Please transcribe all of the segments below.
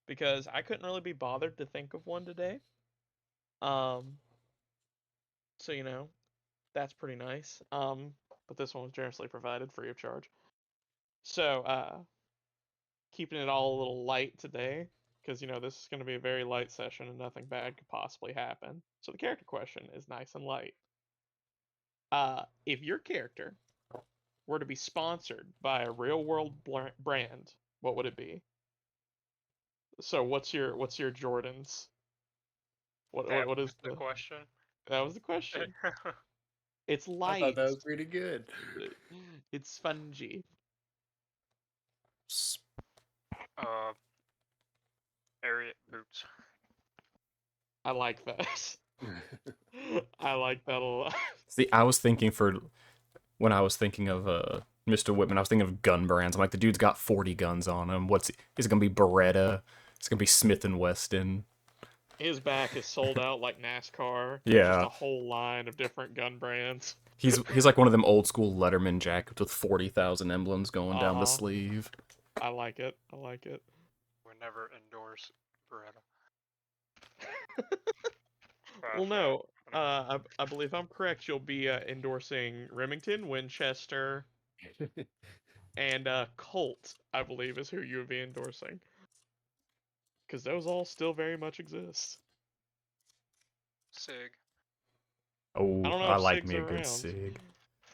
because I couldn't really be bothered to think of one today. Um, so that's pretty nice. But this one was generously provided free of charge. So, keeping it all a little light today, because this is going to be a very light session and nothing bad could possibly happen. So the character question is nice and light. If your character were to be sponsored by a real world brand, what would it be? So what's your Jordans? What That what, what was is the the question. That was the question. It's I thought light. that was pretty good. It's spongy. uh, Harriet boots. I like that. I like that a lot. See, I was thinking when I was thinking of Mr. Whitman, I was thinking of gun brands. I'm like, the dude's got 40 guns on him. Is it gonna be Beretta? It's gonna be Smith and Wesson. His back is sold out like NASCAR. There's just Yeah. a whole line of different gun brands. He's like one of them old school Letterman jackets with 40,000 emblems going down the Uh-huh. sleeve. I like it. I like it. We never endorse Beretta. Well, no. I believe I'm correct. You'll be endorsing Remington, Winchester, and Colt. I believe is who you would be endorsing, because those all still very much exist. Sig. Oh, I don't know I if like Sig's me a good around. Sig.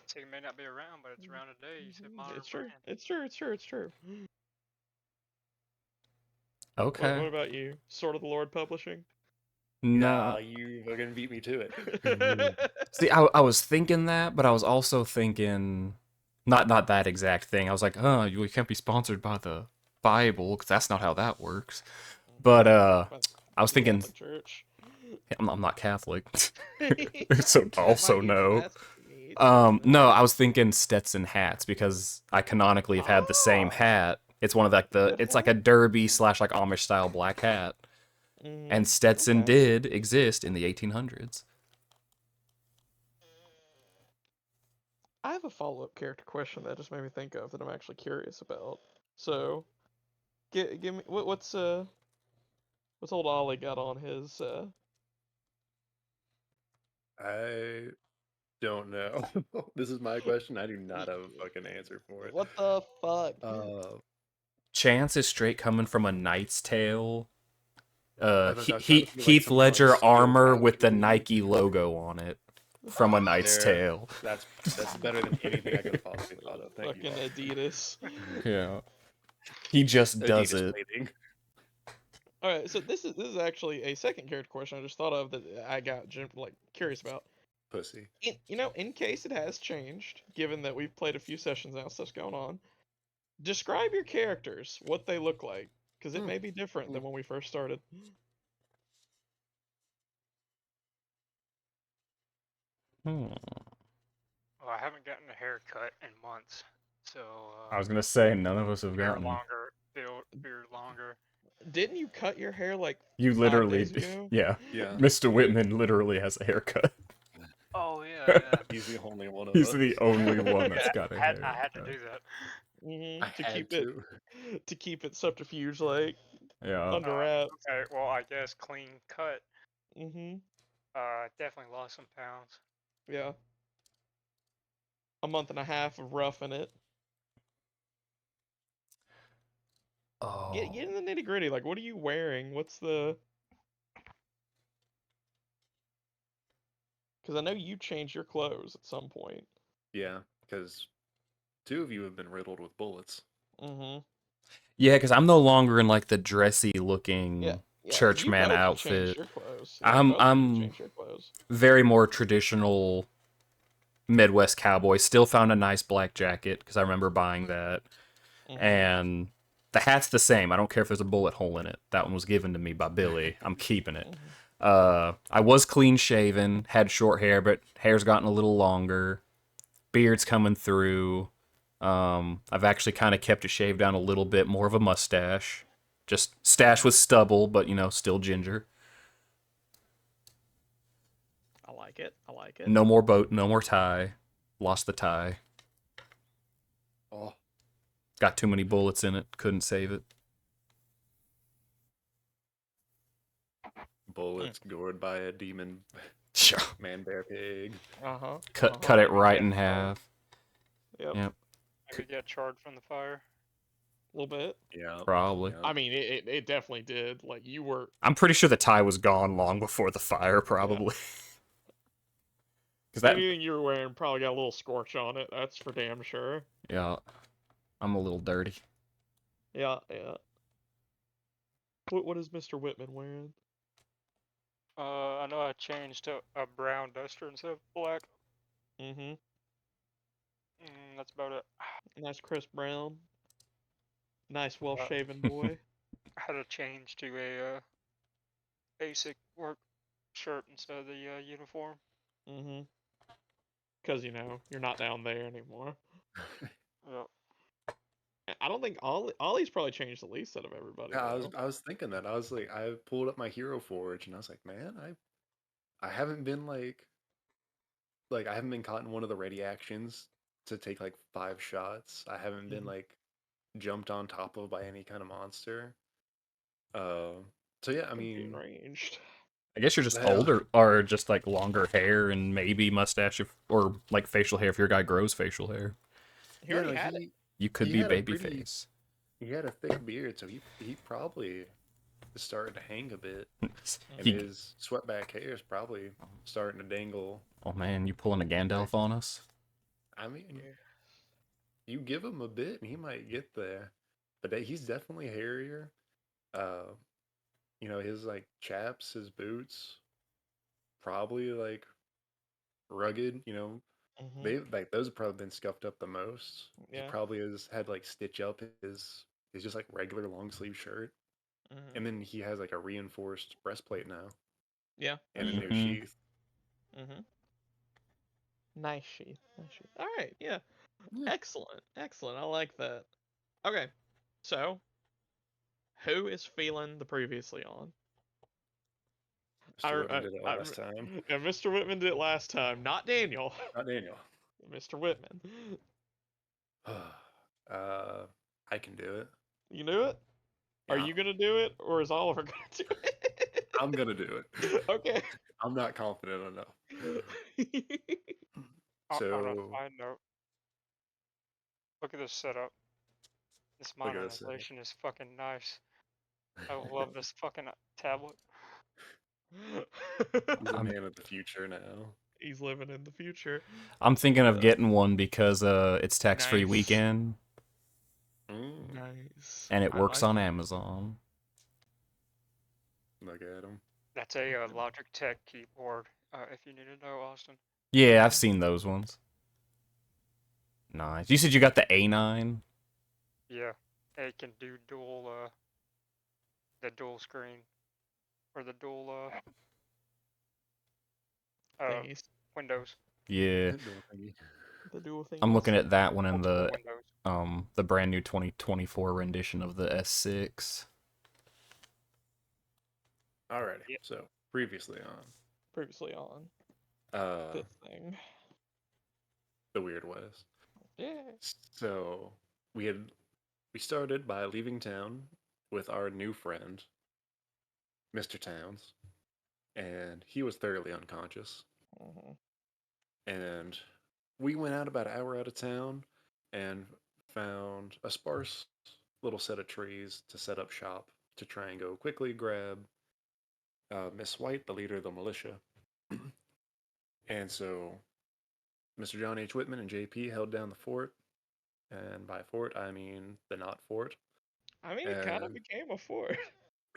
Sig may not be around, but it's around today. You said modern It's true. brand. It's true. It's true. It's true. Okay. What about you? Sword of the Lord Publishing? No. You fucking beat me to it. See, I was thinking that, but I was also thinking not that exact thing. I was like, you can't be sponsored by the Bible because that's not how that works. But I was thinking, Catholic Church. I'm not Catholic, so also Might be no. blasphemy. No, I was thinking Stetson hats because I canonically have had the same hat. It's one of it's like a derby / like Amish style black hat, and Stetson Okay. did exist in the 1800s. I have a follow-up character question that just made me think of that I'm actually curious about. So, give me what's old Ollie got on his I don't know. This is my question. I do not have a fucking answer for it. What the fuck? Chance is straight coming from A Knight's Tale. I was trying to think of, like, Heath something, like, Ledger steel armor with the couch. Nike logo on it from A Knight's There. Tale. That's better than anything I could have possibly thought of. Thank you. Fucking Adidas. Yeah. He just does Adidas it. plating. All right, so this is actually a second character question I just thought of that I got curious about. Pussy. In case it has changed, given that we've played a few sessions now, stuff's going on. Describe your characters, what they look like, because it may be different than when we first started. Well, I haven't gotten a haircut in months, so. I was gonna say none of us have beard gotten. longer, beard longer. Didn't you cut your hair like You 5 literally, days ago? yeah. Yeah. Mr. Whitman literally has a haircut. Oh yeah. He's the only one of He's us. the only one that's Yeah, got a I haircut. had to do that. I had to. To keep it subterfuge like Yeah. under wraps. Okay, well I guess clean cut. Mm-hmm. Definitely lost some pounds. Yeah. A month and a half of roughing it. Oh. Get in the nitty gritty. Like, what are you wearing? What's the? Because I know you changed your clothes at some point. Yeah, because 2 of you have been riddled with bullets. Mm-hmm. Yeah, because I'm no longer in like the dressy looking churchman outfit. Your clothes. I'm changed your clothes. very more traditional Midwest cowboy. Still found a nice black jacket because I remember buying that. And the hat's the same. I don't care if there's a bullet hole in it. That one was given to me by Billy. I'm keeping it. I was clean shaven, had short hair, but hair's gotten a little longer. Beard's coming through. I've actually kind of kept it shaved down a little bit, more of a mustache. Just stash with stubble, but still ginger. I like it. I like it. No more boat, no more tie. Lost the tie. Oh. Got too many bullets in it. Couldn't save it. bullets, gored by a demon Sure. man bear pig. Cut it right in half. Yep. Yep. I could get charred from the fire. A little bit. Yeah, Probably. yeah. I mean, it definitely did. Like you were. I'm pretty sure the tie was gone long before the fire, probably. Because that, Anything you were wearing probably got a little scorch on it. That's for damn sure. yeah, I'm a little dirty. Yeah, yeah. What is Mr. Whitman wearing? I know I changed to a brown duster instead of black. Mm-hmm. That's about it. Nice Chris Brown. Nice, well-shaven boy. I had to change to a basic work shirt instead of the uniform. Mm-hmm. Because, you're not down there anymore. Yep. I don't think Ollie's probably changed the least out of everybody, Yeah, though. I was thinking that. I was like, I pulled up my Hero Forge and I was like, man, I haven't been like I haven't been caught in one of the ready actions to take like 5 shots. I haven't been Mhm. like jumped on top of by any kind of monster. Uh, so yeah, I Could be mean, ranged. I guess you're just Well- older, or just like longer hair and maybe mustache, or like facial hair if your guy grows facial hair. He already had it. You could he be had a pretty- babyface. he had a thick beard, so he probably is starting to hang a bit, and You- his sweatback hair is probably starting to dangle. oh man, you pulling a Gandalf on us? I mean, you give him a bit and he might get there, but he's definitely hairier. His like chaps, his boots, probably like rugged. Mhm. They like those have probably been scuffed up the most. He Yeah. probably has had like stitch up his just like regular long sleeve shirt, Mhm. and then he has like a reinforced breastplate now Yeah. and a new Mhm. sheath. Mhm. Nice sheath. Nice sheath. All right. Yeah. Yeah. Excellent. Excellent. I like that. Okay. So, who is feeling the previously on? Mr. Whitman did it last time. Yeah, Mr. Whitman did it last time, not Daniel. Not Daniel. Mr. Whitman. I can do it. You do it? Are Yeah. you gonna do it, or is Oliver gonna do it? I'm gonna do it. Okay. I'm not confident enough. On a So side note, look at this setup. This Look at this setup. monetization is fucking nice. I love this fucking tablet. He's a I'm- man of the future now. He's living in the future. I'm thinking of Yeah. getting one because it's tax-free Nice. weekend Mm, Nice. and it I works like on it. Amazon. look at him. That's a Logitech keyboard. If you need to know, Austin. Yeah, I've seen those ones. Nice. You said you got the A9? Yeah, it can do the dual screen or the dual Thingies. Windows. Yeah. The dual thing. I'm looking at that one in Multiple the Windows. the brand new 2024 rendition of the S6. Alrighty. Yeah. So previously on Previously on uh this thing. the Weird West. Yeah. So we started by leaving town with our new friend, Mr. Towns, and he was thoroughly unconscious. Mhm. And we went out about an hour out of town and found a sparse little set of trees to set up shop to try and go quickly grab Miss White, the leader of the militia. And so Mr. John H. Whitman and JP held down the fort. And by fort, I mean the not fort. I mean, it kind of And- became a fort.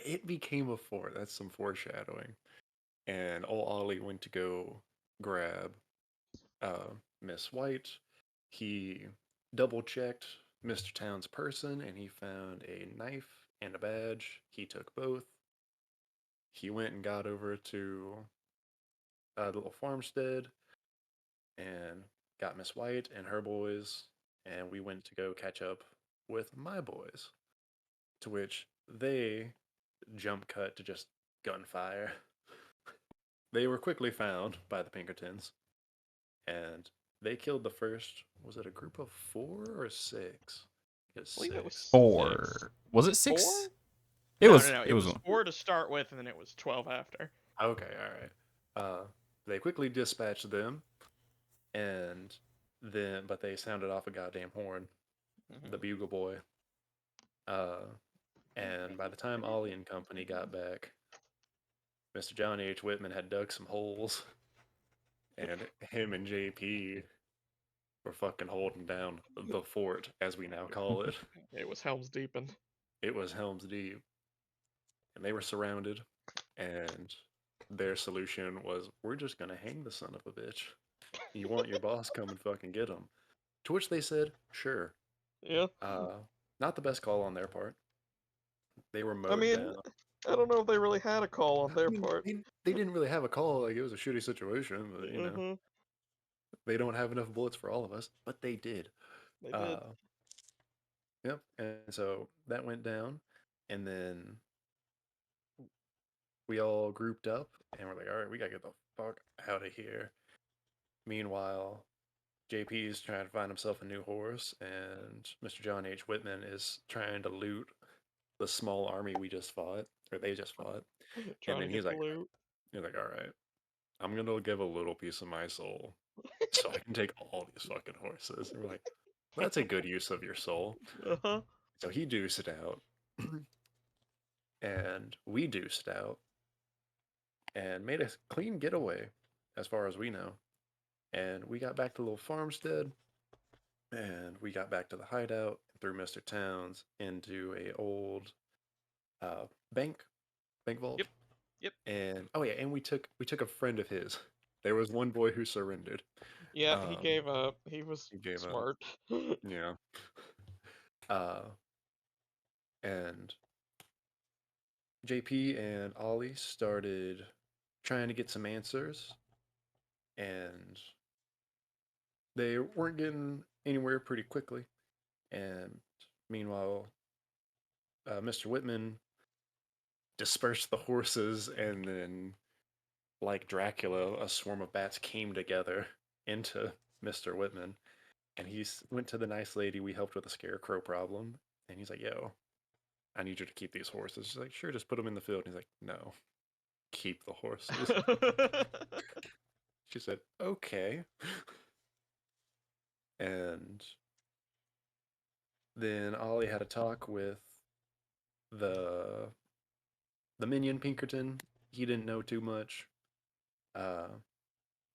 It became a fort. That's some foreshadowing. And old Ollie went to go grab Miss White. He double checked Mr. Town's person and he found a knife and a badge. He took both. He went and got over to the little farmstead and got Miss White and her boys. And we went to go catch up with my boys. To which they jump cut to just gunfire. They were quickly found by the Pinkertons, and they killed the first. Was it a group of 4 or 6? It was I believe it was 6. 4. six. Was it 6? Four? It no, was. no, no. It It was was one. 4 to start with, and then it was 12 after. Okay, all right. They quickly dispatched them, and but they sounded off a goddamn horn, the Mhm. bugle boy. Uh, and by the time Ollie and company got back, Mr. John H. Whitman had dug some holes, and him and JP were fucking holding down the fort, as we now call it. It was Helm's Deep, and It was Helm's Deep, and they were surrounded, and their solution was, we're just gonna hang the son of a bitch. You want your boss, come and fucking get him. To which they said, sure. yeah. Not the best call on their part. They were I mowed mean, down. I don't know if they really had a call on I their mean, part. they didn't really have a call. Like, it was a shitty situation, but Mhm. they don't have enough bullets for all of us. But they did. They did. Uh, yep. And so that went down, and then we all grouped up, and we're like, all right, we gotta get the fuck out of here. Meanwhile, JP is trying to find himself a new horse, and Mr. John H. Whitman is trying to loot the small army we just fought, or they just fought. And Trying to then get the loot. he's like, all right, I'm gonna give a little piece of my soul so I can take all these fucking horses. And we're like, that's a good use of your soul. Uh-huh. So he deuced it out, and we deuced out, and made a clean getaway, as far as we know. And we got back to Little Farmstead, and we got back to the hideout through Mr. Towns into a old uh, bank vault. Yep. Yep. And oh yeah, and we took a friend of his. There was one boy who surrendered. Yeah, he Um, gave up. He was he gave up. smart. Yeah. Uh, and JP and Ollie started trying to get some answers, and they weren't getting anywhere pretty quickly. And meanwhile, Mr. Whitman dispersed the horses, and then, like Dracula, a swarm of bats came together into Mr. Whitman. And he went to the nice lady we helped with the scarecrow problem, and he's like, "Yo, I need you to keep these horses." She's like, "Sure, just put them in the field." And he's like, "No, keep the horses." She said, "Okay." And then Ollie had a talk with the the minion Pinkerton. He didn't know too much. Uh,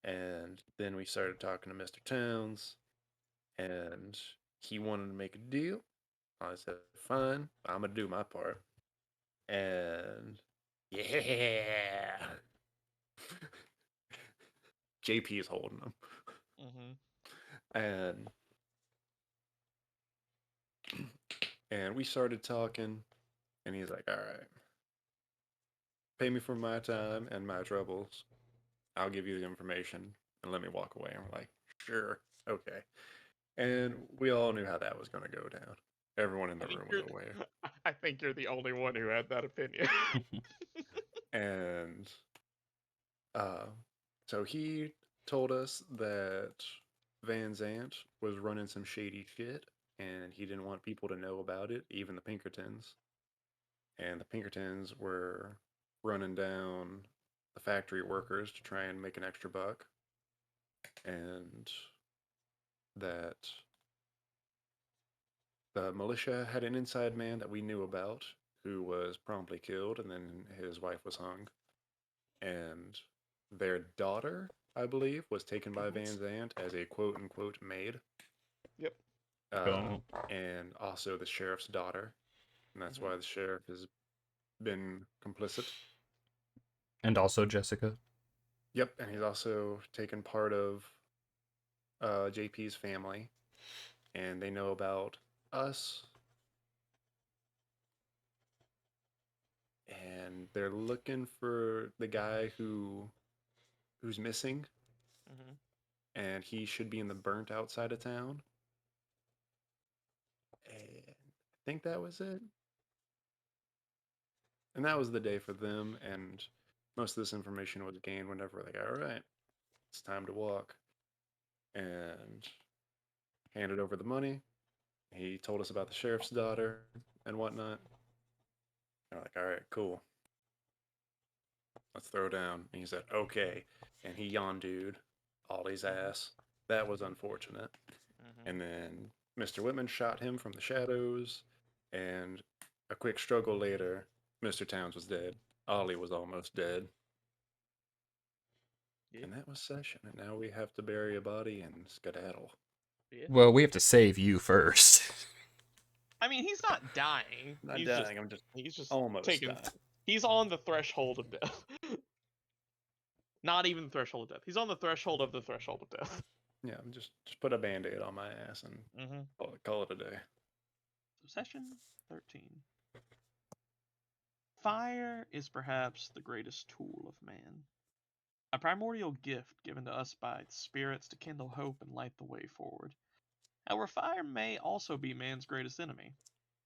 and then we started talking to Mr. Towns, and he wanted to make a deal. I said, "Fine, I'm gonna do my part." And yeah, JP is holding them, hmm and we started talking, and he's like, "All right, pay me for my time and my troubles. I'll give you the information and let me walk away." And we're like, "Sure, okay." And we all knew how that was going to go down. Everyone in I the think room was you're. aware, I think you're the only one who had that opinion. and uh, so he told us that Van Zant was running some shady shit, and he didn't want people to know about it, even the Pinkertons. And the Pinkertons were running down the factory workers to try and make an extra buck, and that the militia had an inside man that we knew about who was promptly killed, and then his wife was hung. And their daughter, I believe, was taken by Van Zant as a quote unquote maid. Yep. Uh, and also the sheriff's daughter. And that's why the sheriff has been complicit. And also Jessica. Yep, and he's also taken part of JP's family, and they know about us, and they're looking for the guy who's missing, hmm and he should be in the burnt out side of town. And I think that was it. And that was the day for them, and most of this information was gained whenever we're like, all right, it's time to walk. And handed over the money. He told us about the sheriff's daughter and whatnot. They're like, all right, cool. Let's throw down. And he said, okay. And he yondued Ollie's ass. That was unfortunate. And then Mr. Whitman shot him from the shadows. And a quick struggle later, Mr. Towns was dead. Ollie was almost dead. Yeah. And that was session. And now we have to bury a body and skedaddle. Yeah. Well, we have to save you first. I mean, he's not dying. Not he's dying. I'm just he's just almost taking. dying. He's on the threshold of death. Not even the threshold of death. He's on the threshold of the threshold of death. Yeah, just put a band-aid on my ass and call it a day. So session 13. Fire is perhaps the greatest tool of man. A primordial gift given to us by its spirits to kindle hope and light the way forward. However, fire may also be man's greatest enemy.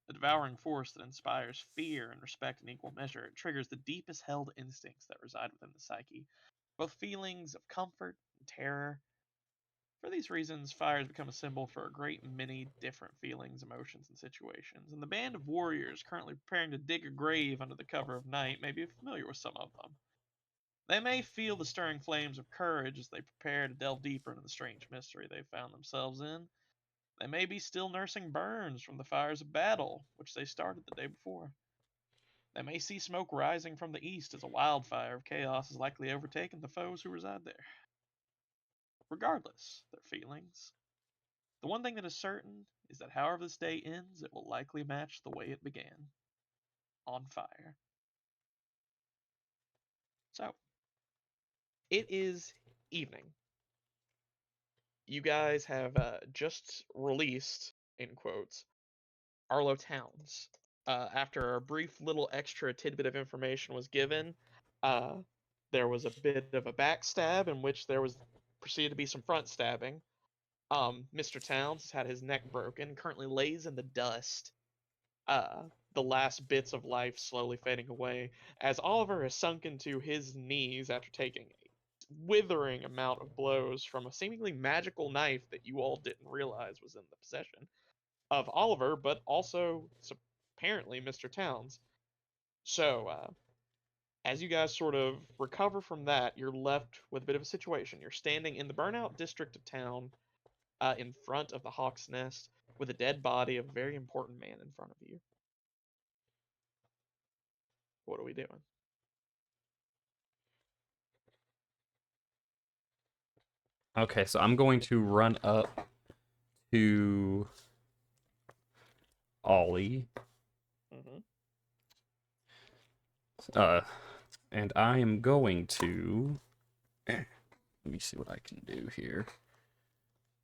A devouring force that inspires fear and respect in equal measure. It triggers the deepest held instincts that reside within the psyche, both feelings of comfort and terror. For these reasons, fire has become a symbol for a great many different feelings, emotions, and situations, and the band of warriors currently preparing to dig a grave under the cover of night may be familiar with some of them. They may feel the stirring flames of courage as they prepare to delve deeper into the strange mystery they've found themselves in. They may be still nursing burns from the fires of battle, which they started the day before. They may see smoke rising from the east as a wildfire of chaos has likely overtaken the foes who reside there. Regardless their feelings, the one thing that is certain is that however this day ends, it will likely match the way it began. On fire. So, it is evening. You guys have just released, in quotes, Arlo Towns. After a brief little extra tidbit of information was given, uh, there was a bit of a backstab in which there was proceeded to be some front stabbing. Mr. Towns has had his neck broken, currently lays in the dust. The last bits of life slowly fading away as Oliver has sunk into his knees after taking a withering amount of blows from a seemingly magical knife that you all didn't realize was in the possession of Oliver, but also apparently Mr. Towns. So, as you guys sort of recover from that, you're left with a bit of a situation. You're standing in the burnout district of town, in front of the Hawk's Nest, with a dead body of a very important man in front of you. What are we doing? Okay, so I'm going to run up to Ollie. Mm-hmm. And I am going to... Let me see what I can do here.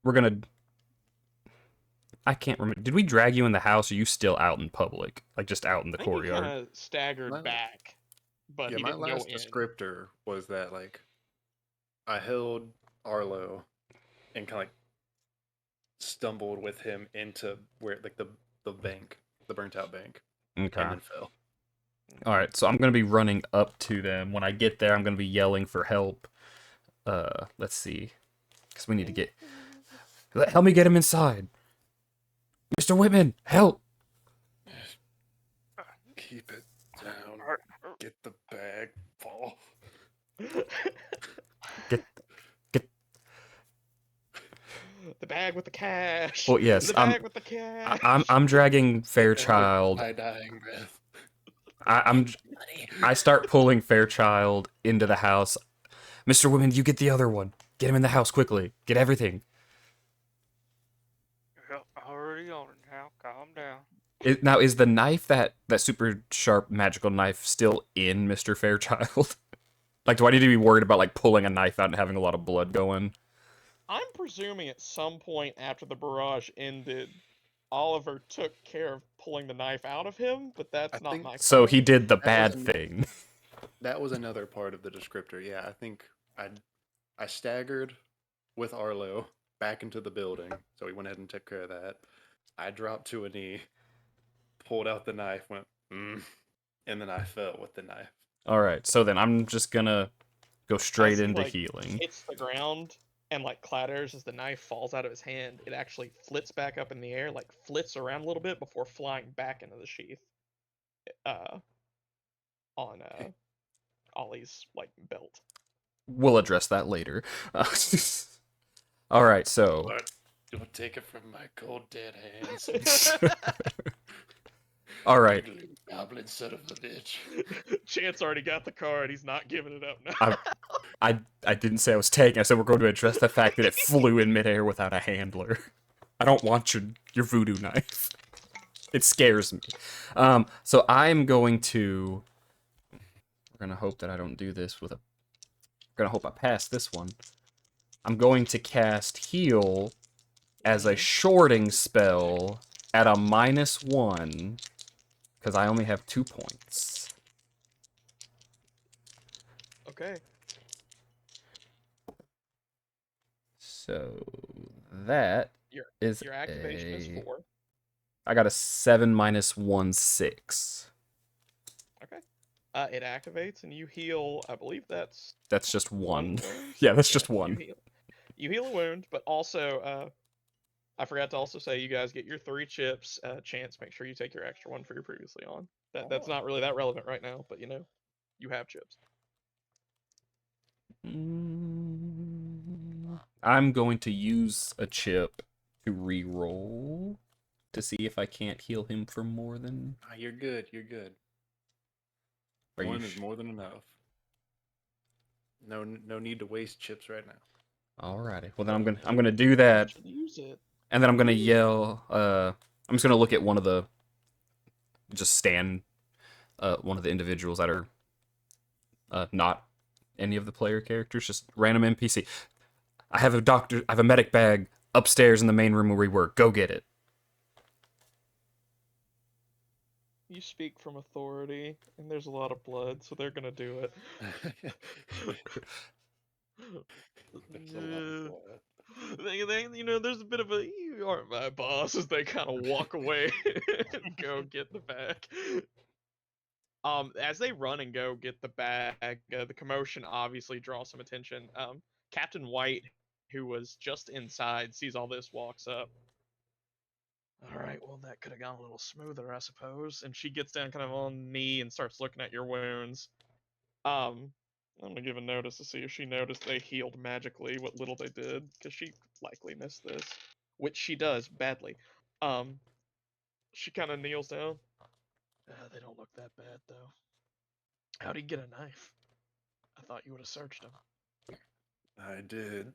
We're gonna... I can't remember. Did we drag you in the house, or are you still out in public? Like, just out in the I think he courtyard? kind of staggered back, but Yeah, he my didn't go last in. descriptor was that, like, I held Arlo and kind of like stumbled with him into where, like, the bank, the burnt out bank, Okay. and then fell. Alright, so I'm gonna be running up to them. When I get there, I'm gonna be yelling for help. Let's see. Because we need to get... Help me get him inside! Mr. Whitman, help! Keep it down. Get the bag, Paul. Get... The bag with the cash. Well, yes, the bag with the cash. I'm dragging Fairchild. My dying breath. I start pulling Fairchild into the house. Mr. Whitman, you get the other one. Get him in the house quickly. Get everything. Yep, already on it now. Calm down. Now, is the knife, that super sharp magical knife, still in Mr. Fairchild? Like, do I need to be worried about, like, pulling a knife out and having a lot of blood going? I'm presuming at some point after the barrage ended, Oliver took care of pulling the knife out of him, but that's not my call. So he did the That bad was thing. That was another part of the descriptor. Yeah, I think I staggered with Arlo back into the building, so we went ahead and took care of that. I dropped to a knee, pulled out the knife, went, and then I fell with the knife. Alright, so then I'm just gonna go straight As he, into like, healing. hits the ground and, like, clatters as the knife falls out of his hand. It actually flits back up in the air, like, flits around a little bit before flying back into the sheath. on Ollie's like belt. We'll address that later. All right, so But don't take it from my cold dead hands. all right. You little goblin son of a bitch. Chance already got the card. He's not giving it up now. I didn't say I was taking. I said we're going to address the fact that it flew in midair without a handler. I don't want your voodoo knife. It scares me. So I'm going to. We're gonna hope that I don't do this with a. We're gonna hope I pass this one. I'm going to cast heal as a shorting spell at a -1 because I only have 2 points. Okay. So that is Your activation is 4. I got a 7 -1 6. Okay. It activates and you heal. I believe that's Just one. wound. Yeah, that's just one. You heal a wound, but also I forgot to also say you guys get your 3 chips. Chance, make sure you take your extra one for your previously on. That's not really that relevant right now, but you have chips. I'm going to use a chip to re-roll to see if I can't heal him for more than. Ah, you're good. You're good. Are you One is more than enough. No need to waste chips right now. Alrighty. Well, then I'm gonna do that, Use it. and then I'm gonna yell. I'm just gonna look at one of the one of the individuals that are not any of the player characters, just random NPC. I have a medic bag upstairs in the main room where we work. Go get it. You speak from authority, and there's a lot of blood, so they're gonna do it. That's a lot of blood. There's a bit of a "you aren't my boss" as they kind of walk away and go get the bag. As they run and go get the bag, the commotion obviously draws some attention. Captain White, who was just inside, sees all this, walks up. All right, well, that could have gone a little smoother, I suppose. And she gets down kind of on knee and starts looking at your wounds. I'm gonna give a notice to see if she noticed they healed magically, what little they did, because she likely missed this, which she does badly. She kind of kneels down. They don't look that bad though. How'd he get a knife? I thought you would have searched him. I did.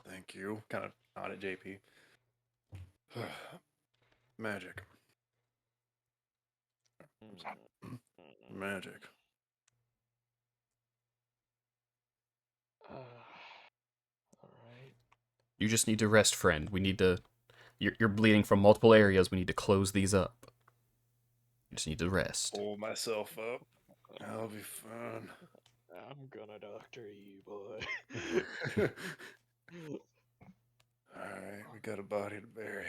Thank you. Kind of nod at JP. Magic. Magic. Alright. You just need to rest, friend. We need to. You're bleeding from multiple areas. We need to close these up. You just need to rest. Pull myself up. I'll be fine. I'm gonna doctor you, boy. Alright, we got a body to bury.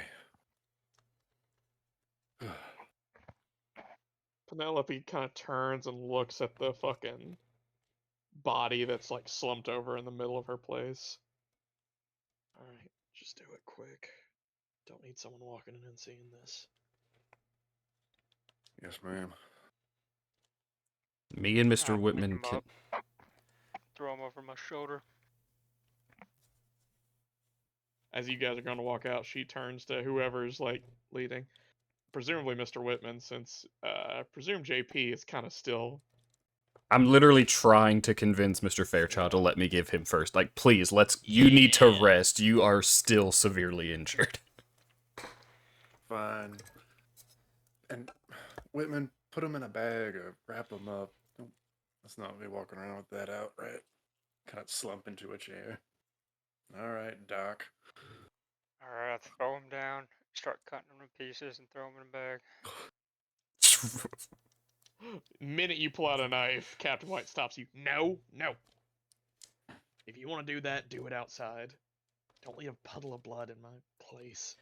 Penelope kind of turns and looks at the fucking body that's like slumped over in the middle of her place. Alright, just do it quick. Don't need someone walking in and seeing this. Yes, ma'am. Me and Mr. I'll pick Whitman him can. up, throw him over my shoulder. As you guys are going to walk out, she turns to whoever's like leading. Presumably Mr. Whitman, since I presume JP is kind of still. I'm literally trying to convince Mr. Fairchild to let me give him first. Like, please, you need to rest. You are still severely injured. Fine. And Whitman, put him in a bag or wrap him up. Let's not be walking around with that out, right? Kind of slump into a chair. All right, Doc. Alright, throw him down, start cutting him to pieces, and throw him in a bag. Minute you pull out a knife, Captain White stops you. No. If you want to do that, do it outside. Don't leave a puddle of blood in my place.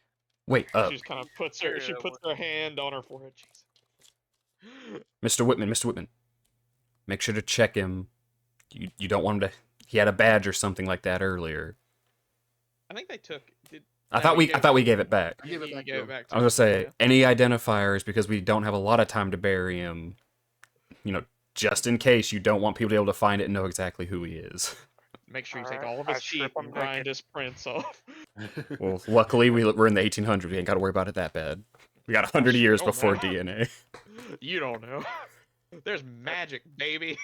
Wait, She just kind of puts her. She puts her hand on her forehead. Jesus. Mr. Whitman, make sure to check him. You don't want him to. He had a badge or something like that earlier. I think they took. I thought we gave it back. I gave it back. To him. I was gonna say any identifiers because we don't have a lot of time to bury him. just in case you don't want people to be able to find it and know exactly who he is. Make sure you take Alright, all of I his teeth strip 'em and grind naked. his prints off. Well, luckily we're in the 1800s. We ain't got to worry about it that bad. We got 100 years don't before know. DNA. You don't know. There's magic, baby.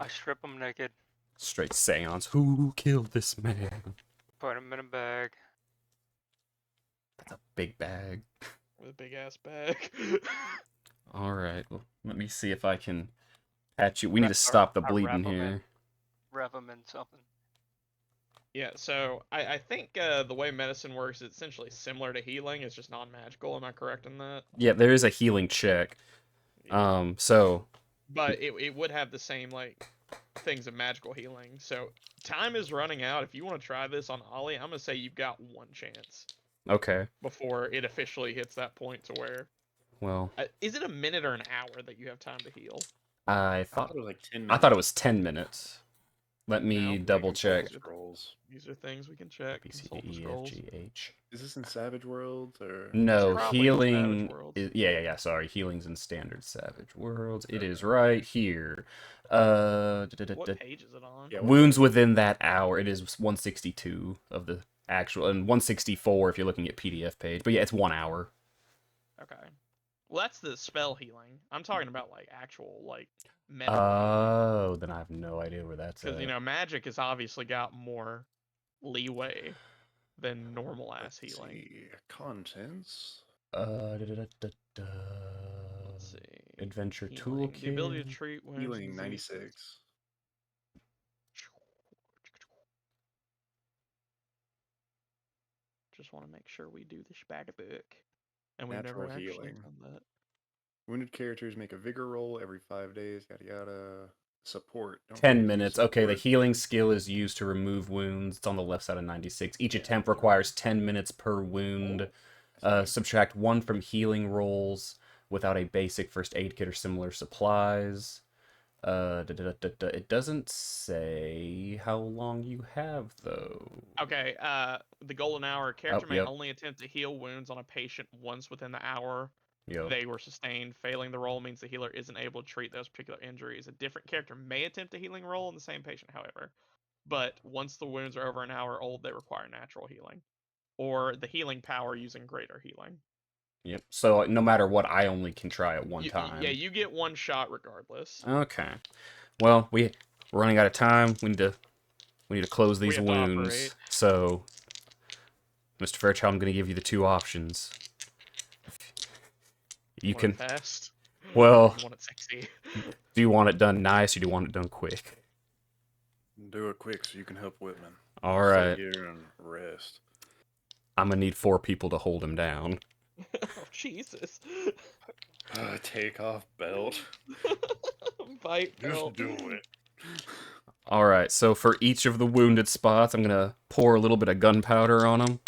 I strip 'em naked, Straight seance. Who killed this man? put 'em in a bag. That's a big bag. With a big ass bag. All right. Well, let me see if I can patch you. We need to stop the I wrap bleeding 'em in. here. Wrap 'em in something. Yeah, so I think the way medicine works is essentially similar to healing. It's just non-magical. Am I correct in that? Yeah, there is a healing check. So But it would have the same like things of magical healing. So time is running out. If you want to try this on Ollie, I'm gonna say you've got one chance okay. before it officially hits that point to where. Well, Is it a minute or an hour that you have time to heal? I I thought thought it was like 10 I minutes. thought it was 10 minutes. Let me No, double we can check. Scrolls. These are things we can check. B, C, Consult D, the E, F, scrolls. G, H. Is this in Savage Worlds or? No, Probably in Savage healing. Worlds. Yeah. Sorry, healing's in Standard Savage Worlds. It is right here. What page is it on? Yeah, Wounds within that hour. It is 162 of the actual, and 164 if you're looking at PDF page. But yeah, it's 1 hour. Okay. Well, that's the spell healing. I'm talking about like actual like medical. Oh, then I have no idea where that's Because at. magic has obviously got more leeway than normal ass Let's healing. see. Contents. Da-da-da-da-da. Let's see. Adventure Healing. The ability to toolkit. treat wounds. Healing and diseases. 96. Just want to make sure we do this bag of book. And we've Natural never actually healing. done that. Wounded characters make a vigor roll every 5 days. Yada yada. Support. Don't 10 use minutes. Okay, the support. healing skill is used to remove wounds. It's on the left side of 96. Each Yeah. attempt requires 10 minutes per wound. Subtract 1 from healing rolls without a basic first aid kit or similar supplies. It doesn't say how long you have, though. Okay, the golden hour. Character may yep. only attempt to heal wounds on a patient once within the hour Yep. they were sustained. Failing the roll means the healer isn't able to treat those particular injuries. A different character may attempt a healing roll on the same patient, however. But once the wounds are over an hour old, they require natural healing. Or the healing power using greater healing. Yep. So no matter what, I only can try it one time. Yeah, you get one shot regardless. Okay. Well, we're running out of time. We need to close these have to wounds. operate. So, Mr. Fairchild, I'm going to give you the 2 options. You Want can. it fast. Well, You want it sexy. do you want it done nice or do you want it done quick? Do it quick so you can help Whitman. All right. Sit here and rest. I'm going to need 4 people to hold him down. Oh, Jesus. Take off belt. Bite belt. Just do it. All right. So for each of the wounded spots, I'm going to pour a little bit of gunpowder on them.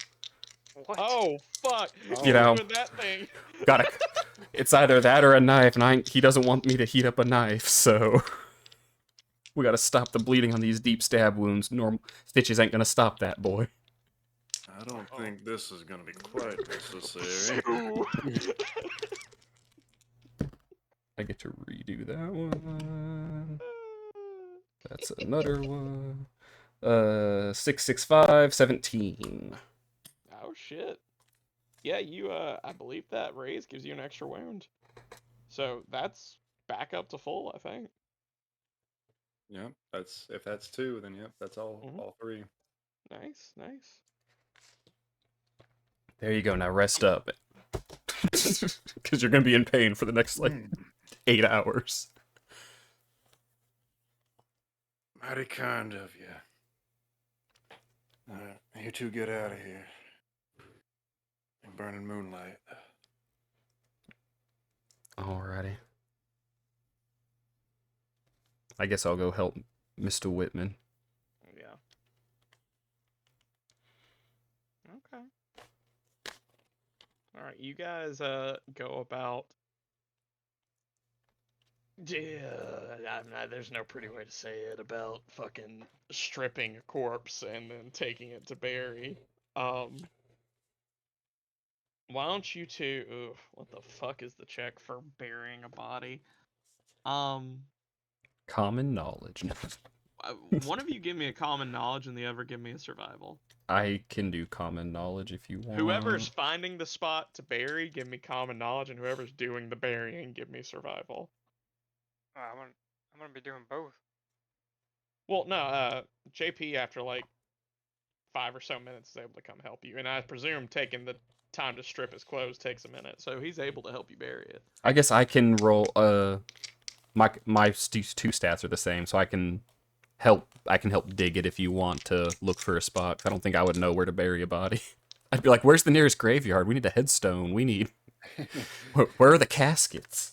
What? Oh, fuck. Oh. You know. Doing that thing. It's either that or a knife, and he doesn't want me to heat up a knife, so we gotta stop the bleeding on these deep stab wounds. Normal stitches ain't gonna stop that, boy. I don't think this is gonna be quite necessary. I get to redo that one. That's another one. 665 17. Oh shit. Yeah, you I believe that raise gives you an extra wound. So that's back up to full, I think. Yep, if that's 2, then yep, that's all 3. Nice, nice. There you go. Now rest up, because you're gonna be in pain for the next 8 hours. Mighty kind of you. Alright, you two get out of here. In burning moonlight. Alrighty. I guess I'll go help Mr. Whitman. Yeah. Okay. Alright, you guys go about. Yeah, there's no pretty way to say it about fucking stripping a corpse and then taking it to bury. Why don't you two? Oof, what the fuck is the check for burying a body? common knowledge. One of you give me a common knowledge, and the other give me a survival. I can do common knowledge if you want. Whoever's finding the spot to bury, give me common knowledge, and whoever's doing the burying, give me survival. I'm gonna be doing both. Well, no, JP after like 5 or so minutes is able to come help you, and I presume taking the time to strip his clothes takes a minute, so he's able to help you bury it. I guess I can roll. My two stats are the same, so I can help. I can help dig it if you want to look for a spot. I don't think I would know where to bury a body. I'd be like, "Where's the nearest graveyard? We need a headstone. We need. Where are the caskets?"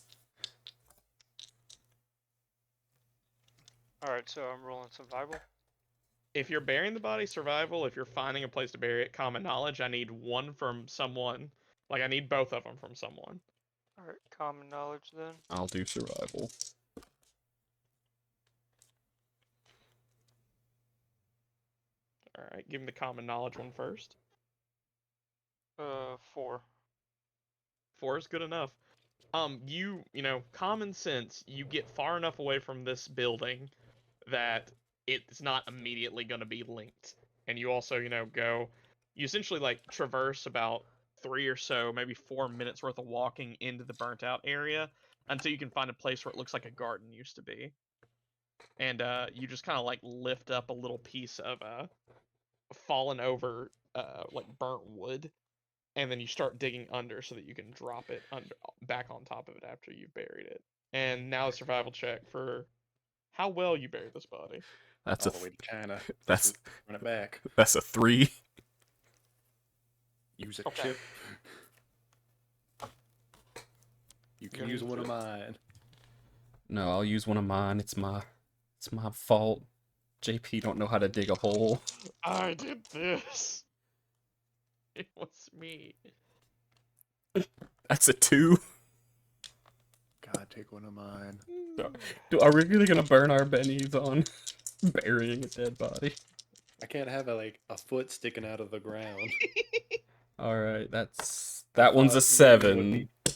All right, so I'm rolling survival. If you're burying the body, survival. If you're finding a place to bury it, common knowledge. I need one from someone. Like, I need both of them from someone. All right, common knowledge then. I'll do survival. All right, give me the common knowledge one first. 4. 4 is good enough. You know, common sense, you get far enough away from this building that it's not immediately going to be linked. And you also, you know, you essentially like traverse about 3 or so, maybe 4 minutes worth of walking into the burnt out area until you can find a place where it looks like a garden used to be. And you just kind of like lift up a little piece of fallen over like burnt wood, and then you start digging under so that you can drop it back on top of it after you've buried it. And now a survival check for how well you buried this body. That's All the way to China. That's Run it back. that's a 3. Use a Okay. chip. You can Gonna use use one of it. mine. No, I'll use one of mine. It's my fault. JP don't know how to dig a hole. I did this. It was me. That's a 2. God, take one of mine. Are we really gonna burn our bennies on burying a dead body? I can't have a foot sticking out of the ground. All right, that one's a maybe it would 7. be-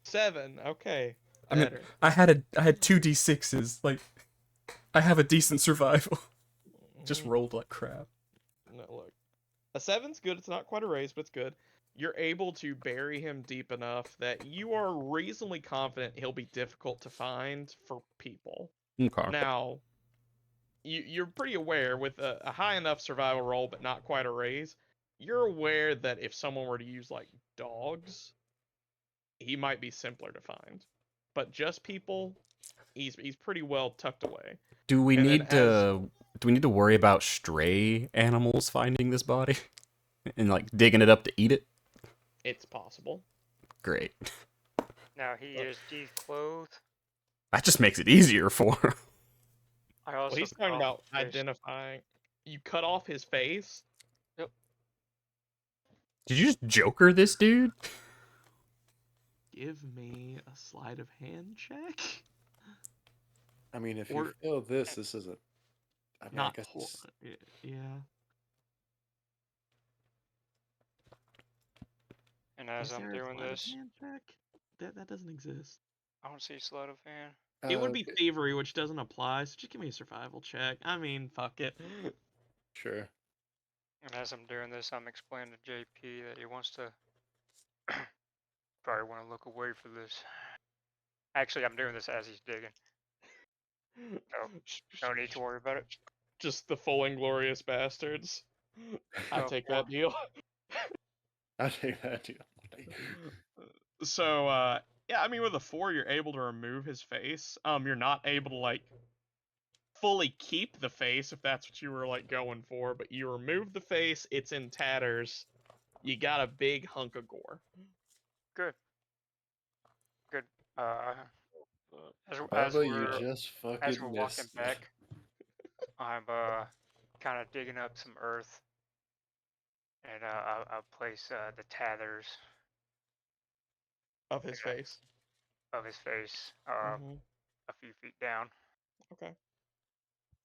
7. Okay. I mean, Better. I had 2 d6s. Like, I have a decent survival. Just rolled like crap. No, look. A 7's good. It's not quite a raise, but it's good. You're able to bury him deep enough that you are reasonably confident he'll be difficult to find for people. Okay. Now, you're pretty aware with a high enough survival roll, but not quite a raise. You're aware that if someone were to use like dogs, he might be simpler to find. But just people, he's pretty well tucked away. Do we And then need to worry about stray animals finding this body and like digging it up to eat it? It's possible. Great. Now he is declothed. That just makes it easier for him. I also Well, he's cut talking off about his face. identifying. You cut off his face. Did you just Joker this dude? Give me a sleight of hand check. I mean, if Or- you feel this isn't. I mean, Not I guess poor. Yeah. And as Is I'm there a doing sleight of this, hand check? That doesn't exist. I don't see sleight of hand. It would be okay, thievery, which doesn't apply. So just give me a survival check. I mean, fuck it. sure. And as I'm doing this, I'm explaining to JP that he wants to probably want to look away for this. Actually, I'm doing this as he's digging. No need to worry about it. Just the full inglorious bastards. I Oh, take poor. that deal. I'll take that deal. So, yeah, I mean, with a 4, you're able to remove his face. You're not able to, like, fully keep the face, if that's what you were, like, going for, but you remove the face, it's in tatters. You got a big hunk of gore. Good. Good. As Bubba, you we're just as fucking we're walking missed. back, I'm kind of digging up some earth, and I'll place the tatters Of his Okay. face. of his face Mhm. a few feet down. Okay.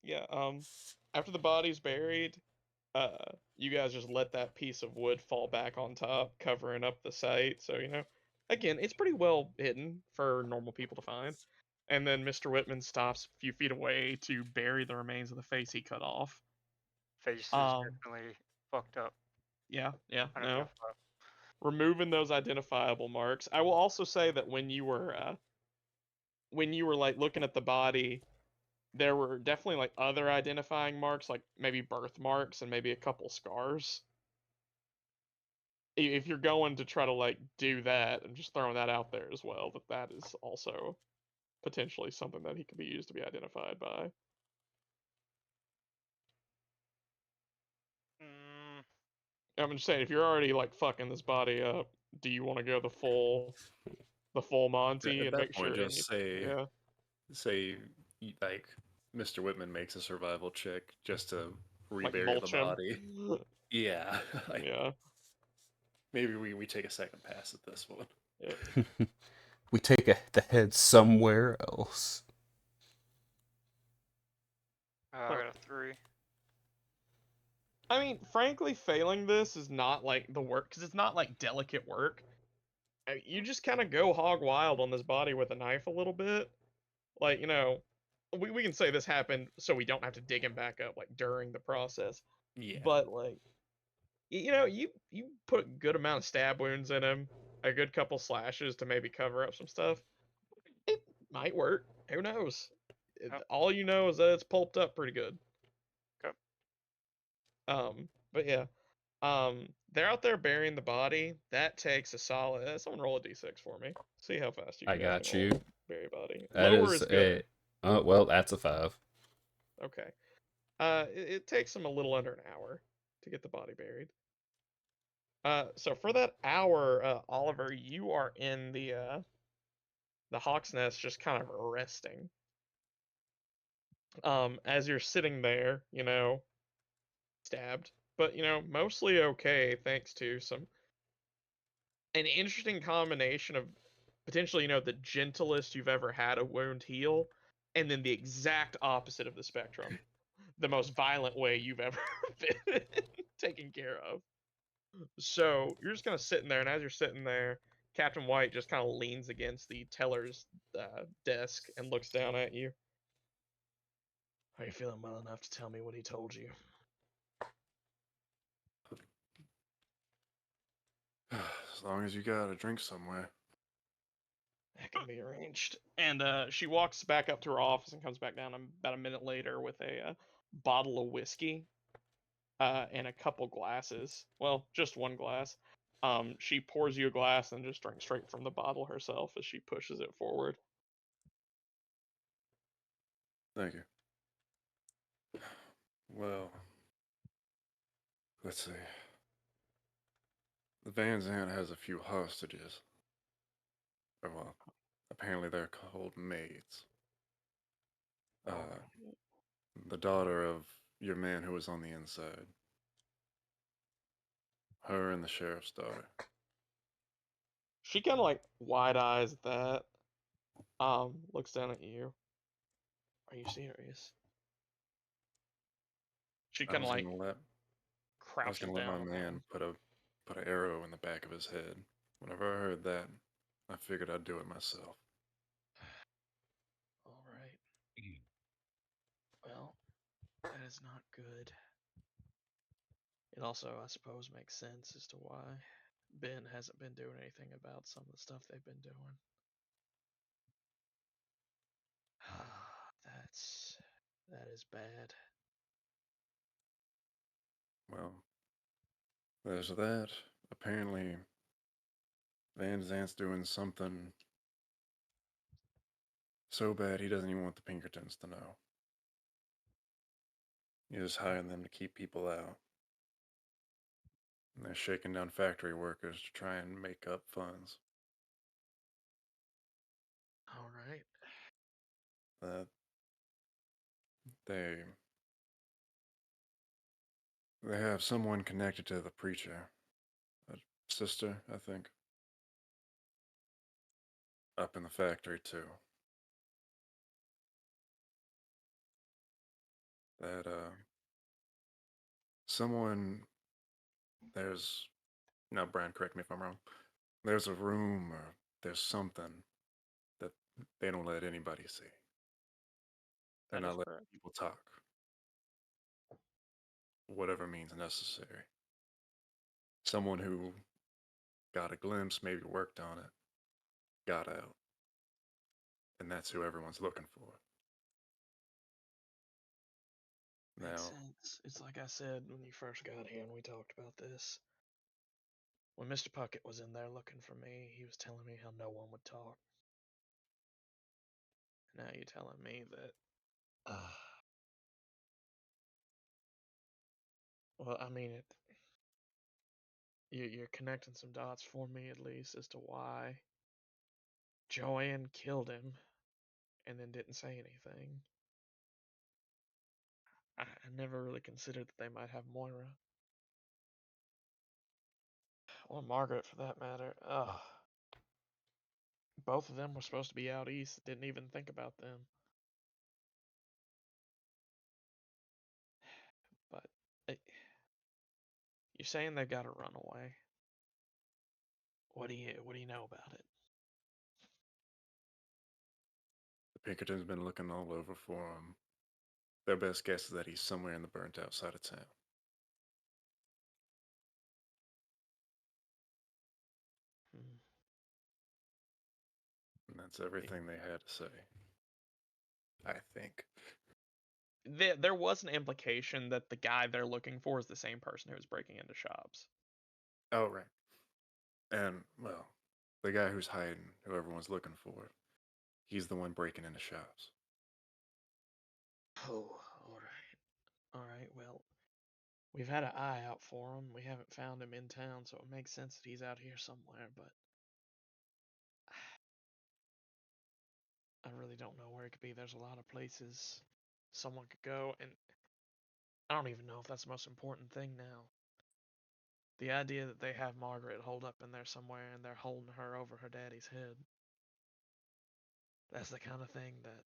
Yeah, after the body's buried, you guys just let that piece of wood fall back on top, covering up the site. So, you know, again, it's pretty well hidden for normal people to find. and then Mr. Whitman stops a few feet away to bury the remains of the face he cut off. Face is Um, definitely fucked up. Yeah, no. Unidentified. Removing those identifiable marks. I will also say that when you were like looking at the body, there were definitely like other identifying marks, like maybe birthmarks and maybe a couple scars. If you're going to try to like do that, I'm just throwing that out there as well, that is also potentially something that he could be used to be identified by. Mm, I'm just saying, if you're already like fucking this body up, do you want to go the full Monty At and that make point, sure just any? say, Yeah, like, Mr. Whitman makes a survival check just to like rebury the mulch him. body. Yeah, like, Yeah. maybe we take a second pass at this one. Yeah. We take the head somewhere else. I got a 3. I mean, frankly, failing this is not like the work, because it's not like delicate work. You just kind of go hog wild on this body with a knife a little bit. Like, we can say this happened so we don't have to dig him back up like during the process. Yeah. But like, you put a good amount of stab wounds in him, a good couple slashes to maybe cover up some stuff. It might work. Who knows? Yep. All you know is that it's pulped up pretty good. Okay. But yeah. They're out there burying the body. That takes a solid. Someone roll a d6 for me. See how fast you I guys got can roll you. bury a body. That Lower is is good. well, that's a 5. Okay. It takes them a little under an hour to get the body buried. So for that hour, Oliver, you are in the Hawk's Nest, just kind of resting. As you're sitting there, stabbed, but mostly okay, thanks to an interesting combination of potentially, the gentlest you've ever had a wound heal, and then the exact opposite of the spectrum, the most violent way you've ever been taken care of. So you're just kind of sitting there, and as you're sitting there, Captain White just kind of leans against the teller's desk and looks down at you. Are you feeling well enough to tell me what he told you? As long as you got a drink somewhere. That can be arranged. And she walks back up to her office and comes back down about a minute later with a bottle of whiskey and a couple glasses. Well, just one glass. She pours you a glass and just drinks straight from the bottle herself as she pushes it forward. Thank you. Well, let's see. The Van Zandt has a few hostages. Or, well, apparently they're called maids. The daughter of your man who was on the inside. Her and the sheriff's daughter. She kind of like wide eyes at that. Looks down at you. Are you serious? She I kind of was like gonna let crouches my down. man put an arrow in the back of his head. Whenever I heard that, I figured I'd do it myself. All right. Well, that is not good. It also, I suppose, makes sense as to why Ben hasn't been doing anything about some of the stuff they've been doing. That is bad. Well, there's that. Apparently, Van Zant's doing something so bad he doesn't even want the Pinkertons to know. He's just hiring them to keep people out. And they're shaking down factory workers to try and make up funds. All right. That they have someone connected to the preacher, a sister, I think, up in the factory too. That someone there's now Brian, correct me if I'm wrong. There's a room or there's something that they don't let anybody see. They're That is not letting correct. people talk. Whatever means necessary. Someone who got a glimpse, maybe worked on it, got out. And that's who everyone's looking for. Makes Now, sense. It's like I said when you first got here and we talked about this. When Mr. Puckett was in there looking for me, he was telling me how no one would talk. Now you're telling me that. Well, I mean, you're connecting some dots for me at least as to why Joanne killed him and then didn't say anything. I never really considered that they might have Moira. Or Margaret, for that matter. Ugh. Both of them were supposed to be out east. Didn't even think about them. But you're saying they got to run away. What do you know about it? the Pinkerton's been looking all over for him. Their best guess is that he's somewhere in the burnt out side of town. Hmm. And that's everything they had to say. I think. There was an implication that the guy they're looking for is the same person who was breaking into shops. Oh, right. And, well, the guy who's hiding, who everyone's looking for, he's the one breaking into shops. Oh, all right. Well, we've had an eye out for him. We haven't found him in town, so it makes sense that he's out here somewhere. But I really don't know where it could be. There's a lot of places someone could go, and I don't even know if that's the most important thing now. The idea that they have Margaret holed up in there somewhere and they're holding her over her daddy's head. That's the kind of thing that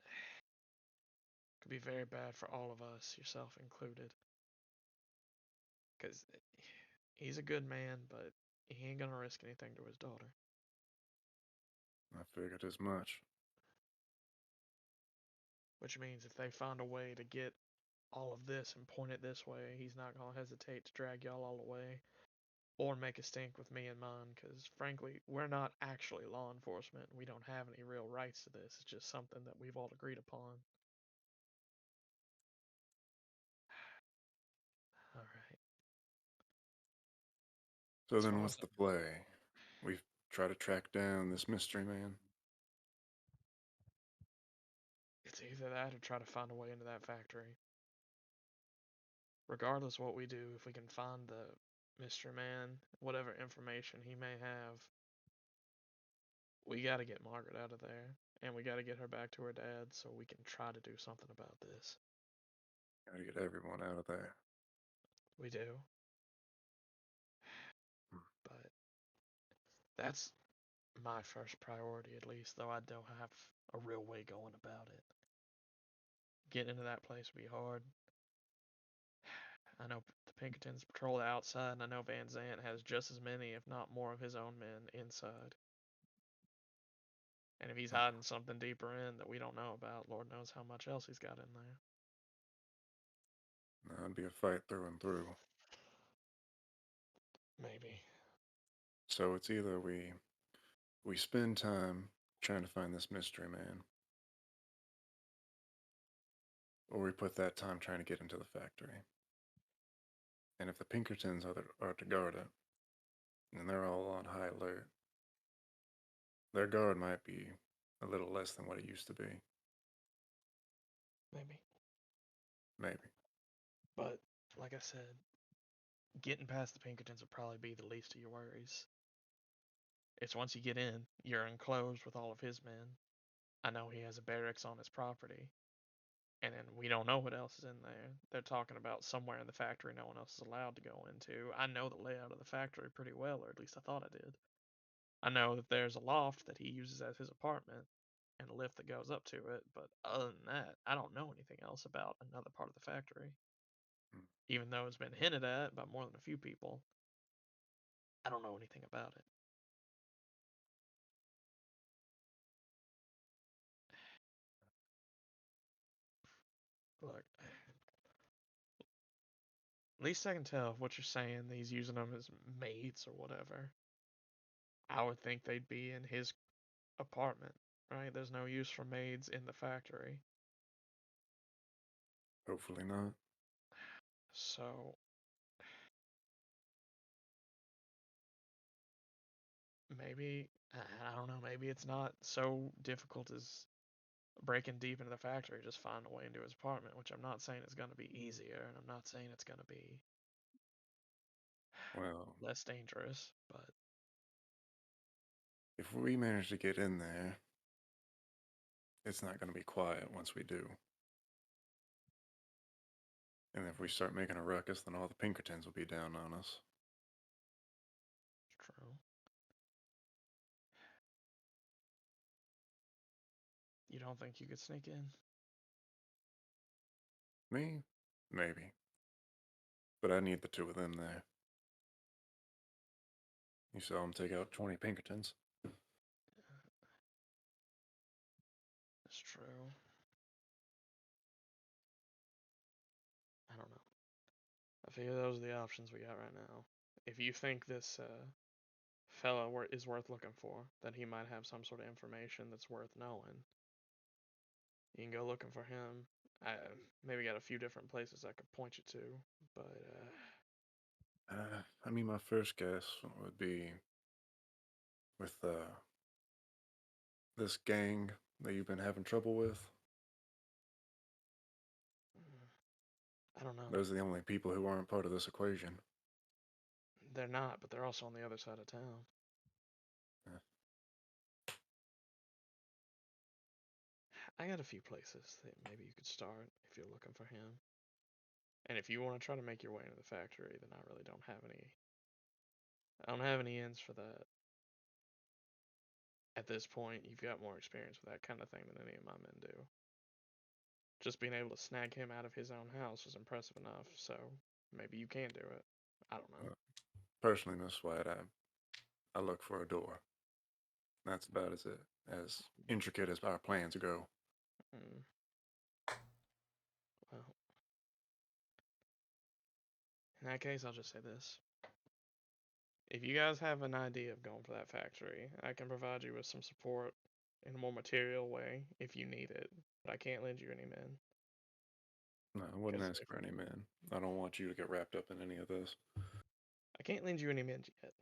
could be very bad for all of us, yourself included. Because he's a good man, but he ain't gonna risk anything to his daughter. I figured as much. Which means if they find a way to get all of this and point it this way, he's not gonna hesitate to drag y'all all away or make a stink with me and mine. Because frankly, we're not actually law enforcement. We don't have any real rights to this. It's just something that we've all agreed upon. All right. So As then far what's as the play? We try to track down this mystery man? it's either that or try to find a way into that factory. Regardless what we do, if we can find the Mr. Man, whatever information he may have, we got to get Margaret out of there, and we got to get her back to her dad so we can try to do something about this. Gotta get everyone out of there. We do. But that's my first priority, at least, though I don't have a real way going about it. Getting into that place would be hard. I know the Pinkertons patrol the outside, and I know Van Zant has just as many, if not more, of his own men inside. And if he's hiding something deeper in that we don't know about, Lord knows how much else he's got in there. That'd be a fight through and through. Maybe. So it's either we spend time trying to find this mystery man, or we put that time trying to get into the factory. And if the Pinkertons are to guard it, and they're all on high alert, their guard might be a little less than what it used to be. Maybe. Maybe. But, like I said, getting past the Pinkertons would probably be the least of your worries. It's once you get in, you're enclosed with all of his men. I know he has a barracks on his property. And then we don't know what else is in there. They're talking about somewhere in the factory no one else is allowed to go into. I know the layout of the factory pretty well, or at least I thought I did. I know that there's a loft that he uses as his apartment and a lift that goes up to it, but other than that, I don't know anything else about another part of the factory. Hmm. Even though it's been hinted at by more than a few people, I don't know anything about it. Look, at least I can tell if what you're saying, he's using them as maids or whatever. I would think they'd be in his apartment, right? There's no use for maids in the factory. Hopefully not. So maybe, I don't know, maybe it's not so difficult as breaking deep into the factory, just find a way into his apartment, which I'm not saying is going to be easier, and I'm not saying it's going to be Well, less dangerous, but if we manage to get in there, it's not going to be quiet once we do. And if we start making a ruckus, then all the Pinkertons will be down on us. it's true. You don't think you could sneak in? Me? Maybe. But I need the two of them there. You saw them take out 20 Pinkertons. It's true. I don't know. I figure those are the options we got right now. If you think this fella is worth looking for, that he might have some sort of information that's worth knowing, you can go looking for him. I maybe got a few different places I could point you to, but I mean, my first guess would be with this gang that you've been having trouble with. I don't know. Those are the only people who aren't part of this equation. They're not, but they're also on the other side of town. Yeah. I got a few places that maybe you could start if you're looking for him. And if you want to try to make your way into the factory, then I really don't have any. I don't have any ends for that. At this point, you've got more experience with that kind of thing than any of my men do. Just being able to snag him out of his own house was impressive enough, so maybe you can do it. I don't know. Personally, Miss White, I look for a door. That's about as intricate as our plans go. Mm. Well, in that case, I'll just say this. If you guys have an idea of going for that factory, I can provide you with some support in a more material way if you need it, but I can't lend you any men. No, I wouldn't 'Cause ask if for any men. I don't want you to get wrapped up in any of this. I can't lend you any men yet.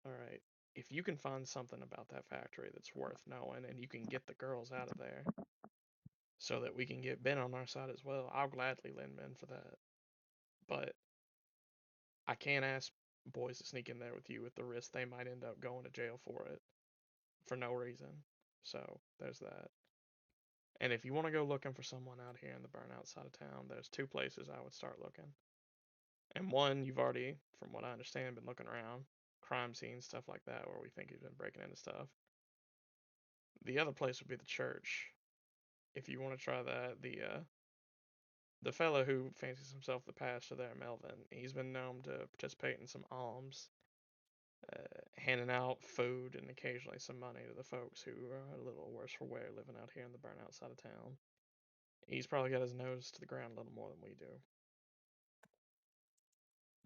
All right. If you can find something about that factory that's worth knowing and you can get the girls out of there so that we can get Ben on our side as well, I'll gladly lend men for that. But I can't ask boys to sneak in there with you with the risk they might end up going to jail for it for no reason. So there's that. And if you want to go looking for someone out here in the burnout side of town, there's two places I would start looking. And one, you've already, from what I understand, been looking around. Crime scenes, stuff like that, where we think he's been breaking into stuff. The other place would be the church. If you want to try that, the fellow who fancies himself the pastor there, Melvin, he's been known to participate in some alms, handing out food and occasionally some money to the folks who are a little worse for wear living out here in the burnout side of town. He's probably got his nose to the ground a little more than we do.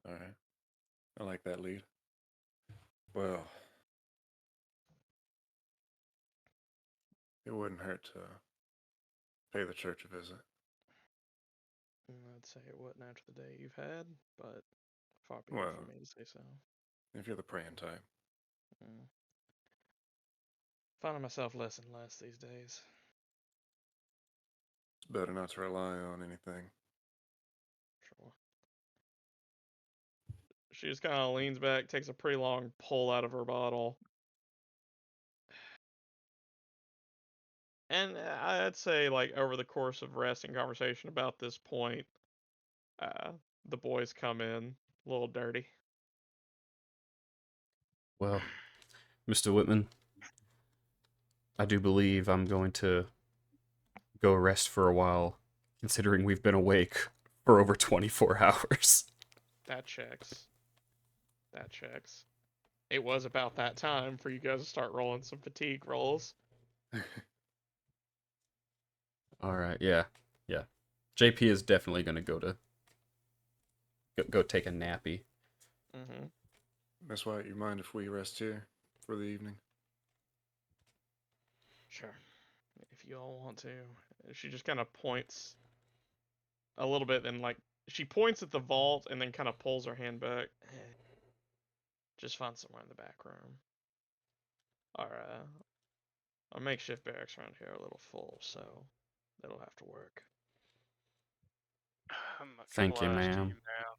All right. I like that lead. Well, it wouldn't hurt to pay the church a visit. I'd say it wouldn't after the day you've had, but far be it Well, for me to say so. if you're the praying type. Mm. Finding myself less and less these days. It's better not to rely on anything. Sure. She just kind of leans back, takes a pretty long pull out of her bottle. And I'd say, like, over the course of rest and conversation about this point, uh, the boys come in a little dirty. Well, Mr. Whitman, I do believe I'm going to go rest for a while, considering we've been awake for over 24 hours. That checks. That checks. It was about that time for you guys to start rolling some fatigue rolls. All right, yeah. JP is definitely gonna go take a nappy. Mm-hmm. Miss White, you mind if we rest here for the evening? Sure. If you all want to. She just kind of points a little bit, and like she points at the vault, and then kind of pulls her hand back. Just find somewhere in the back room. Our makeshift barracks around here are a little full, so that'll have to work. Much Thank you, obliged to ma'am. you, ma'am.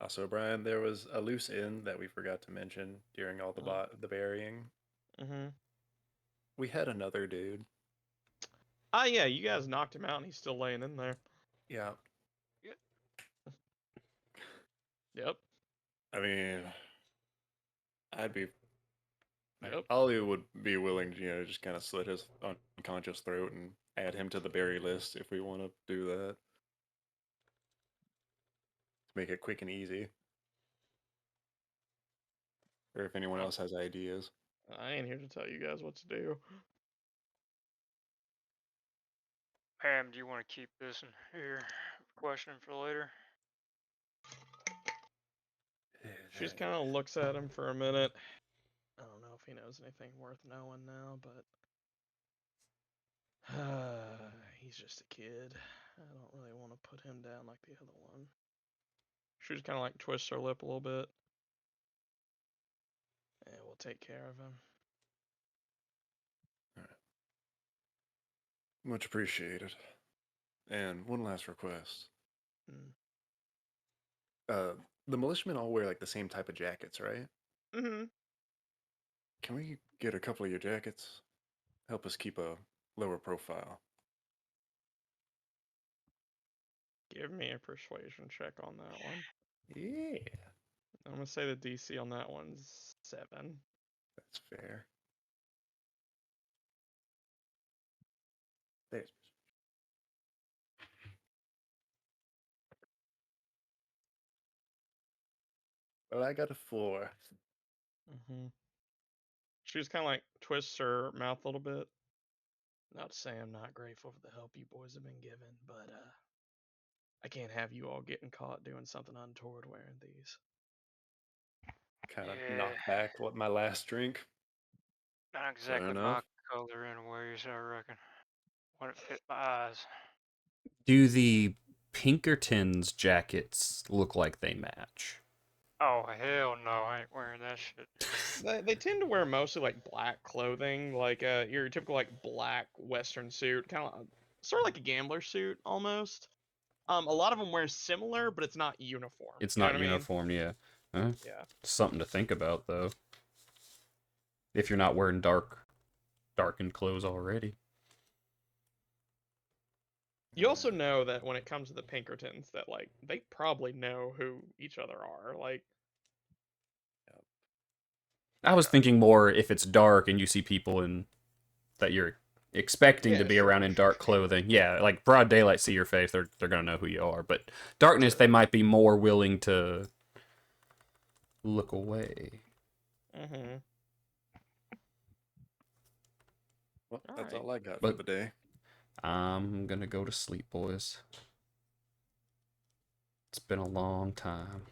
Also, Brian, there was a loose end that we forgot to mention during all the burying. Mm-hmm. We had another dude. Ah, yeah, you guys knocked him out, and he's still laying in there. Yeah. Yep. I mean, I'd be. Yep. Ollie would be willing to, just kind of slit his unconscious throat and add him to the bury list if we want to do that. To make it quick and easy. Or if anyone else has ideas. I ain't here to tell you guys what to do. Ma'am, do you want to keep this in here? Question for later. She just kind of looks at him for a minute. I don't know if he knows anything worth knowing now, but he's just a kid. I don't really want to put him down like the other one. She just kind of like twists her lip a little bit. And we'll take care of him. Much appreciated. And one last request. The militiamen all wear like the same type of jackets, right? Mm-hmm. Can we get a couple of your jackets? Help us keep a lower profile. Give me a persuasion check on that one. Yeah. I'm gonna say the DC on that one's 7. That's fair. There's. Well, I got a 4. Mm-hmm. She just kind of like twists her mouth a little bit. Not to say I'm not grateful for the help you boys have been given, but I can't have you all getting caught doing something untoward wearing these. Kind of Yeah. knocked back what my last drink. Not Fair exactly my enough. color anyways, I reckon. Wouldn't fit my eyes. Do the Pinkertons jackets look like they match? Oh, hell no, I ain't wearing that shit. They tend to wear mostly like black clothing, like your typical like black Western suit, kind of sort of like a gambler suit almost. A lot of them wear similar, but it's not uniform. It's You know not what I mean? uniform, yeah. Huh? Yeah. Something to think about, though. If you're not wearing darkened clothes already. You also know that when it comes to the Pinkertons, that like they probably know who each other are. Like, I was thinking more if it's dark and you see people in that you're expecting to yeah, be around in dark clothing. Yeah, like broad daylight, see your face, they're gonna know who you are. But darkness, Sure. they might be more willing to look away. Mm-hmm. Well, All that's right. all I got for But the day. I'm gonna go to sleep, boys. It's been a long time.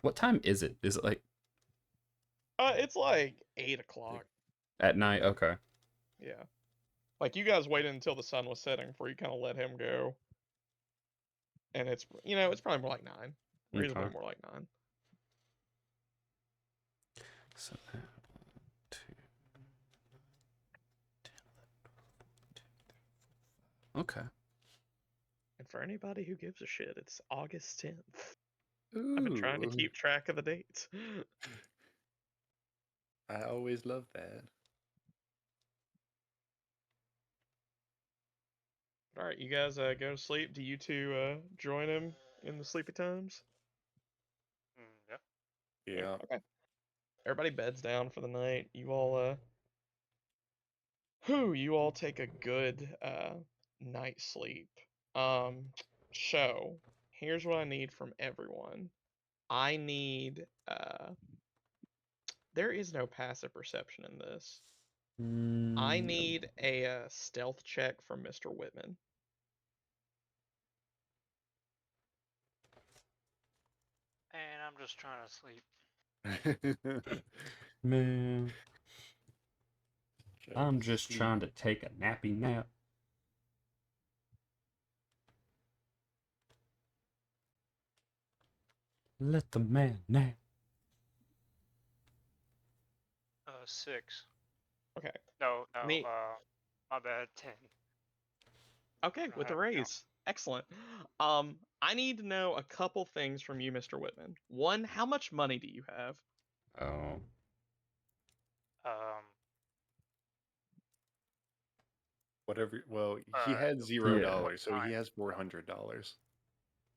What time is it? Is it like It's like 8 o'clock. at night? Okay. Yeah. Like you guys waited until the sun was setting before you kind of let him go, and it's probably more like 9, reasonably Okay. more like 9. So, 2, 10, 11, 12, 13. Okay. And for anybody who gives a shit, it's August 10th. Ooh. I've been trying to keep track of the dates. I always love that. All right, you guys go to sleep. Do you two join him in the sleepy times? Yeah. Yeah. Okay. Everybody beds down for the night. You all take a good night's sleep. Um, so here's what I need from everyone. I need there is no passive perception in this. I need a stealth check from Mr. Whitman. And I'm just trying to sleep. Man, I'm just trying to take a nappy nap. Let the man nap. 6. Okay. No, Neat. my bad. 10. Okay, with the raise. Excellent. I need to know a couple things from you, Mr. Whitman. One, how much money do you have? Oh. Whatever. Well, he had Yeah. $0, so he has $400.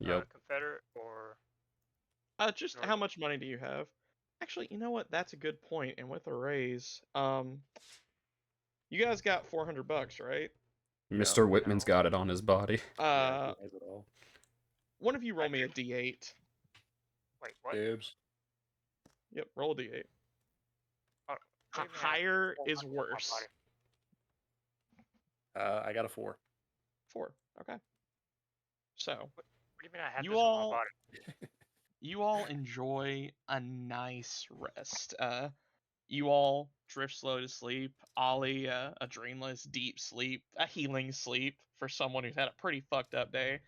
Yep. Confederate or Just North? how much money do you have? Actually, you know what? That's a good point. And with a raise, you guys got $400, right? Mr. Whitman's got it on his body. Yeah, he has it all. One of you roll I me a do. d8. Wait, what? Dibs. Yep, roll a d8. Oh, what do you mean I have Higher is 400 on my worse. body? I got a 4. 4. Okay. So, What do you mean I have you this on my all body? you all enjoy a nice rest. You all drift slow to sleep. Ollie, a dreamless, deep sleep, a healing sleep for someone who's had a pretty fucked up day.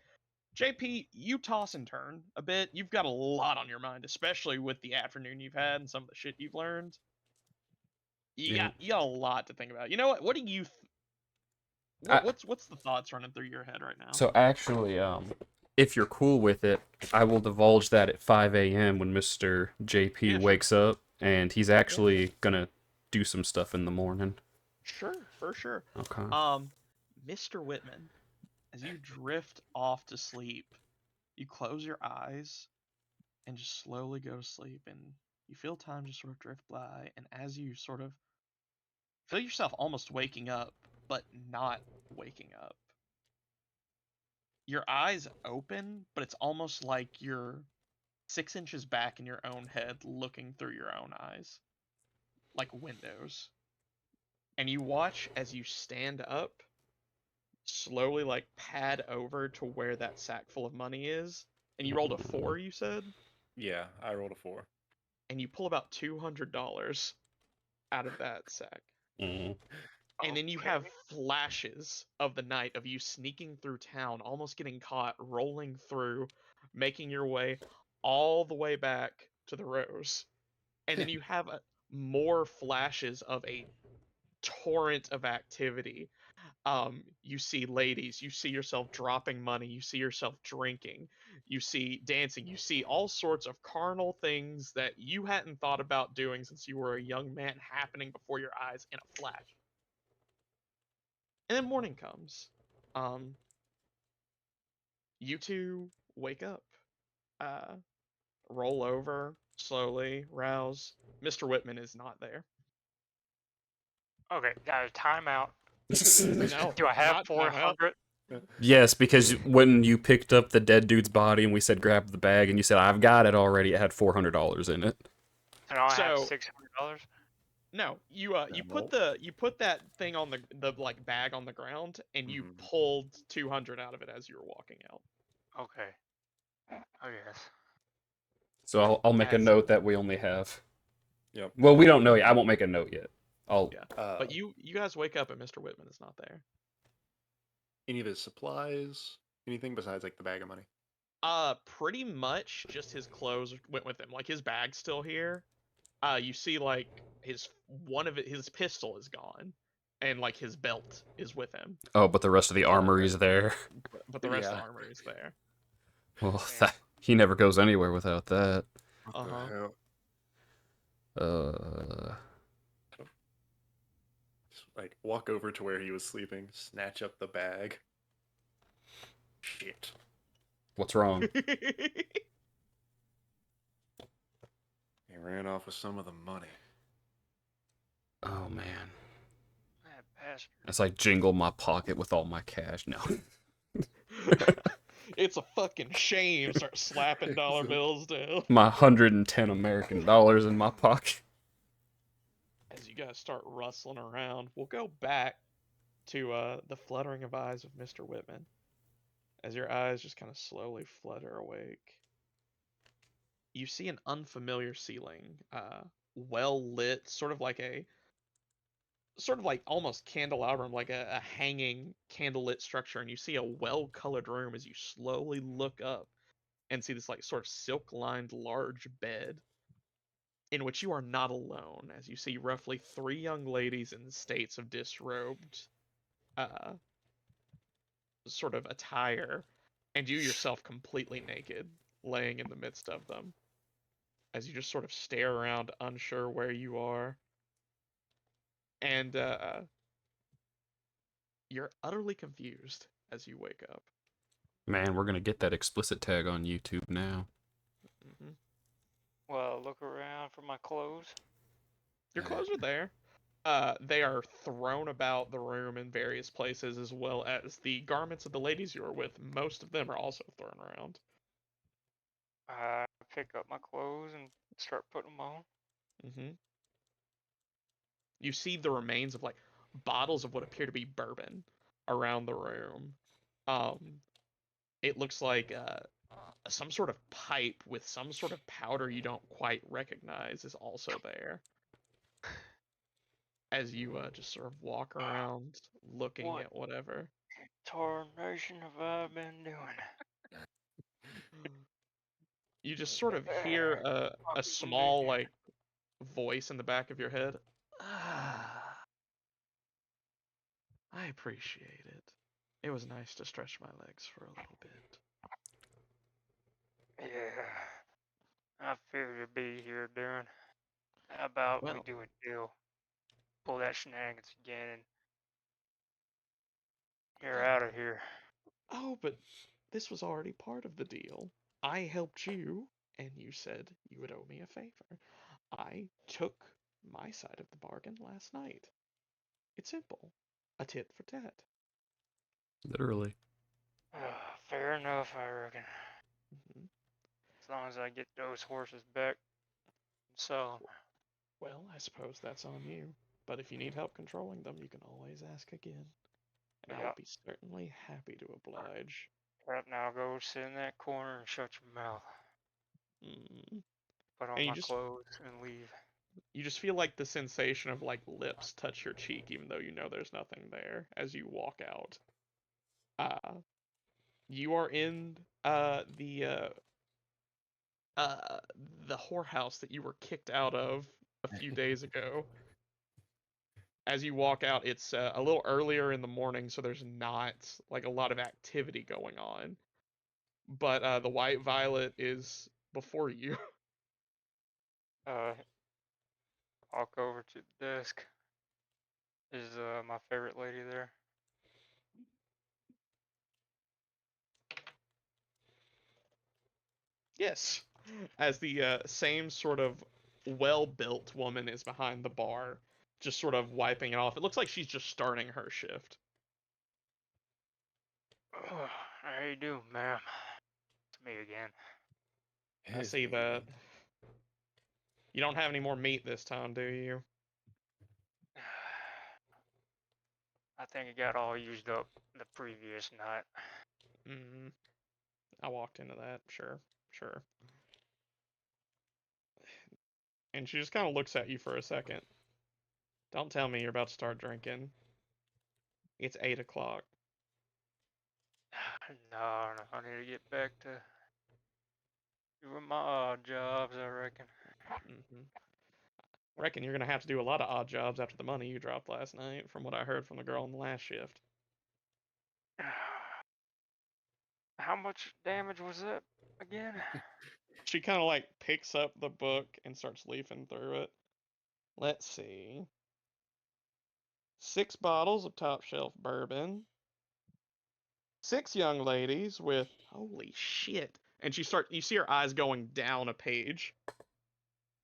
JP, you toss and turn a bit. You've got a lot on your mind, especially with the afternoon you've had and some of the shit you've learned. You got a lot to think about. You know what? What do you? What's the thoughts running through your head right now? So actually, if you're cool with it, I will divulge that at 5 a.m. when Mr. JP Yeah, sure. wakes up, and he's actually gonna do some stuff in the morning. Sure, for sure. Okay. Mr. Whitman, as you drift off to sleep, you close your eyes and just slowly go to sleep, and you feel time just sort of drift by, and as you sort of feel yourself almost waking up, but not waking up, your eyes open, but it's almost like you're 6 inches back in your own head looking through your own eyes, like windows. And you watch as you stand up, slowly like pad over to where that sack full of money is. And you rolled a 4, you said? Yeah, I rolled a 4. And you pull about $200 out of that sack. Mm-hmm. And then you have flashes of the night of you sneaking through town, almost getting caught, rolling through, making your way all the way back to the Rose. And then you have more flashes of a torrent of activity. You see ladies, you see yourself dropping money, you see yourself drinking, you see dancing, you see all sorts of carnal things that you hadn't thought about doing since you were a young man happening before your eyes in a flash. And then morning comes. You two wake up. Roll over, slowly, rouse. Mr. Whitman is not there. Okay, timeout. No, Do I have not timeout. 400? Yes, because when you picked up the dead dude's body and we said grab the bag and you said I've got it already, it had $400 in it. And I have So $600? no, you put that thing on the like bag on the ground and you pulled 200 out of it as you were walking out. Okay. Oh yes. So I'll make a As- note that we only have. Yep. Well, we don't know yet. I won't make a note yet. Yeah. But you guys wake up and Mr. Whitman is not there. Any of his supplies? Anything besides like the bag of money? Pretty much just his clothes went with him. Like his bag's still here. You see like his pistol is gone, and like his belt is with him. Oh, but the rest of the armory's there. But the rest of the armory is there. Well, he never goes anywhere without that. Uh-huh. Just, like walk over to where he was sleeping, snatch up the bag. Shit. What's wrong? He ran off with some of the money. Oh man. That bastard. It's like jingle my pocket with all my cash. No. It's a fucking shame. Start slapping dollar bills down. My 110 American dollars in my pocket. As you guys start rustling around, we'll go back to the fluttering of eyes of Mr. Whitman. As your eyes just kind of slowly flutter awake, you see an unfamiliar ceiling, well lit, sort of like almost candelabrum, like a hanging candlelit structure, and you see a well-colored room as you slowly look up and see this like sort of silk-lined large bed in which you are not alone, as you see roughly 3 young ladies in states of disrobed uh, sort of attire, and you yourself completely naked, laying in the midst of them, as you just sort of stare around, unsure where you are, and you're utterly confused as you wake up. Man, we're gonna get that explicit tag on YouTube now. Hmm. Well, look around for my clothes. Your clothes are there. They are thrown about the room in various places, as well as the garments of the ladies you are with. Most of them are also thrown around. I pick up my clothes and start putting them on. Hmm. You see the remains of like bottles of what appear to be bourbon around the room. Um, it looks like some sort of pipe with some sort of powder you don't quite recognize is also there. As you just sort of walk around looking What at whatever. tarnation have I been doing? You just sort of hear a Fucking me. small like voice in the back of your head. Ah, I appreciate it. It was nice to stretch my legs for a little bit. Yeah, I figured you'd be here, Darren. How about we Well, do a deal? Pull that shenanigans again and you're out of here. oh, but this was already part of the deal. I helped you, and you said you would owe me a favor. I took my side of the bargain last night. It's simple. A tit for tat. Literally. Fair enough, I reckon. Hmm. As long as I get those horses back and sell 'em. Well, I suppose that's on you. But if you need help controlling them, you can always ask again. And I will Yep. be certainly happy to oblige. Yep, now go sit in that corner and shut your mouth. Mm. Put on And my clothes and leave. you just feel like the sensation of like lips touch your cheek, even though you know there's nothing there as you walk out. Uh, you are in uh the whorehouse that you were kicked out of a few days ago. As you walk out, it's a little earlier in the morning, so there's not like a lot of activity going on. But the White Violet is before you. Uh, walk over to the desk. Is my favorite lady there? Yes, as the same sort of well-built woman is behind the bar, just sort of wiping it off. It looks like she's just starting her shift. How you doing, ma'am? It's me again. I It's see me that. again. You don't have any more meat this time, do you? I think it got all used up the previous night. Mm, I walked into that. Sure, sure. And she just kind of looks at you for a second. Don't tell me you're about to start drinking. It's 8 o'clock. No, no, I need to get back to doing my odd jobs, I reckon. Hmm. I reckon you're gonna have to do a lot of odd jobs after the money you dropped last night, from what I heard from the girl on the last shift. How much damage was that again? She kind of like picks up the book and starts leafing through it. Let's see. 6 bottles of top shelf bourbon. 6 young ladies with holy shit. And you see her eyes going down a page.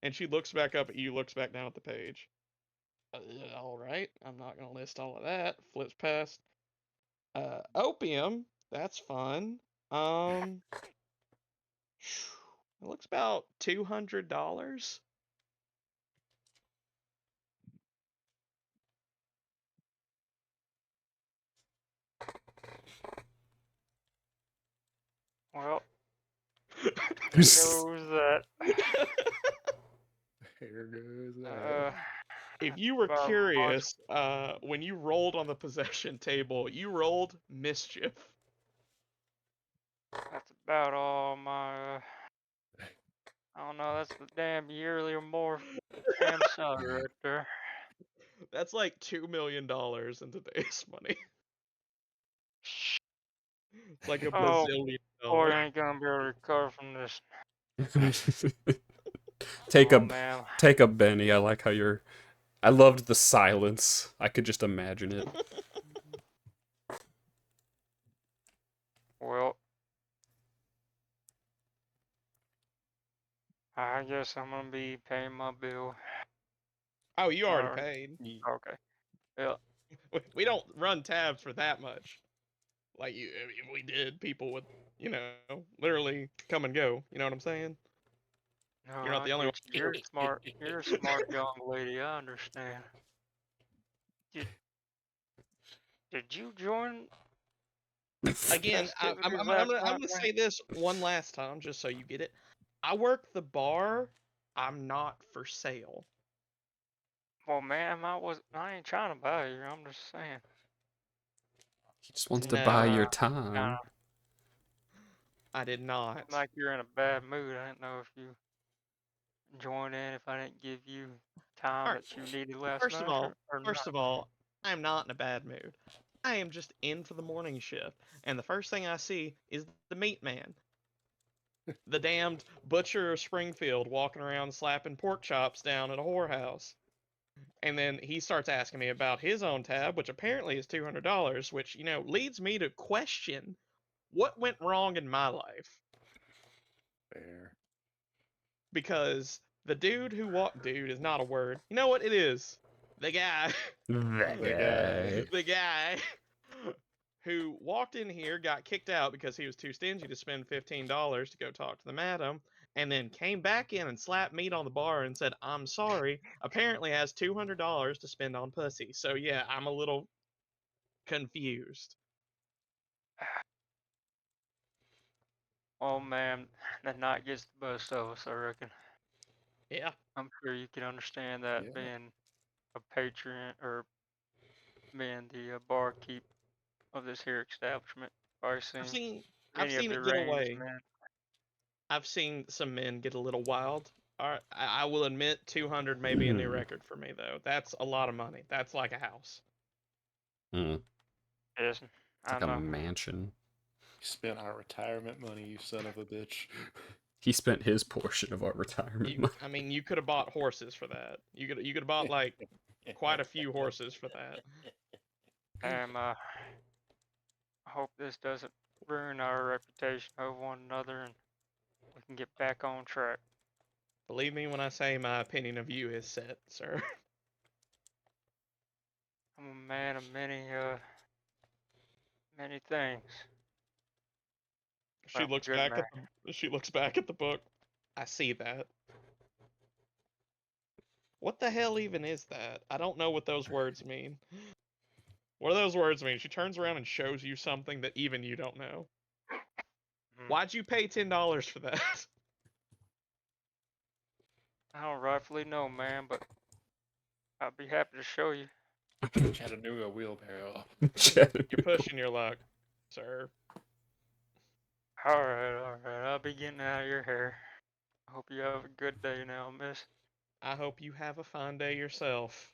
And she looks back up at you, looks back down at the page. All right, I'm not gonna list all of that. Flips past. Opium. That's fun. It looks about $200. goes that. There goes that. If you were Biological- curious, when you rolled on the possession table, you rolled mischief. That's about all my. I don't know. That's the damn yearly or more damn salary right there. That's like $2 million in today's money. It's like a Oh, bazillion boy, dollars. I ain't gonna be able to recover from this. Take Oh, a man. take a Benny. I like how you're. I loved the silence. I could just imagine it. Well, I guess I'm gonna be paying my bill. Oh, you already Alright. paid. Okay. Yeah. We don't run tabs for that much. Like you, if we did, people would, literally come and go. You know what I'm saying? No, You're not I the only get you. You're smart. You're a smart young lady. I understand. Did you join Again, festivities I'm last gonna night, man? say this one last time just so you get it. I work the bar. I'm not for sale. Well, ma'am, I ain't trying to buy you. I'm just saying. He just wants to No. buy your Kinda time. I did not. seem like you're in a bad mood. I didn't know if you joined in if I didn't give you time Alright, that you needed last First of night all, or first not. of all, I'm not in a bad mood. I am just in for the morning shift, and the first thing I see is the meat man, the damned butcher of Springfield, walking around slapping pork chops down at a whorehouse. And then he starts asking me about his own tab, which apparently is $200, which, leads me to question what went wrong in my life. Fair. Because the dude is not a word. You know what it is? The guy, That The guy. guy. the guy who walked in here, got kicked out because he was too stingy to spend $15 to go talk to the madam, and then came back in and slapped meat on the bar and said, "I'm sorry," apparently has $200 to spend on pussy. So yeah, I'm a little confused. Oh man, that night gets the best of us, I reckon. Yeah. I'm sure you can understand that Yeah. being a patron or being the barkeep of this here establishment. Probably I've seen seen I've many of seen the it get range, away. man. I've seen some men get a little wild. All right, I will admit 200 may be a new record for me though. That's a lot of money. That's like a house. Mm, Yes, it's I like a know. mansion. You spent our retirement money, you son of a bitch. He spent his portion of our retirement money. I mean, you could have bought horses for that. You could have bought like quite a few horses for that. I hope this doesn't ruin our reputation of one another and we can get back on track. Believe me when I say my opinion of you is set, sir. I'm a man of many things. She I'm a looks good back man. at she looks back at the book. I see that. What the hell even is that? I don't know what those words mean. What do those words mean? She turns around and shows you something that even you don't know. Hmm. Why'd you pay $10 for that? I don't rightfully know, man, but I'd be happy to show you. Chattanooga wheelbarrow. You're pushing your luck, sir. Alright. I'll be getting out of your hair. I hope you have a good day now, miss. I hope you have a fine day yourself.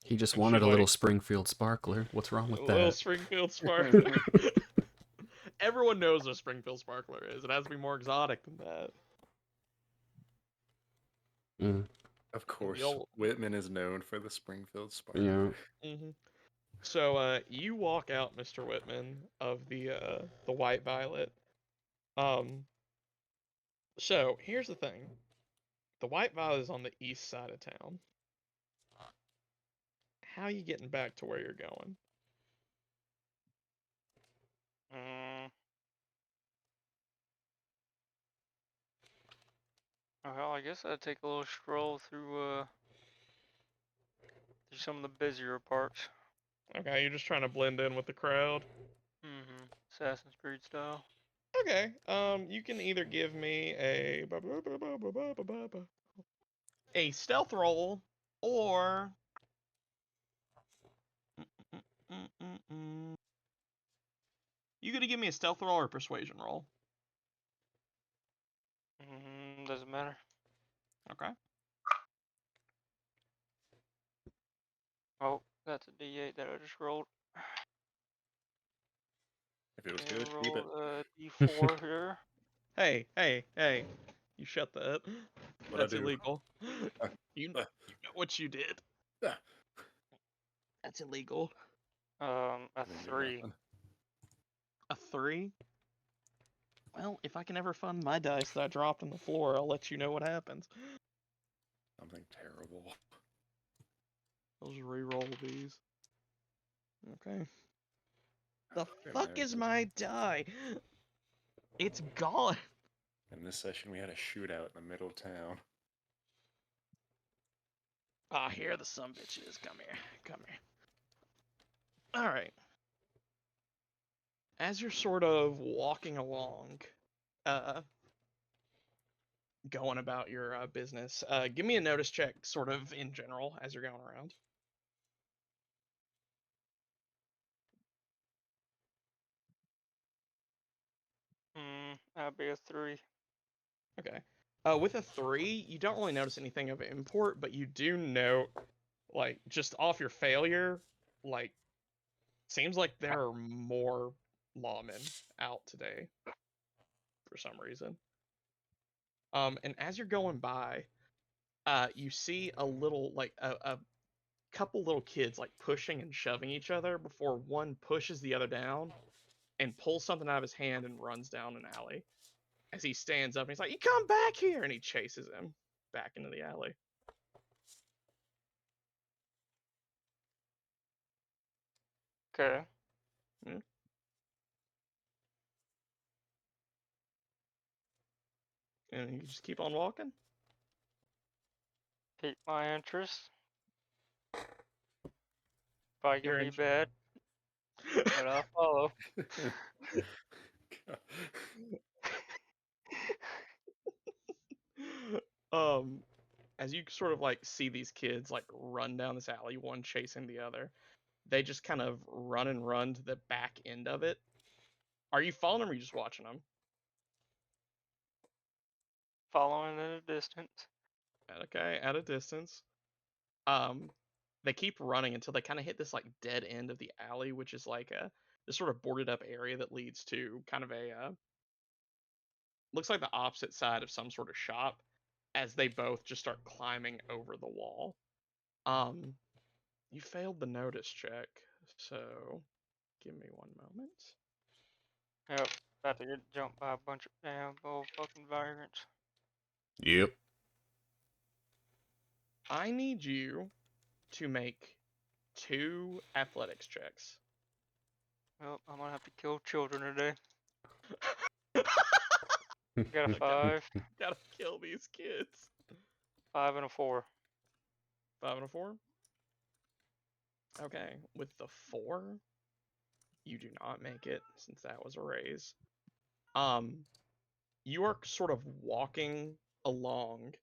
He just And wanted she a little like Springfield sparkler. What's wrong with a little that? Springfield sparkler. Everyone knows what a Springfield sparkler is. It has to be more exotic than that. Mm, Of course, old- Whitman is known for the Springfield Spark. yeah. So you walk out, Mr. Whitman, of the White Violet. Um, so here's the thing. The White Violet is on the east side of town. How are you getting back to where you're going? Mm, well, I guess I'd take a little stroll through some of the busier parts. Okay, you're just trying to blend in with the crowd. Assassin's Creed style. Okay. You can either give me a stealth roll or you gotta give me a stealth roll or a persuasion roll. Doesn't matter. Okay. Oh, that's a D8 that I just rolled. If it was Okay, good, keep it. roll a D4 here. Hey. You shut that. What'd I That's do? illegal. Uh, You uh, know what you did. uh, That's illegal. A didn't do 3. nothing. A 3? Well, if I can ever find my dice that I dropped on the floor, I'll let you know what happens. Something terrible. I'll just re-roll these. Okay. The Wait a fuck minute. is my die? It's gone. In this session, we had a shootout in the middle of town. Ah, here the sumbitch is. Come here. Alright. As you're sort of walking along, going about your business, give me a notice check, sort of in general, as you're going around. That'd be a 3. Okay. With a 3, you don't really notice anything of import, but you do note, like, just off your failure, like, seems like there are more lawmen out today for some reason. And as you're going by, you see a little, like, a couple little kids, like, pushing and shoving each other before one pushes the other down and pulls something out of his hand and runs down an alley. As he stands up and he's like, "You come back here!" And he chases him back into the alley. Okay. Yeah. And you just keep on walking. Keep my interest. Probably You're gonna be in. bad, but I'll follow. um, as you sort of like see these kids like run down this alley, one chasing the other, they just kind of run to the back end of it. Are you following them or are you just watching them? Following in a distance. Okay, at a distance. Um, they keep running until they kind of hit this like dead end of the alley, which is like a this sort of boarded up area that leads to kind of a looks like the opposite side of some sort of shop. As they both just start climbing over the wall. Um, you failed the notice check, so give me one moment. Yep. About to get jumped by a bunch of damn old fucking vagrants. Yep. I need you to make 2 athletics checks. Well, I'm gonna have to kill children today. Got a Okay, 5. gotta kill these kids. 5 and a 4. 5 and a 4. Okay, with the 4, you do not make it since that was a raise. You are sort of walking along,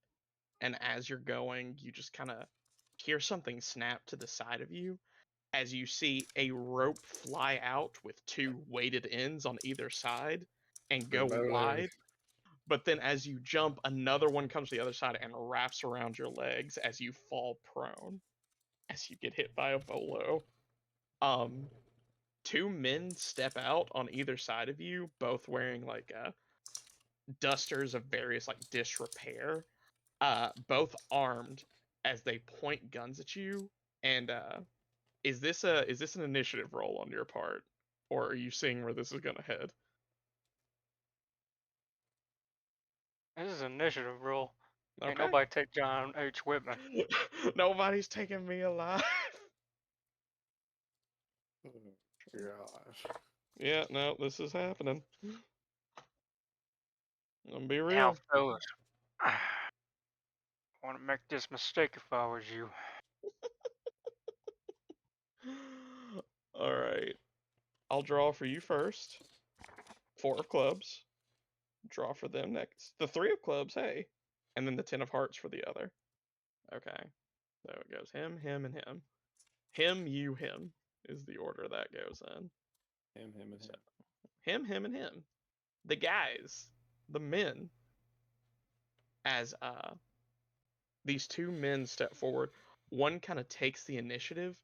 and as you're going, you just kind of hear something snap to the side of you as you see a rope fly out with 2 weighted ends on either side and go Reloading. wide. But then as you jump, another one comes to the other side and wraps around your legs as you fall prone as you get hit by a bolo. Um, 2 men step out on either side of you, both wearing like dusters of various like disrepair, both armed as they point guns at you. And is this an initiative roll on your part, or are you seeing where this is gonna head? This is an initiative roll. Ain't Okay. nobody take John H. Whitman. Nobody's taking me alive. Oh, gosh. Yeah, no, this is happening. I'm gonna be Now, real. fellas, I want to make this mistake if I was you. All right, I'll draw for you first. 4 of clubs. Draw for them next. The 3 of clubs, hey. And then the 10 of hearts for the other. Okay. So it goes him, him, and him. Him, you, him is the order that goes in. Him, and So, him. him, and him. The guys, the men, as these 2 men step forward. One kind of takes the initiative.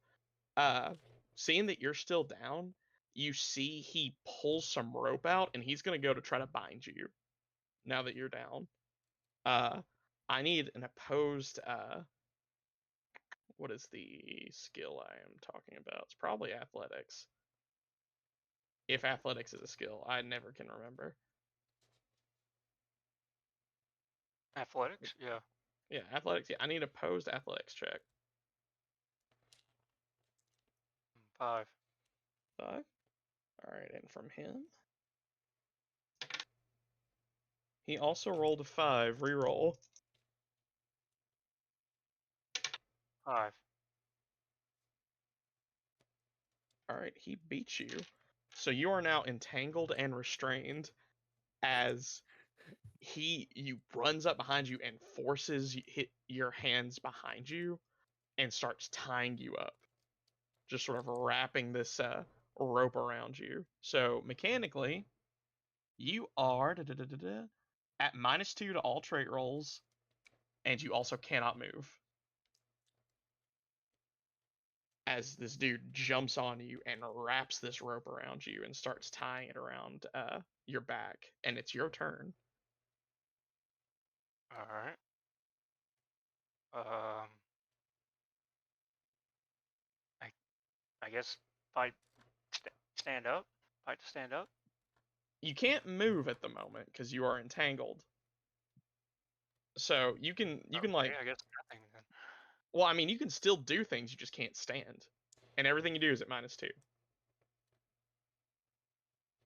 Seeing that you're still down, you see he pulls some rope out and he's gonna go to try to bind you. Now that you're down, I need an opposed. What is the skill I am talking about? It's probably athletics. If athletics is a skill, I never can remember. Athletics? Yeah. Yeah, athletics. Yeah, I need opposed athletics check. 5. 5. All right, and from him, he also rolled a 5. Reroll. 5. All right, he beats you. So you are now entangled and restrained as you runs up behind you and forces hit your hands behind you and starts tying you up. Just sort of wrapping this rope around you. So mechanically, you are at -2 to all trait rolls, and you also cannot move. As this dude jumps on you and wraps this rope around you and starts tying it around your back, and it's your turn. Alright. I guess fight, stand up. Fight to stand up. You can't move at the moment because you are entangled. So you can like, I guess nothing then. well, I mean, you can still do things, you just can't stand, and everything you do is at -2.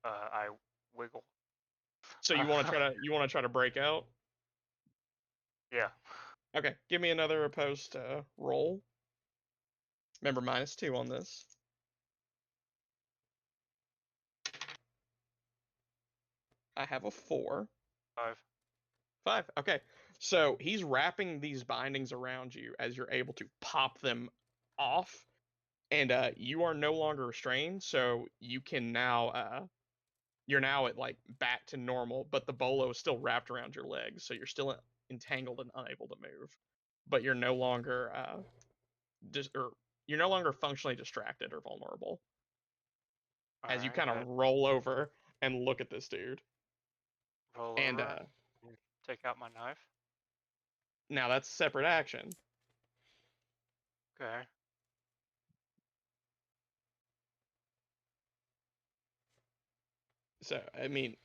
I wiggle. So you want to try to break out? Yeah. Okay, give me another opposed roll. Remember -2 on this. I have a 4. 5. 5. Okay. So he's wrapping these bindings around you as you're able to pop them off, and you are no longer restrained. So you can now you're now at like back to normal, but the bolo is still wrapped around your legs, so you're still entangled and unable to move. But you're no longer you're no longer functionally distracted or vulnerable. As you kind of roll over and look at this dude. Roll and over. Take out my knife. Now that's separate action. Okay. So I mean,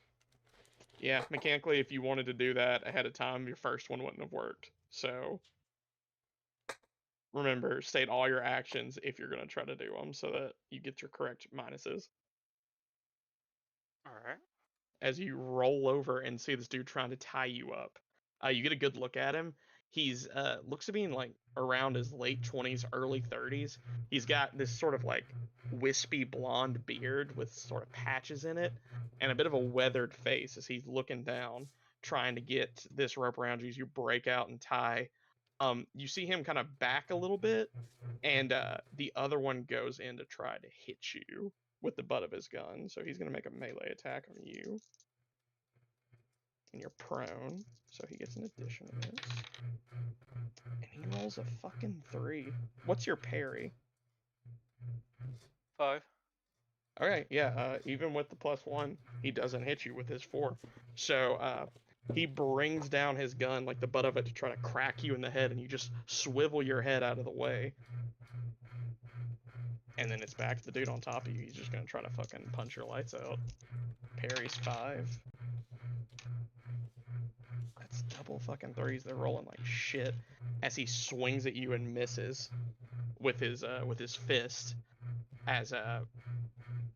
yeah, mechanically, if you wanted to do that ahead of time, your first one wouldn't have worked. So remember, state all your actions if you're going to try to do them so that you get your correct minuses. Alright. As you roll over and see this dude trying to tie you up, you get a good look at him. He's looks to be in like around his late 20s, early 30s. He's got this sort of like wispy blonde beard with sort of patches in it and a bit of a weathered face as he's looking down, trying to get this rope around you as you break out and tie. You see him kind of back a little bit, and the other one goes in to try to hit you with the butt of his gun. So he's going to make a melee attack on you. And you're prone, so he gets an addition to this. And he rolls a fucking 3. What's your parry? 5. Okay, yeah, even with the +1, he doesn't hit you with his 4. So he brings down his gun, like the butt of it, to try to crack you in the head, and you just swivel your head out of the way. And then it's back to the dude on top of you. He's just gonna try to fucking punch your lights out. Parry's 5. That's double fucking 3s. They're rolling like shit. As he swings at you and misses with his fist. As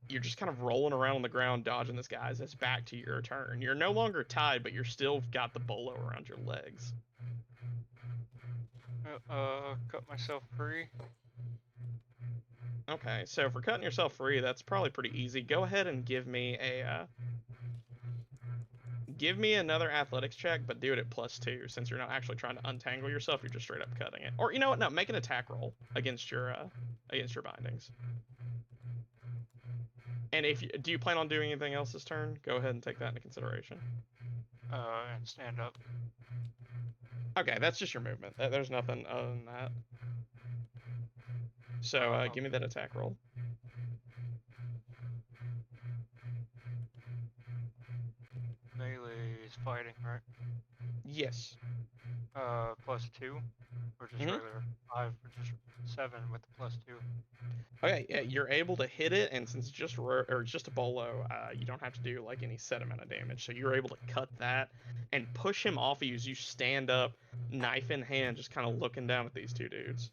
you're just kind of rolling around on the ground, dodging this guy as it's back to your turn. You're no longer tied, but you're still got the bolo around your legs. Cut myself free. Okay, so for cutting yourself free, that's probably pretty easy. Go ahead and give me a Give me another athletics check, but do it at +2 since you're not actually trying to untangle yourself. You're just straight up cutting it. Or you know what? No, make an attack roll against your bindings. And if you, do you plan on doing anything else this turn? Go ahead and take that into consideration. And stand up. Okay, that's just your movement. There's nothing other than that. So give me that attack roll. Melee is fighting, right? Yes. +2, or just regular 5, or just 7 with the +2. Okay, yeah, you're able to hit it, and since it's just or just a bolo, you don't have to do like any set amount of damage. So you're able to cut that and push him off of you as you stand up, knife in hand, just kind of looking down at these two dudes.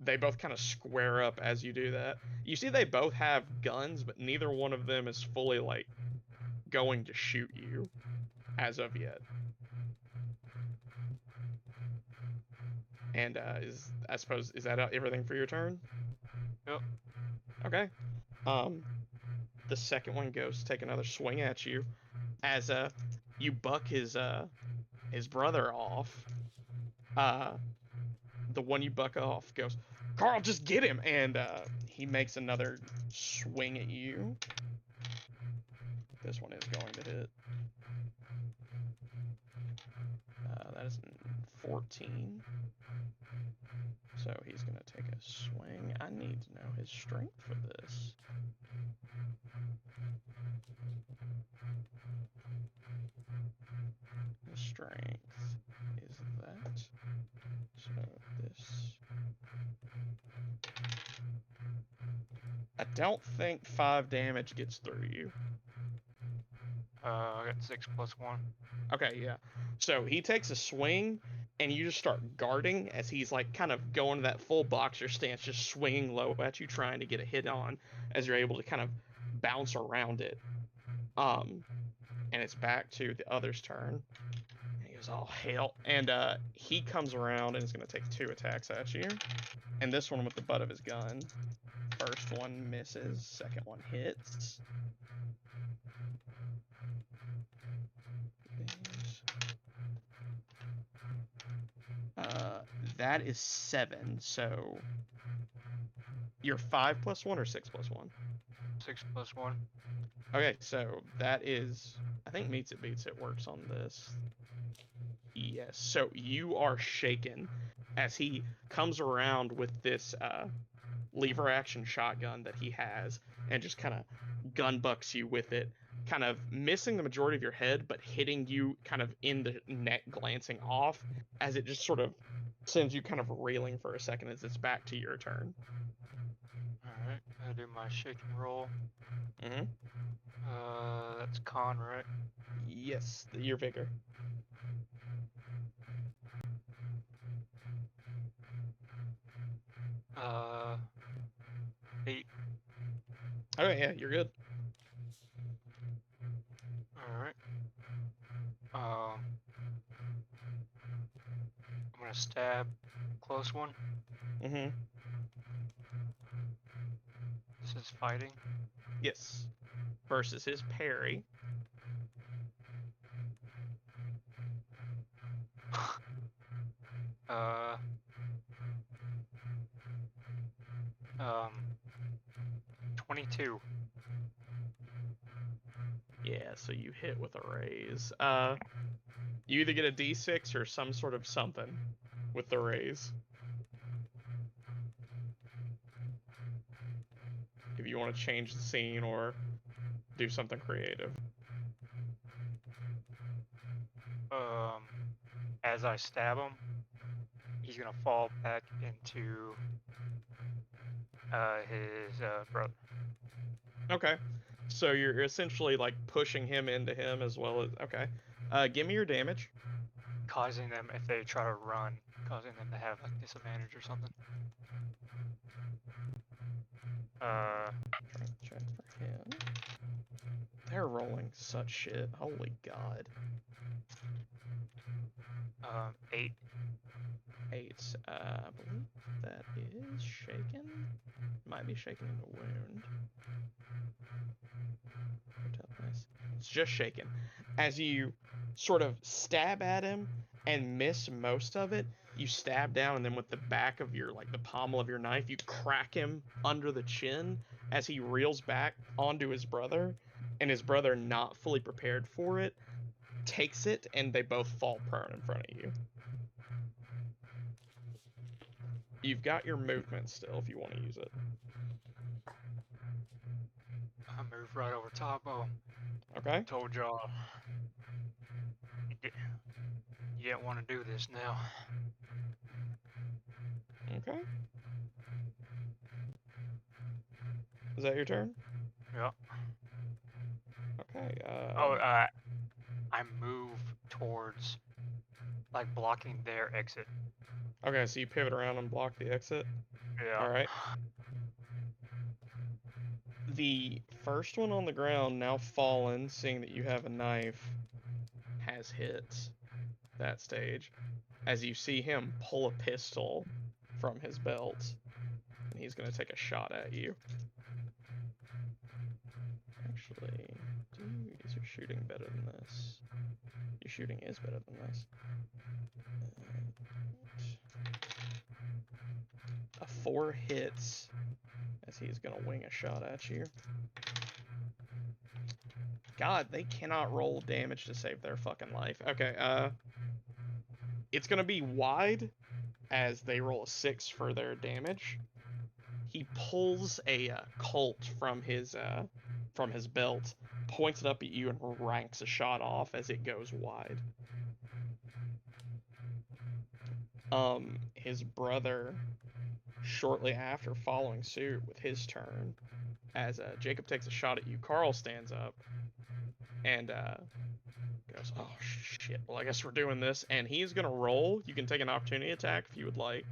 They both kind of square up as you do that. You see they both have guns, but neither one of them is fully like going to shoot you as of yet. And I suppose is that everything for your turn? Yep. Okay. The second one goes to take another swing at you, as you buck his brother off. The one you buck off goes, Carl, just get him, and he makes another swing at you. This one is going to hit. That is 14. So he's going to take a swing. I need to know his strength for this. His strength is that. So this... I don't think 5 damage gets through you. I got 6 + 1. Okay, yeah. So he takes a swing, and you just start guarding as he's like kind of going to that full boxer stance, just swinging low at you, trying to get a hit on, as you're able to kind of bounce around it. And it's back to the other's turn. And he goes, oh hell! And he comes around and is going to take 2 attacks at you. And this one with the butt of his gun. First one misses, second one hits. That is 7, so you're 5 + 1 or 6 + 1? 6 + 1. Okay, so that is, I think meets it beats it works on this. Yes, so you are shaken as he comes around with this lever action shotgun that he has and just kind of gun bucks you with it, kind of missing the majority of your head, but hitting you kind of in the neck, glancing off, as it just sort of sends you kind of reeling for a second as it's back to your turn. Alright, I do my shaking roll. Mm-hmm. That's con, right? Yes, your vigor. Uh, 8. Okay, yeah, you're good. Alright. I'm gonna stab close one. Mm-hmm. This is fighting. Yes. Versus his parry. uh, 22. Yeah, so you hit with a raise. You either get a d6 or some sort of something with the raise. If you want to change the scene or do something creative. As I stab him, he's gonna fall back into his brother. Okay. So you're essentially like pushing him into him as well as... Okay. Give me your damage. Causing them, if they try to run, causing them to have like disadvantage or something. Strength check for him. They're rolling such shit. Holy god. 8. 8. I believe that is shaken. Might be shaken in the wound. For toughness. It's just shaken. As you sort of stab at him and miss most of it, you stab down, and then with the back of your, like the pommel of your knife, you crack him under the chin as he reels back onto his brother, and his brother, not fully prepared for it, takes it, and they both fall prone in front of you. You've got your movement still if you want to use it. I moved right over top of him. Okay? Told y'all. You didn't want to do this now. Okay. Is that your turn? Yep. Okay. I move towards, like, blocking their exit. Okay, so you pivot around and block the exit. Yeah. All right. The first one on the ground, now fallen, seeing that you have a knife, has hit that stage. As you see him pull a pistol from his belt, and he's going to take a shot at you. Actually, is your shooting better than this? Your shooting is better than this. A 4 hits, as he's going to wing a shot at you. God, they cannot roll damage to save their fucking life. Okay, it's going to be wide, as they roll a 6 for their damage. He pulls a Colt from his belt, points it up at you, and ranks a shot off as it goes wide. His brother, shortly after, following suit with his turn, as Jacob takes a shot at you, Carl stands up and goes, "Oh shit! Well, I guess we're doing this." And he's gonna roll. You can take an opportunity attack if you would like.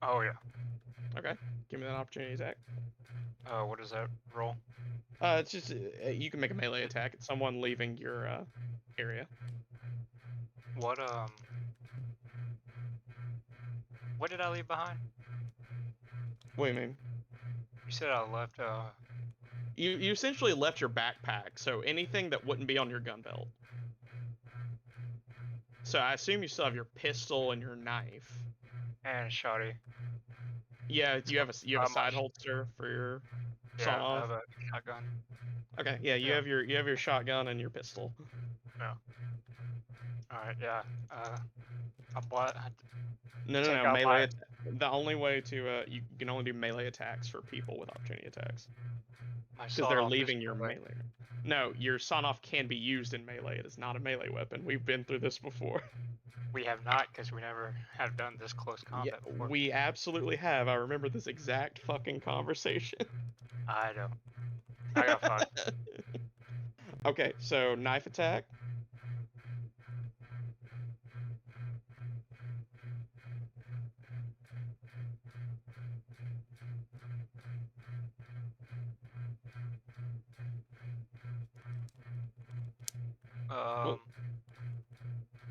Oh, yeah. Okay, give me that opportunity attack. What does that roll? It's just you can make a melee attack at someone leaving your area. What did I leave behind? What do you mean? You said I left, You essentially left your backpack, so anything that wouldn't be on your gun belt. So I assume you still have your pistol and your knife. and shotty. Yeah, you have a my side holster for your Yeah, sawn I off. have a shotgun. Okay, yeah, you Yeah. have your shotgun and your pistol. Alright, yeah. No, Take out melee. The only way to you can only do melee attacks for people with opportunity attacks my because they're sawed-off leaving is your melee. melee. No, your sawn off can be used in melee. It is not a melee weapon. We've been through this before. We have not, because we never have done this close combat before. We absolutely have. I remember this exact fucking conversation. I don't. I got 5. Okay, so knife attack.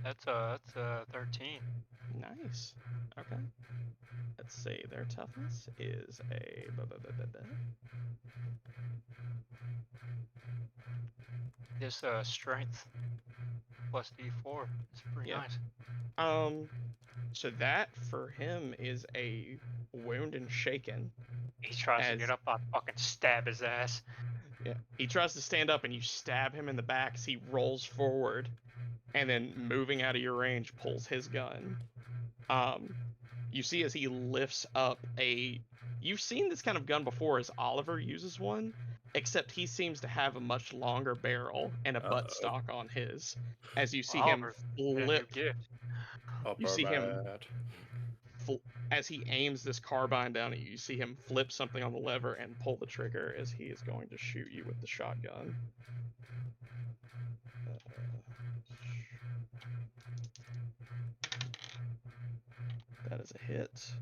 That's a 13. Nice. Okay. Let's see. Their toughness is a. This strength plus D4 is pretty Yeah. nice. So that for him is a wound and shaken. He tries to get up, I fucking stab his ass. Yeah. He tries to stand up and you stab him in the back as he rolls forward, and then moving out of your range pulls his gun. You see as he lifts up you've seen this kind of gun before as Oliver uses one, except he seems to have a much longer barrel and a buttstock on his. As you see him flip, you see him as he aims this carbine down at you, you see him flip something on the lever and pull the trigger as he is going to shoot you with the shotgun. That is a hit.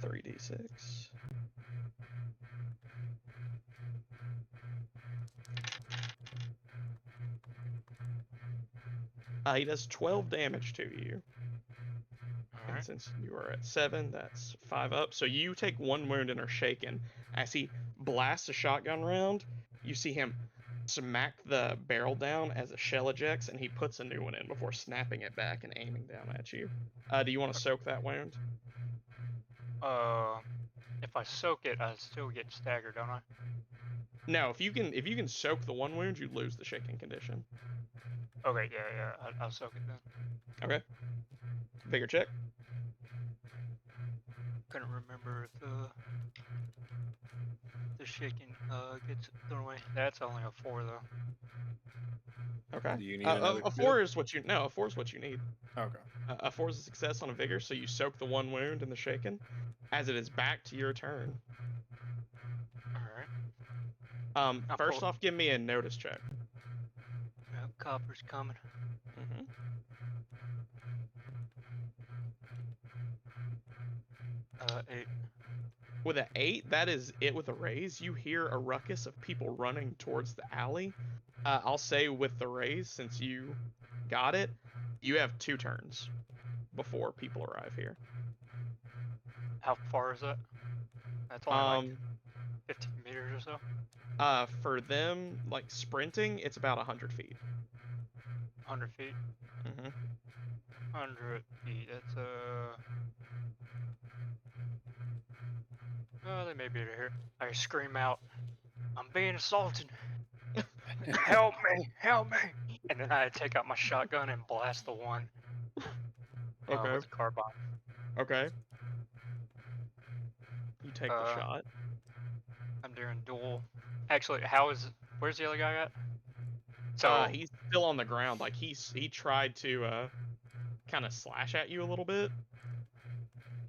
3d6. He does 12 damage to you. And since you are at 7, that's 5 up. So you take 1 wound and are shaken. As he blasts a shotgun round, you see him smack the barrel down as a shell ejects, and he puts a new one in before snapping it back and aiming down at you. Do you want to soak that wound? If I soak it, I still get staggered, don't I? No, if you can soak the one wound, you lose the shaking condition. Okay, yeah, I'll soak it then. Okay. Vigor check. Couldn't remember if the shaking gets thrown away. That's only a 4 though. Okay. Do you need another A two? 4 is what you a 4 is what you need. Okay. A 4 is a success on a vigor, so you soak the one wound in the shaken. As it is back to your turn. Alright. First off, give me a notice check. Yep, copper's coming. Mm-hmm. Eight. With an 8, that is it with a raise. You hear a ruckus of people running towards the alley. I'll say with the raise, since you got it, you have 2 turns before people arrive here. How far is that? That's only like 15 meters or so. For them, like sprinting, it's about 100 feet. 100 feet. Mm-hmm. 100 feet. That's oh, they may be here. I scream out, "I'm being assaulted! Help me! Help me!" And then I take out my shotgun and blast the one. Okay. With the carbine. Okay. You take the shot. I'm doing duel. Actually, where's the other guy at? So he's still on the ground. Like he tried to kind of slash at you a little bit.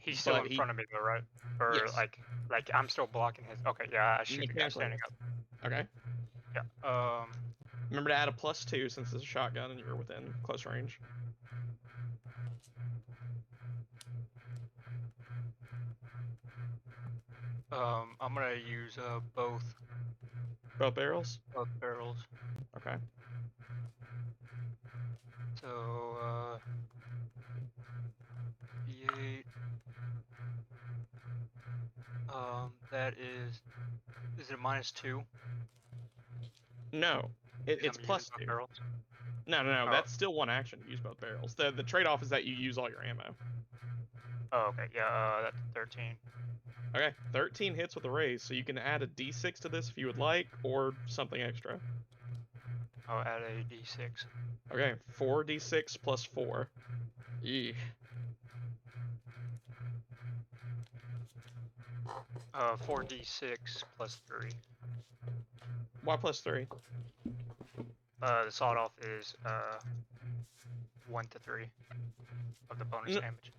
He's still in front of me though, right? Or yes. like I'm still blocking his. Okay, yeah, I shoot the guy standing up. Okay. Yeah. Remember to add a +2 since it's a shotgun and you're within close range. I'm gonna use both barrels. Both barrels. Okay. So B8. That is it a -2? No, it's +2. Barrels? No. Oh. That's still one action to use both barrels. The trade-off is that you use all your ammo. Oh, okay. Yeah. That's 13. Okay, 13 hits with a raise, so you can add a d6 to this if you would like, or something extra. I'll add a d6. Okay, 4d6 plus 4. Eesh. 4d6 plus 3. Why plus 3? The sawed-off is 1 to 3 of the bonus damage.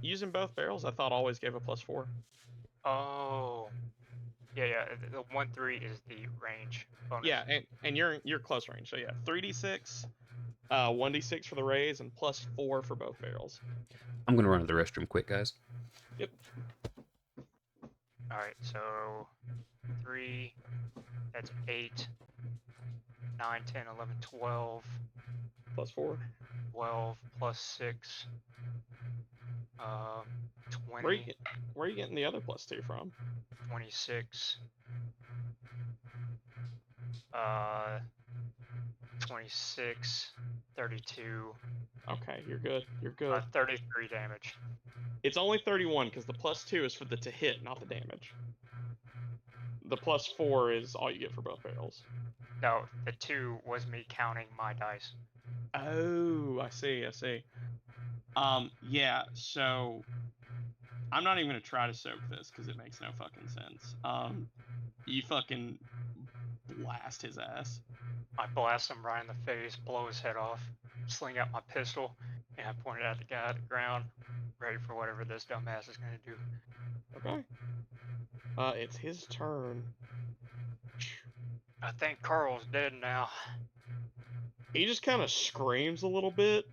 Using both barrels, I thought always gave a +4. Oh. Yeah. The 1-3 is the range bonus. Yeah, and you're close range, so yeah, 3d6, 1d6 for the raise, and +4 for both barrels. I'm gonna run to the restroom quick, guys. Yep. All right, so 3. That's 8. 9, 10, 11, 12. +4. 12 plus 6. 20. Where are you getting the other +2 from? 26. 26. 32. Okay, you're good. You're good. 33 damage. It's only 31 because the +2 is for the to hit, not the damage. The +4 is all you get for both barrels. No, the 2 was me counting my dice. Oh, I see. Yeah, so I'm not even gonna try to soak this because it makes no fucking sense. You fucking blast his ass. I blast him right in the face, blow his head off, sling out my pistol, and I point it at the guy at the ground, ready for whatever this dumbass is gonna do. Okay. It's his turn. I think Carl's dead now. He just kind of screams a little bit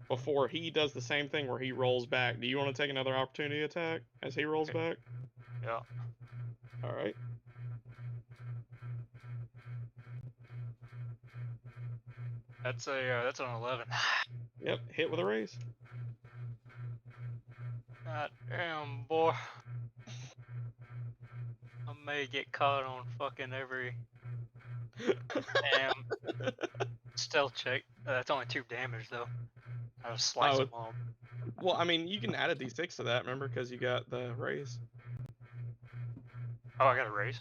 before he does the same thing where he rolls back. Do you want to take another opportunity attack as he rolls back? Yeah. All right. That's an 11. Yep, hit with a raise. God damn, boy. I may get caught on fucking every Damn. Stealth check. That's only 2 damage though. I'll slice Oh, him up. well, I mean, you can add a d6 to that, remember, because you got the raise. Oh, I got a raise.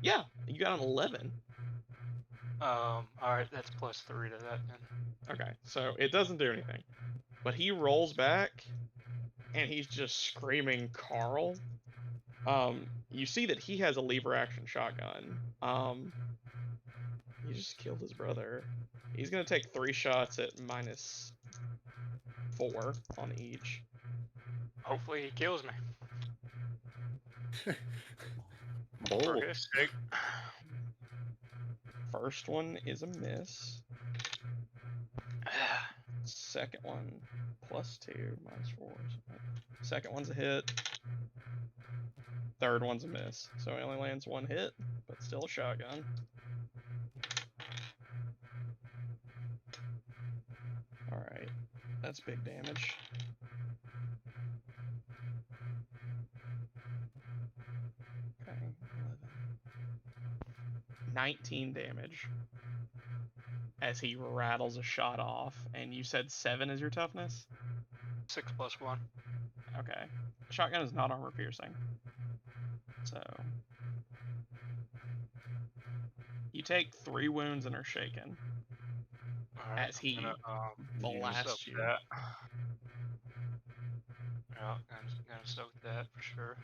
Yeah, you got an 11. Alright, that's +3 to that then. Okay, so it doesn't do anything. But he rolls back, and he's just screaming, Carl. You see that he has a lever action shotgun. He just killed his brother. He's gonna take 3 shots at -4 on each. Hopefully he kills me. For Bold. his sake. First one is a miss. Second one +2 -4. Second one's a hit. Third one's a miss. So he only lands 1 hit, but still a shotgun. Alright, that's big damage. Okay, 19 damage as he rattles a shot off. And you said 7 is your toughness? 6 + 1. Okay. Shotgun is not armor piercing. So you take 3 wounds and are shaken. Alright, As he blasts soak you. that. Yeah, I'm just gonna soak that for sure.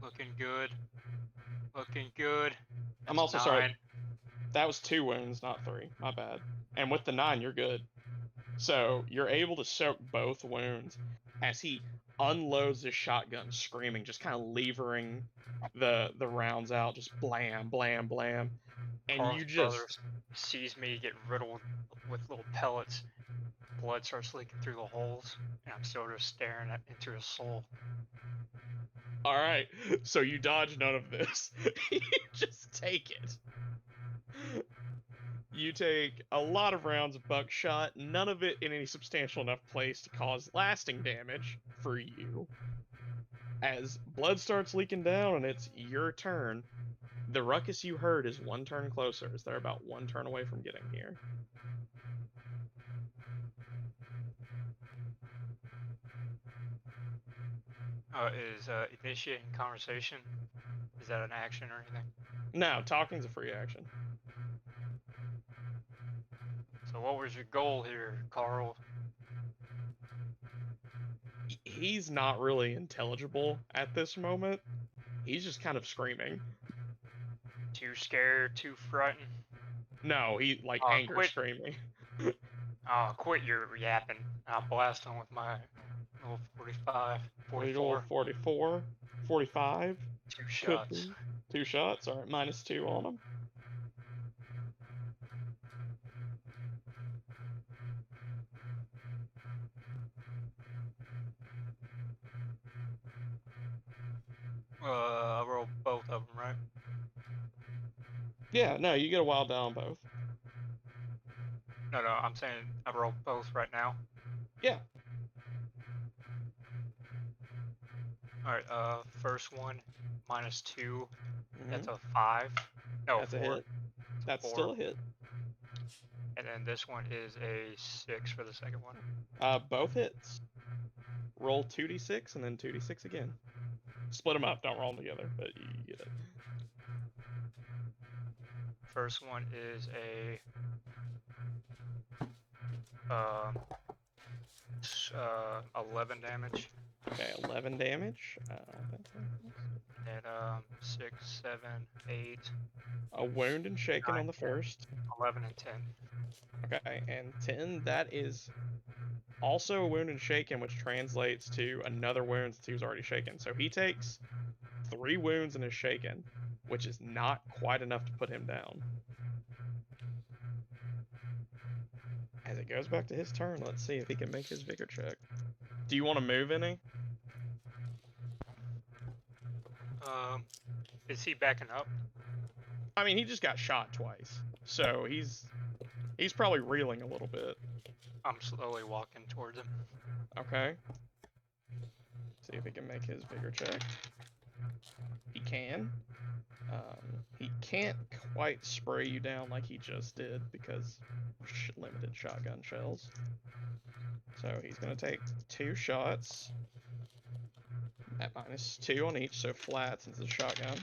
Looking good. Looking good. I'm That's also 9. sorry. That was 2 wounds, not 3. My bad. And with the 9, you're good. So you're able to soak both wounds as he unloads his shotgun, screaming, just kind of levering the rounds out, just blam, blam, blam. And Carl's you brother just sees me get riddled with little pellets. Blood starts leaking through the holes, and I'm still just staring into his soul. all right. So you dodge none of this. You just take it. You take a lot of rounds of buckshot, none of it in any substantial enough place to cause lasting damage for you. As blood starts leaking down and it's your turn, the ruckus you heard is 1 turn closer, as they're about 1 turn away from getting here. Is initiating conversation, is that an action or anything? No, talking's a free action. So what was your goal here, Carl? He's not really intelligible at this moment. He's just kind of screaming. Too scared, too frightened? No, he like anger Quit. screaming. Quit your yapping. I'll blast him with my little 45, Legal 44. 44, 45. 2 Could shots. be. 2 shots. All right, -2 on him. I roll both of them, right? Yeah, no, you get a wild die on both. No, I'm saying I roll both right now. Yeah. Alright, first one, -2. Mhm. That's a 5. No, That's 4. a hit. That's 4. still a hit. And then this one is a 6 for the second one. Both hits. Roll 2d6 and then 2d6 again. Split them up. Don't roll them together, but you get it. First one is a 11 damage. Okay, 11 damage. And 6, 7, 8. A wound and shaken 9, on the 10. first. 11 and 10. Okay, and 10, that is also a wound and shaken, which translates to another wound since he was already shaken. So he takes 3 wounds and is shaken, which is not quite enough to put him down. As it goes back to his turn, let's see if he can make his vigor check. Do you want to move any? Is he backing up? I mean, he just got shot twice, so he's probably reeling a little bit. I'm slowly walking towards him. Okay. See if he can make his vigor check. He can. He can't quite spray you down like he just did because limited shotgun shells. So he's gonna take 2 shots at -2 on each, so flat since it's a shotgun.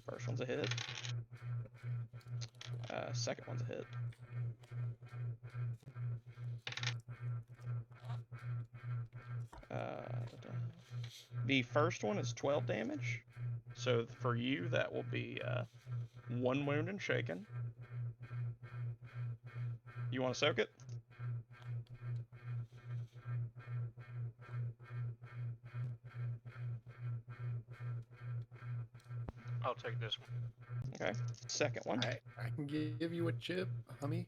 First one's a hit. Second one's a hit. The first one is 12 damage. So for you, that will be 1 wound and shaken. You want to soak it? I'll take this one. Okay. Second one. I can give you a chip, homie.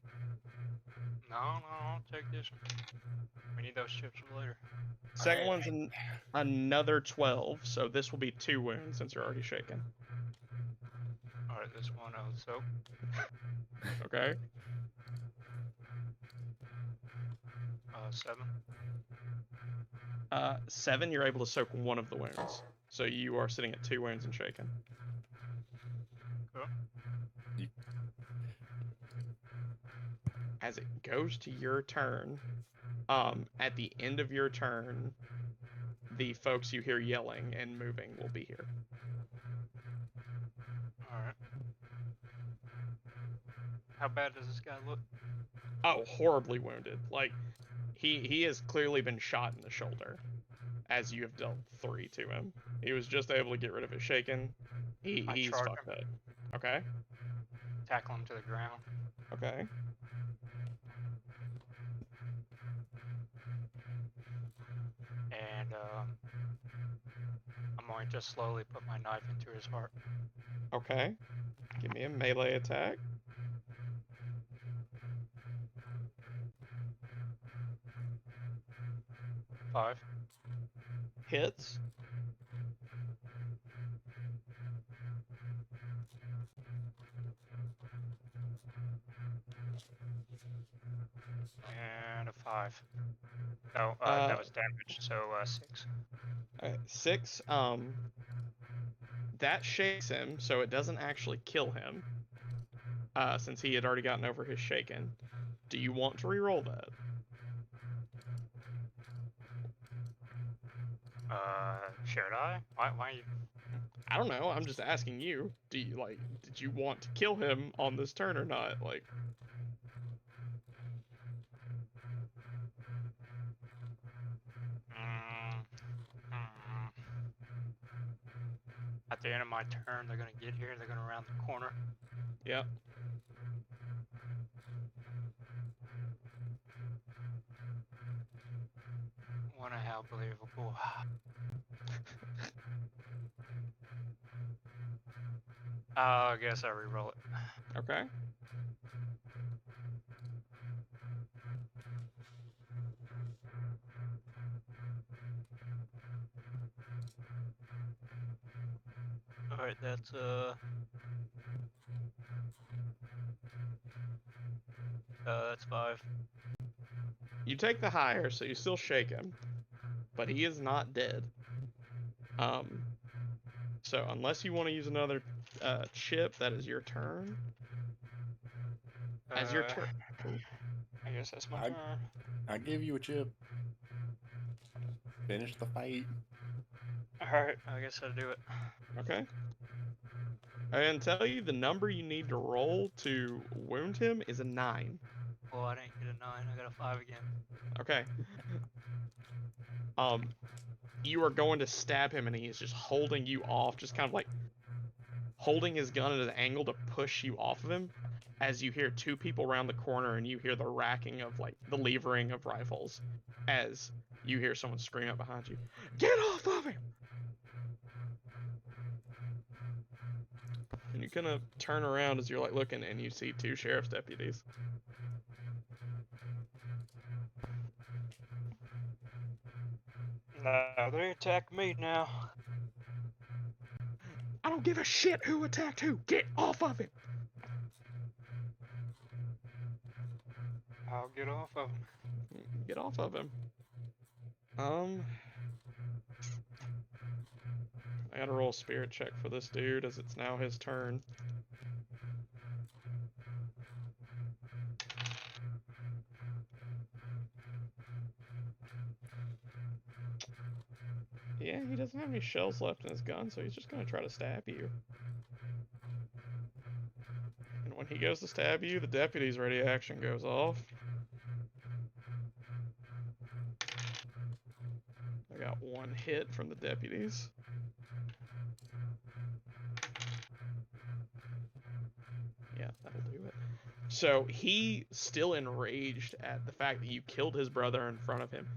No, I'll take this one. We need those chips for later. Second one's another 12, so this will be 2 wounds since you're already shaken. Alright, this one I'll soak. Okay. 7. 7, you're able to soak 1 of the wounds. So you are sitting at 2 wounds and shaken. Cool. As it goes to your turn, at the end of your turn, the folks you hear yelling and moving will be here. Alright. How bad does this guy look? Oh, horribly wounded. Like, he has clearly been shot in the shoulder, as you have dealt 3 to him. He was just able to get rid of his shaken. He's charge fucked him. up. Okay. Tackle him to the ground. Okay. And I'm going to slowly put my knife into his heart. Okay. Give me a melee attack. Five. Hits. And a 5. No, that was damage, so 6. 6. That shakes him, so it doesn't actually kill him. Since he had already gotten over his shaken. Do you want to re-roll that? Should I? Why you... I don't know. I'm just asking you. Do you did you want to kill him on this turn or not? Like, At the end of my turn, they're gonna get here. They're gonna round the corner. yeah. Wanna how believable. I guess I re-roll it. Okay. Alright, that's that's 5. You take the higher, so you still shake him, but he is not dead. So unless you want to use another chip, that is your turn. As your turn. I guess that's my turn. I give you a chip. Finish the fight. Alright, I guess I'll do it. Okay. I can tell you the number you need to roll to wound him is a 9. Well, I didn't get a 9. I got a 5 again. Okay. You are going to stab him, and he is just holding you off, just kind of like holding his gun at an angle to push you off of him. As you hear 2 people around the corner, and you hear the racking of the levering of rifles, as you hear someone scream out behind you, "Get off of him!" And you kind of turn around as you're looking, and you see 2 sheriff's deputies. No, they attack me now. I don't give a shit who attacked who. Get off of him. I'll get off of him. Get off of him. I gotta roll a spirit check for this dude as it's now his turn. Yeah, he doesn't have any shells left in his gun, so he's just gonna try to stab you. And when he goes to stab you, the deputy's ready action goes off. I got one hit from the deputies. Yeah, that'll do it. So he, still enraged at the fact that you killed his brother in front of him,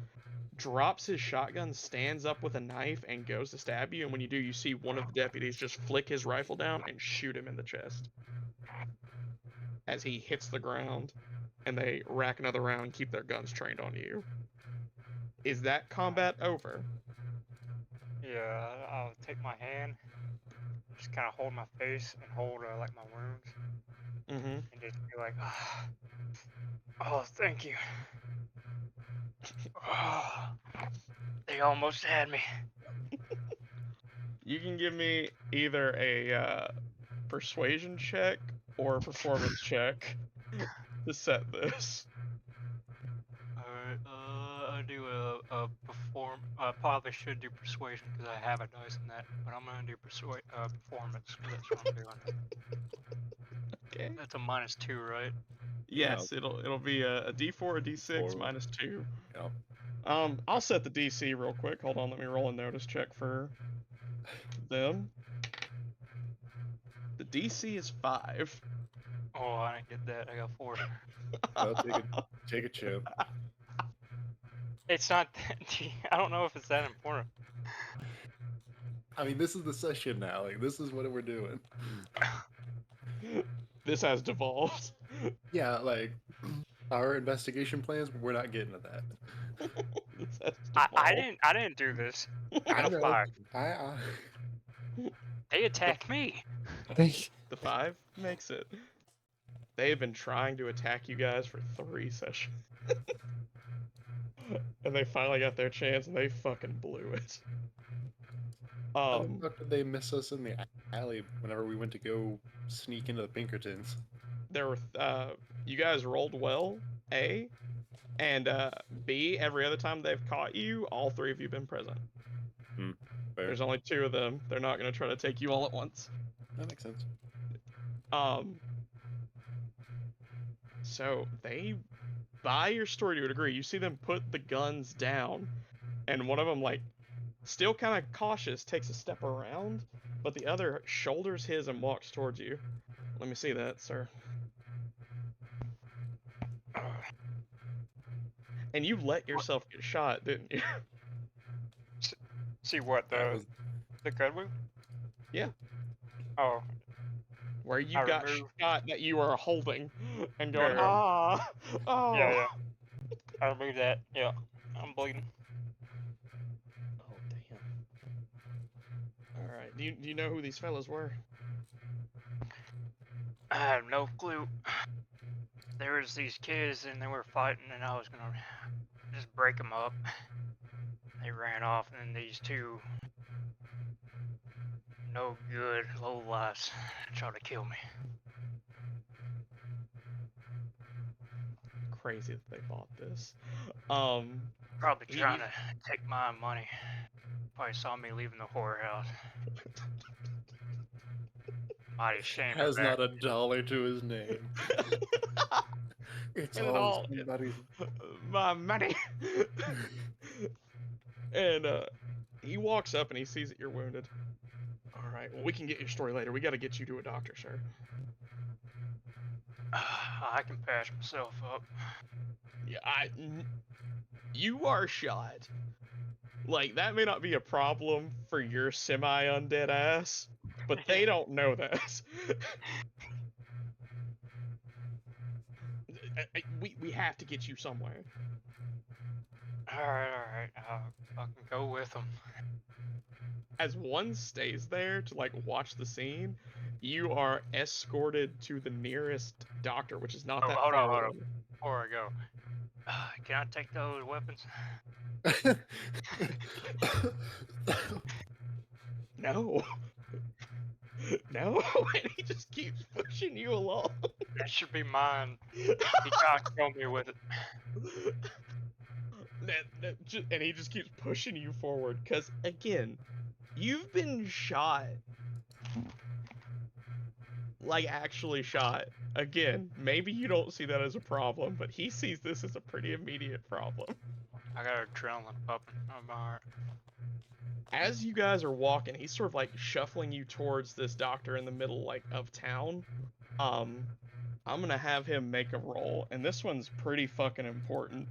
drops his shotgun, stands up with a knife, and goes to stab you. And when you do, you see one of the deputies just flick his rifle down and shoot him in the chest as he hits the ground, and they rack another round and keep their guns trained on you. Is that combat over? Yeah, I'll take my hand, just kind of hold my face and hold like my wounds, Mm-hmm. and just be like, oh, thank you. Oh, they almost had me. You can give me either a persuasion check or a performance check to set this. Alright, I do a perform. I probably should do persuasion because I have a dice in that, but I'm gonna do performance because that's what I'm doing. Okay. That's a -2, right? Yes, it'll be a D4, a D6 Four. minus 2. Yep. I'll set the DC real quick. Hold on, let me roll a notice check for them. The DC is 5. Oh, I didn't get that. I got 4. Well, take a chip. It's not. I don't know if it's that important. I mean, this is the session now. Like, this is what we're doing. This has devolved. Yeah, like our investigation plans, we're not getting to that. This has I devolved. didn't do this. I got a know. 5. I They attacked me. The 5 makes it. They have been trying to attack you guys for 3 sessions. And they finally got their chance and they fucking blew it. how the fuck did they miss us in the alley whenever we went to go sneak into the Pinkertons? There were you guys rolled well, A, and B, every other time they've caught you, all 3 of you have been present. Fair. There's only 2 of them. They're not going to try to take you all at once. That makes sense. So they buy your story to a degree. You see them put the guns down, and one of them, like, still kind of cautious, takes a step around, but the other shoulders his and walks towards you. Let me see that, sir. And you let yourself get shot, didn't you? See what the gun move? Yeah. Oh, Where you I got removed- shot that you were holding and going, Yeah. oh. yeah. I removed that. Yeah, I'm bleeding. Oh, damn. Alright, do you know who these fellas were? I have no clue. There was these kids and they were fighting, and I was gonna just break them up. They ran off, and then these 2 no good lowlifes tried to kill me. Crazy that they bought this. Probably trying to take my money. Probably saw me leaving the whorehouse. Mighty ashamed of Has that. not a dollar to his name. It's all somebody's. My money. And he walks up and he sees that you're wounded. All right, well, we can get your story later. We got to get you to a doctor, sir. I can patch myself up. Yeah, you are shot. Like, that may not be a problem for your semi-undead ass, but they don't know that. We have to get you somewhere. Alright. I can go with them. As one stays there to, like, watch the scene, you are escorted to the nearest doctor, which is not that far away. Before I go, Can I take those weapons? No. No, and he just keeps pushing you along. That should be mine. He can't kill me with it. And he just keeps pushing you forward, because, again, you've been shot. Like, actually shot. Again, maybe you don't see that as a problem, but he sees this as a pretty immediate problem. I got adrenaline pumping. I'm alright. As you guys are walking, he's sort of like shuffling you towards this doctor in the middle, like, of town. I'm gonna have him make a roll, and this one's pretty fucking important.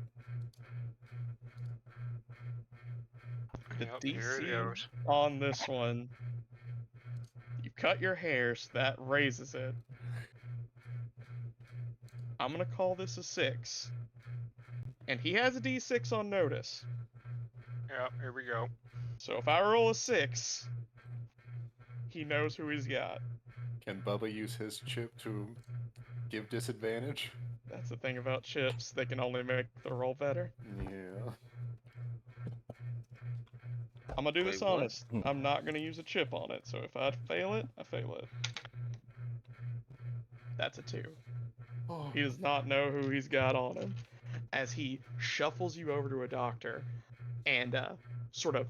The Yep, here it DC goes. on this one, you cut your hair, so that raises it. I'm gonna call this a 6. And he has a D6 on notice. Yep, here we go. So if I roll a 6, he knows who he's got. Can Bubba use his chip to give disadvantage? That's the thing about chips, they can only make the roll better. Yeah. I'm gonna do this Wait, what? honest. I'm not gonna use a chip on it, so if I fail it, I fail it. That's a 2. Oh. He does not know who he's got on him. As he shuffles you over to a doctor and sort of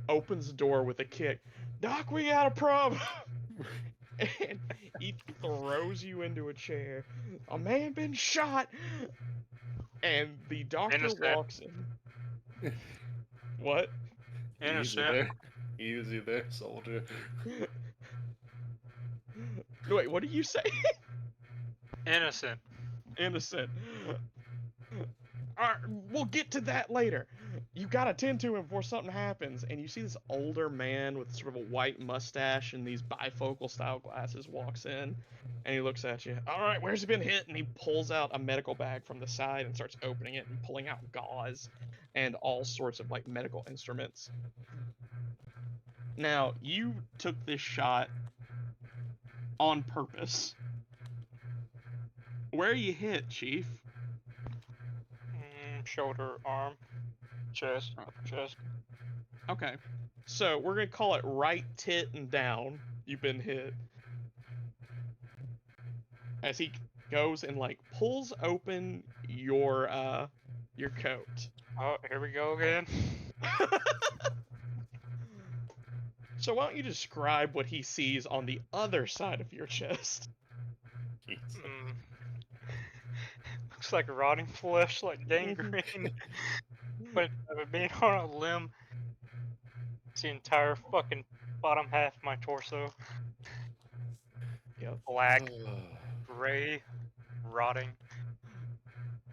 opens the door with a kick. Doc, we got a problem! And he throws you into a chair. A man been shot! And the doctor Innocent. walks in. What? Easy Innocent. there. Easy there, soldier. Wait, what did you say? Innocent. Innocent. Alright, we'll get to that later. You gotta tend to him before something happens. And you see this older man with sort of a white mustache and these bifocal style glasses walks in. And he looks at you. Alright, where's he been hit? And he pulls out a medical bag from the side and starts opening it and pulling out gauze and all sorts of like medical instruments. Now, you took this shot on purpose. Where are you hit, Chief? Shoulder, arm, chest, upper chest. Okay. So we're gonna call it right tit and down. You've been hit. As he goes and like pulls open your coat. Oh, here we go again. So why don't you describe what he sees on the other side of your chest? Looks like rotting flesh, like gangrene. But being on a limb, it's the entire fucking bottom half of my torso. Yep. Black, gray, rotting.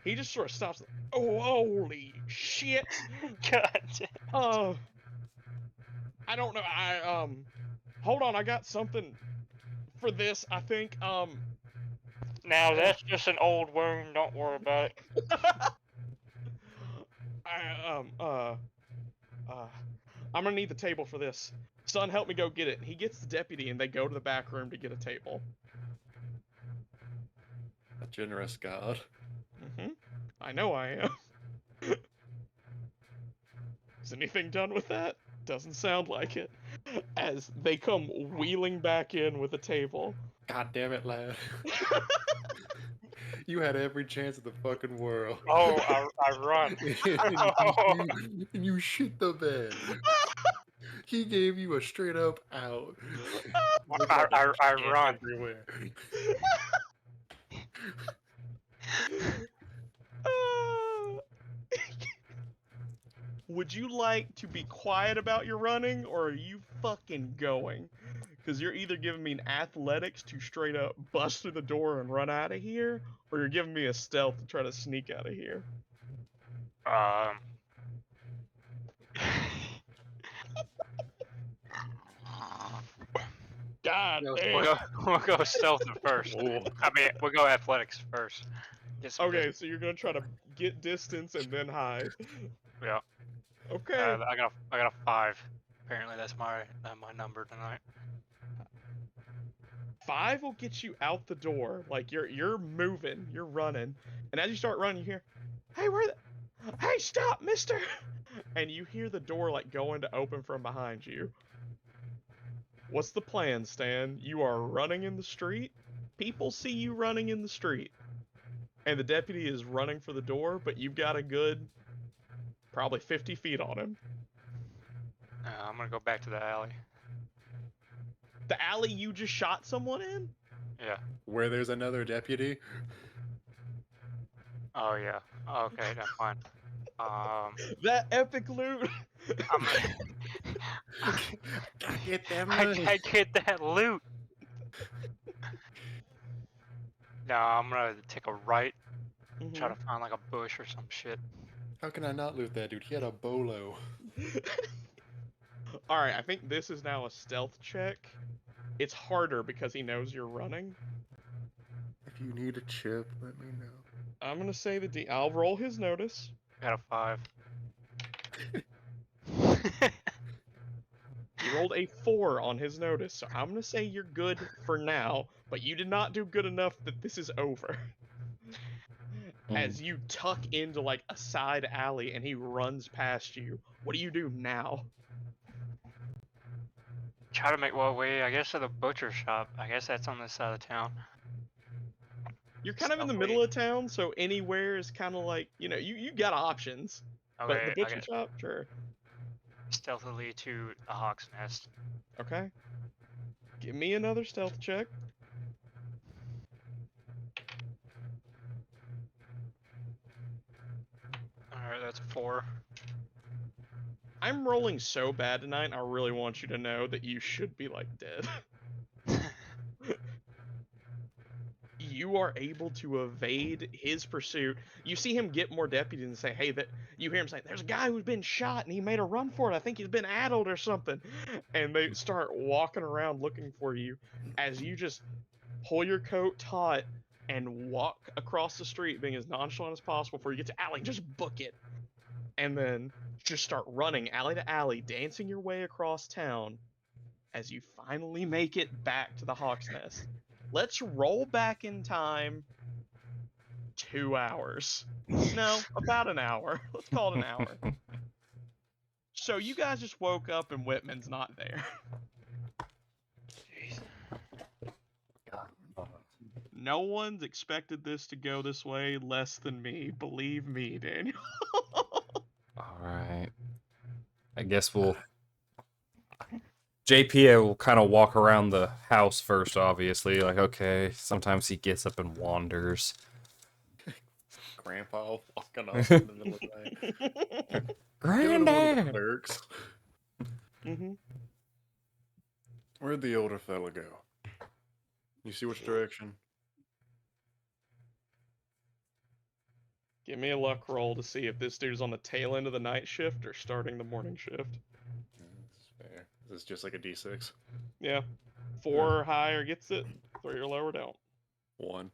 He just sort of stops. Oh, holy shit! God damn. I don't know. Hold on. I got something for this. I think Now that's just an old wound. Don't worry about it. I'm gonna need the table for this. Son, help me go get it. He gets the deputy, and they go to the back room to get a table. A generous god. I know I am. Is anything done with that? Doesn't sound like it. As they come wheeling back in with a table. God damn it, lad. You had every chance in the fucking world. Oh, I run. and you shit the bed. He gave you a straight up out. I run. Everywhere. Would you like to be quiet about your running, or are you fucking going? Because you're either giving me an athletics to straight up bust through the door and run out of here, or you're giving me a stealth to try to sneak out of here. God damn. We'll go stealth first. Oh. I mean, we'll go athletics first. Just Okay, so you're gonna try to get distance and then hide. Yeah. Okay. I got a 5. Apparently that's my number tonight. 5 will get you out the door. Like you're moving, you're running, and as you start running, you hear, Hey, hey, stop, mister! And you hear the door like going to open from behind you. What's the plan, Stan? You are running in the street. People see you running in the street. And the deputy is running for the door, but you've got a good probably 50 feet on him. I'm gonna go back to the alley. The alley you just shot someone in? Yeah. Where there's another deputy? Oh yeah. Okay, that's fine. That epic loot! I'm Gotta get that I money. can't get that loot. No, I'm gonna take a right, try to find like a bush or some shit. How can I not loot that dude? He had a bolo. Alright, I think this is now a stealth check. It's harder because he knows you're running. If you need a chip, let me know. I'm gonna say I'll roll his notice. Got a 5. He rolled a 4 on his notice, so I'm gonna say you're good for now, but you did not do good enough that this is over. As you tuck into like a side alley and he runs past you, what do you do now? Try to make way, I guess, to the butcher shop. I guess that's on this side of town. You're kind of in the Stealthily. middle of town, so anywhere is kind of like, you got options. But the Okay, butcher shop, sure. stealthily to the Hawk's Nest. Okay. Give me another stealth check. Alright, that's a 4. I'm rolling so bad tonight, I really want you to know that you should be like dead. You are able to evade his pursuit. You see him get more deputies and say, hey, you hear him say, there's a guy who's been shot and he made a run for it. I think he's been addled or something. And they start walking around looking for you as you just pull your coat taut and walk across the street being as nonchalant as possible before you get to alley. Just book it. And then just start running alley to alley, dancing your way across town as you finally make it back to the Hawk's Nest. Let's roll back in time 2 hours. No, about an hour. Let's call it an hour. So you guys just woke up and Whitman's not there. Jeez. No one's expected this to go this way less than me. Believe me, Daniel. All right. I guess JPA will kind of walk around the house first, obviously. Like, okay, sometimes he gets up and wanders. Grandpa walking off in the middle of the night. Go to one of the Granddad! clerks. Where'd the older fella go? You see which direction? Give me a luck roll to see if this dude's on the tail end of the night shift or starting the morning shift. That's fair. This is just like a D6. Yeah. 4 or higher gets it. 3 or lower don't. 1.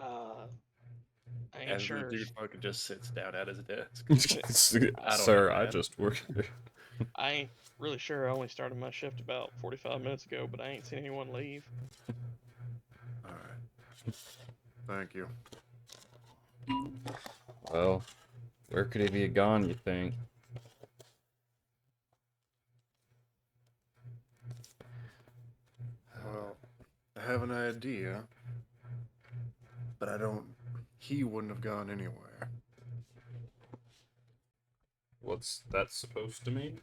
I ain't As sure. the dude fucking just sits down at his desk. Sir, know, I man. just work. I ain't really sure. I only started my shift about 45 minutes ago, but I ain't seen anyone leave. Alright. Thank you. Well, where could he be gone, you think? Well, I have an idea, but I don't. He wouldn't have gone anywhere. What's that supposed to mean?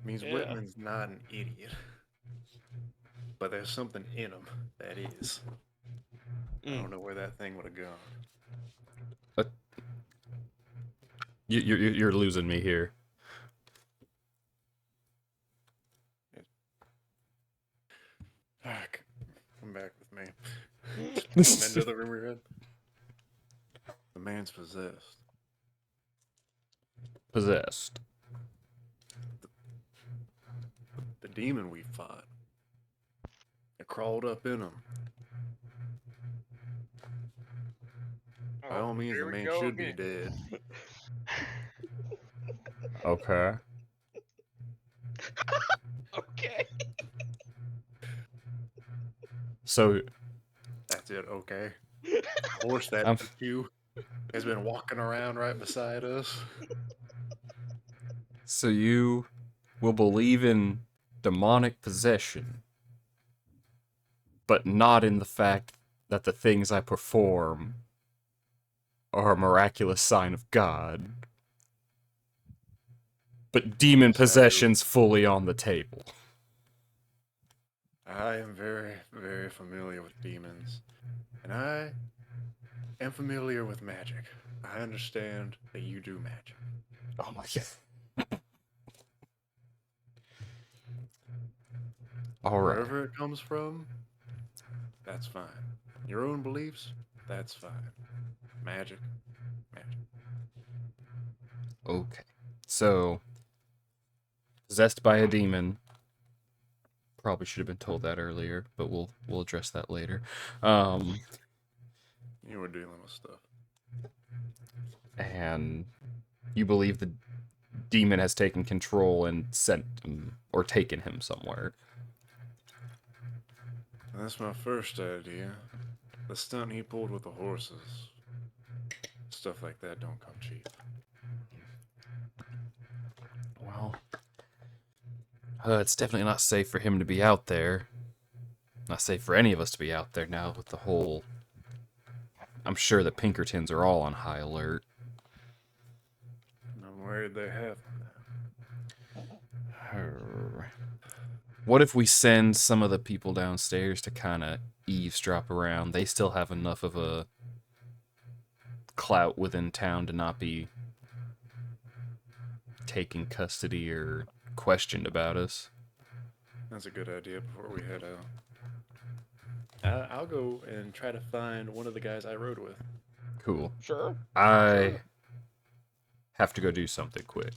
Means Yeah. Whitman's not an idiot. But there's something in him that is. I don't know where that thing would have gone. You're losing me here. Fuck. Come back with me. Come into the room we're in. The man's possessed. Possessed. The demon we fought. It crawled up in him. By all means, the man should be dead. Okay. Okay. So, that's it. Okay. Horse that I'm- you has been walking around right beside us. So you will believe in demonic possession, but not in the fact that the things I perform are a miraculous sign of God. But demon Yes, I do. possession's fully on the table. I am very, very familiar with demons, and I am familiar with magic. I understand that you do magic. Oh my god. All right. Wherever it comes from, that's fine. Your own beliefs, that's fine. Magic, magic. Okay. So, possessed by a demon. Probably should have been told that earlier, but we'll address that later. You were dealing with stuff. And you believe the demon has taken control and sent him or taken him somewhere. That's my first idea. The stunt he pulled with the horses. Stuff like that don't come cheap. Well, it's definitely not safe for him to be out there. Not safe for any of us to be out there now with the whole... I'm sure the Pinkertons are all on high alert. I'm worried they have. What if we send some of the people downstairs to kind of eavesdrop around? They still have enough of a clout within town to not be taken custody or questioned about us. That's a good idea before we head out. I'll go and try to find one of the guys I rode with. Cool. Sure. I have to go do something quick.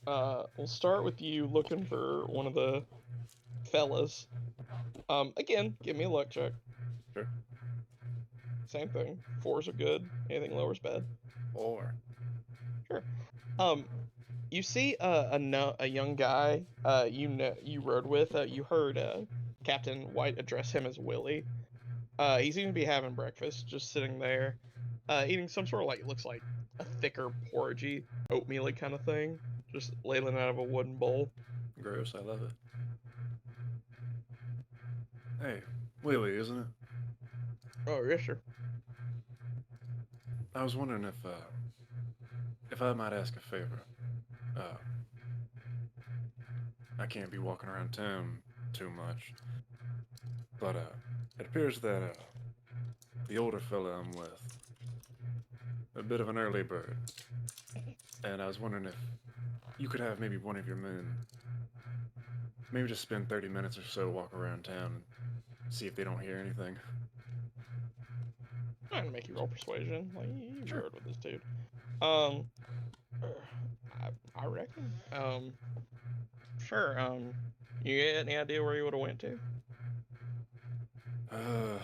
We'll start with you looking for one of the fellas. Again, give me a luck check. Sure. Same thing. 4s are good. Anything lower is bad. Or Sure. You see a young guy you rode with. You heard Captain White address him as Willie. He seems to be having breakfast, just sitting there, eating some sort of looks like a thicker porridgey, oatmeal kind of thing, just ladling out of a wooden bowl. gross, I love it. Hey, Willie, isn't it? Oh yes, sir. I was wondering if I might ask a favor. I can't be walking around town too much, but it appears that the older fella I'm with, a bit of an early bird, and I was wondering if you could have maybe one of your men, maybe just spend 30 minutes or so walk around town and see if they don't hear anything. I'm gonna make you roll persuasion. Like you Sure. rode with this dude. I reckon. Sure. You get any idea where you would have went to? Uh,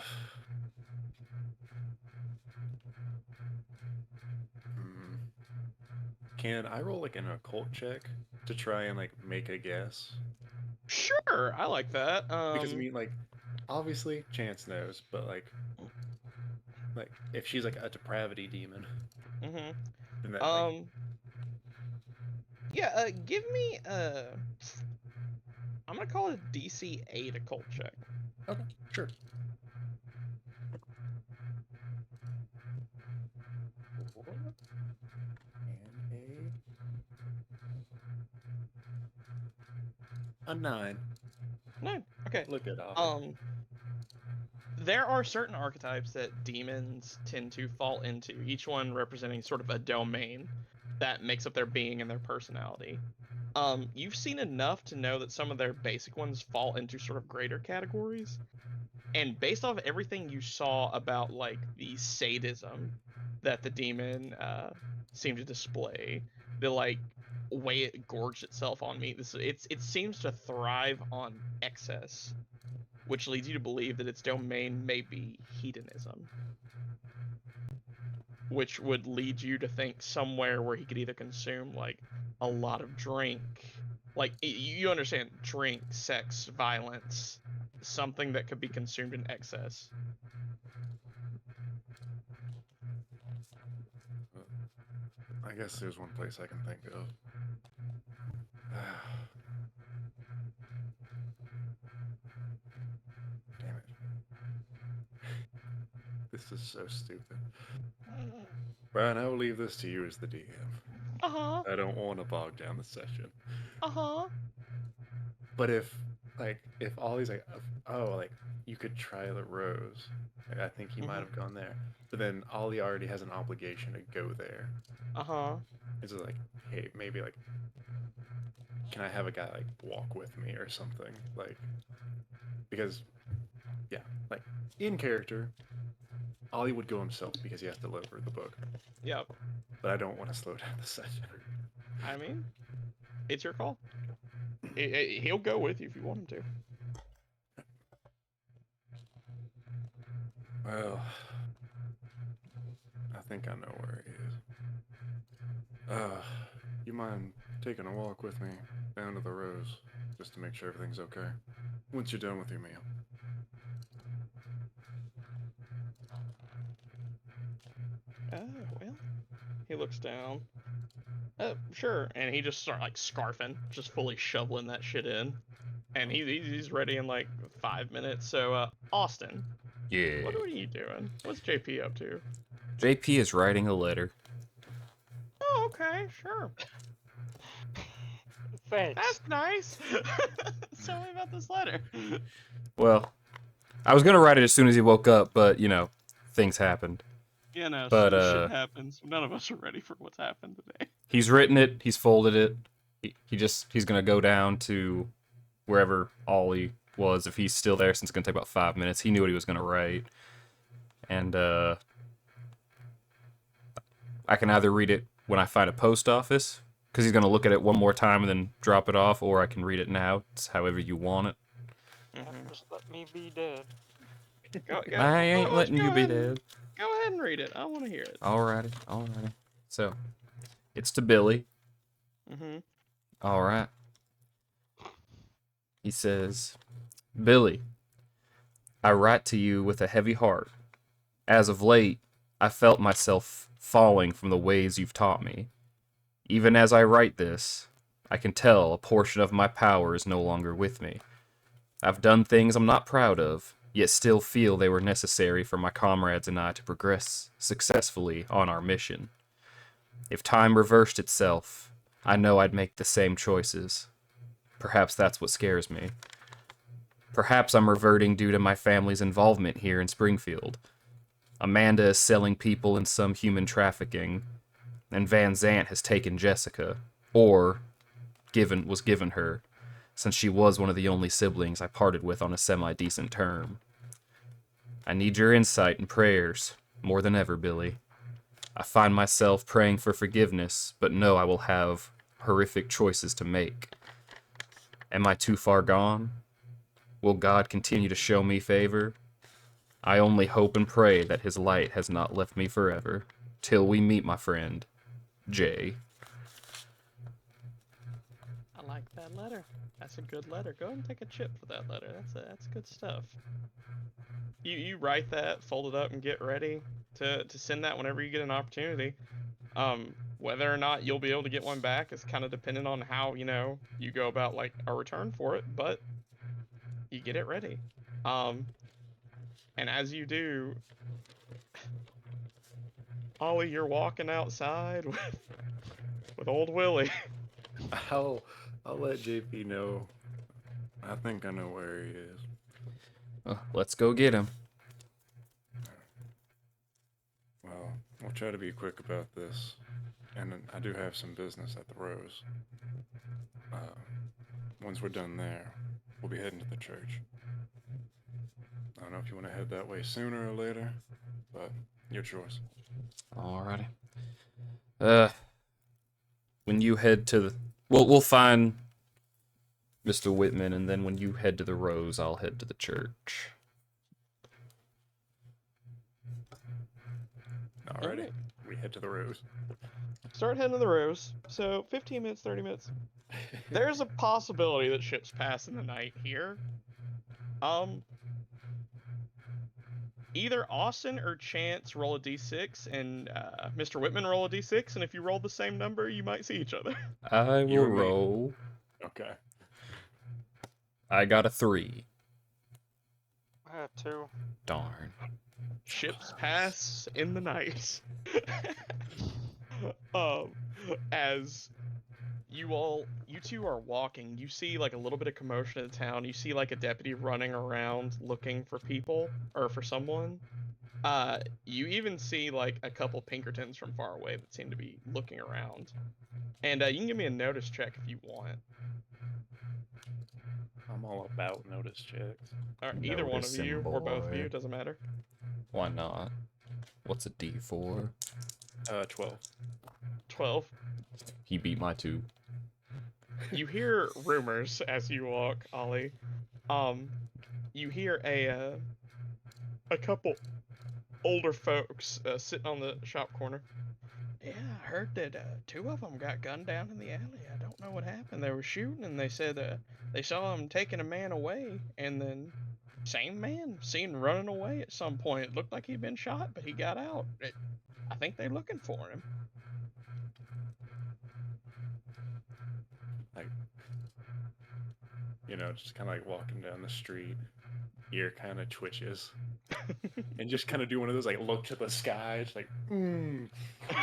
Can I roll an occult check to try and make a guess? Sure, I like that. Because I mean, obviously Chance knows, but if she's a depravity demon, mhm. then that Yeah. Give me I'm gonna call it a DC 8 occult check. okay, sure. And a 9. No. Okay. Look at all. There are certain archetypes that demons tend to fall into, each one representing sort of a domain that makes up their being and their personality. You've seen enough to know that some of their basic ones fall into sort of greater categories. And based off everything you saw about the sadism that the demon seemed to display, the way it gorged itself on meat, it seems to thrive on excess, which leads you to believe that its domain may be hedonism, which would lead you to think somewhere where he could either consume a lot of drink, you understand, drink, sex, violence, something that could be consumed in excess. I guess there's one place I can think of. Damn it. This is so stupid. Brian, I will leave this to you as the DM. Uh-huh. I don't want to bog down the session. Uh-huh. But if Ollie's like, oh, like, you could try the rose. Like, I think he might have gone there. But then Ollie already has an obligation to go there. Uh-huh. It's just like, hey, maybe, like, can I have a guy, like, walk with me or something? Like, because, yeah, like, in character, Ollie would go himself because he has to deliver the book. Yep. But I don't want to slow down the session. I mean, it's your call. He'll go with you if you want him to. Well, I think I know where he is. You mind taking a walk with me down to the Rose, just to make sure everything's okay? Once you're done with your meal. Oh, well. He looks down. Sure. And he just starts, like, scarfing, just fully shoveling that shit in. And he's ready in, like, 5 minutes. So, Austin. Yeah. What are you doing? What's JP up to? JP is writing a letter. Oh, okay, sure. Thanks. That's nice. Tell me about this letter. Well, I was gonna write it as soon as he woke up, but you know, things happened. You know, But, shit happens. None of us are ready for what's happened today. He's written it. He's folded it. He's gonna go down to wherever Ollie was, if he's still there, since it's gonna take about 5 minutes. He knew what he was gonna write, and I can either read it when I find a post office, because he's gonna look at it one more time and then drop it off, or I can read it now. It's however you want it. Just let me be dead. I ain't letting you be dead. Go ahead and read it. I want to hear it. Alrighty. So, it's to Billy. Mm-hmm. Alright. He says, Billy, I write to you with a heavy heart. As of late, I felt myself falling from the ways you've taught me. Even as I write this, I can tell a portion of my power is no longer with me. I've done things I'm not proud of, yet still feel they were necessary for my comrades and I to progress successfully on our mission. If time reversed itself, I know I'd make the same choices. Perhaps that's what scares me. Perhaps I'm reverting due to my family's involvement here in Springfield. Amanda is selling people in some human trafficking, and Van Zant has taken Jessica, or was given her, since she was one of the only siblings I parted with on a semi-decent term. I need your insight and prayers, more than ever, Billy. I find myself praying for forgiveness, but know I will have horrific choices to make. Am I too far gone? Will God continue to show me favor? I only hope and pray that his light has not left me forever. Till we meet, my friend. Jay. I like that letter. That's a good letter. Go ahead and take a chip for that letter. That's good stuff. You write that, fold it up, and get ready to send that whenever you get an opportunity. Whether or not you'll be able to get one back is kind of dependent on how, you go about, like, a return for it, but you get it ready. And as you do, Ollie, you're walking outside with old Willie. I'll let JP know. I think I know where he is. Let's go get him. Well, we'll try to be quick about this. And I do have some business at the Rose. Once we're done there, we'll be heading to the church. I don't know if you want to head that way sooner or later, but your choice. Alrighty. When you head to the... We'll find Mr. Whitman, and then when you head to the Rose, I'll head to the church. Alrighty. We head to the Rose. Start heading to the Rose. So 15 minutes, 30 minutes. There's a possibility that ships pass in the night here. Um, either Austin or Chance roll a d6, and Mr. Whitman roll a d6, and if you roll the same number, you might see each other. I You will and me. roll. Okay. I got a 3. I had 2. Darn. Ships pass in the night. um, as you two are walking, you see like a little bit of commotion in the town. You see like a deputy running around looking for people or for someone. You even see like a couple Pinkertons from far away that seem to be looking around. And you can give me a notice check if you want. I'm all about notice checks. Or either one of Notice him, you or both of boy. you, doesn't matter. Why not? What's a D4? 12. 12. He beat my 2. You hear rumors as you walk, Ollie. You hear a couple older folks sitting on the shop corner. Yeah, I heard that 2 of them got gunned down in the alley. I don't know what happened. They were shooting, and they said they saw him taking a man away, and then same man seen running away at some point. It looked like he'd been shot, but he got out. I think they're looking for him. Like, just kind of like walking down the street, ear kind of twitches, and just kind of do one of those like look to the sky, just like,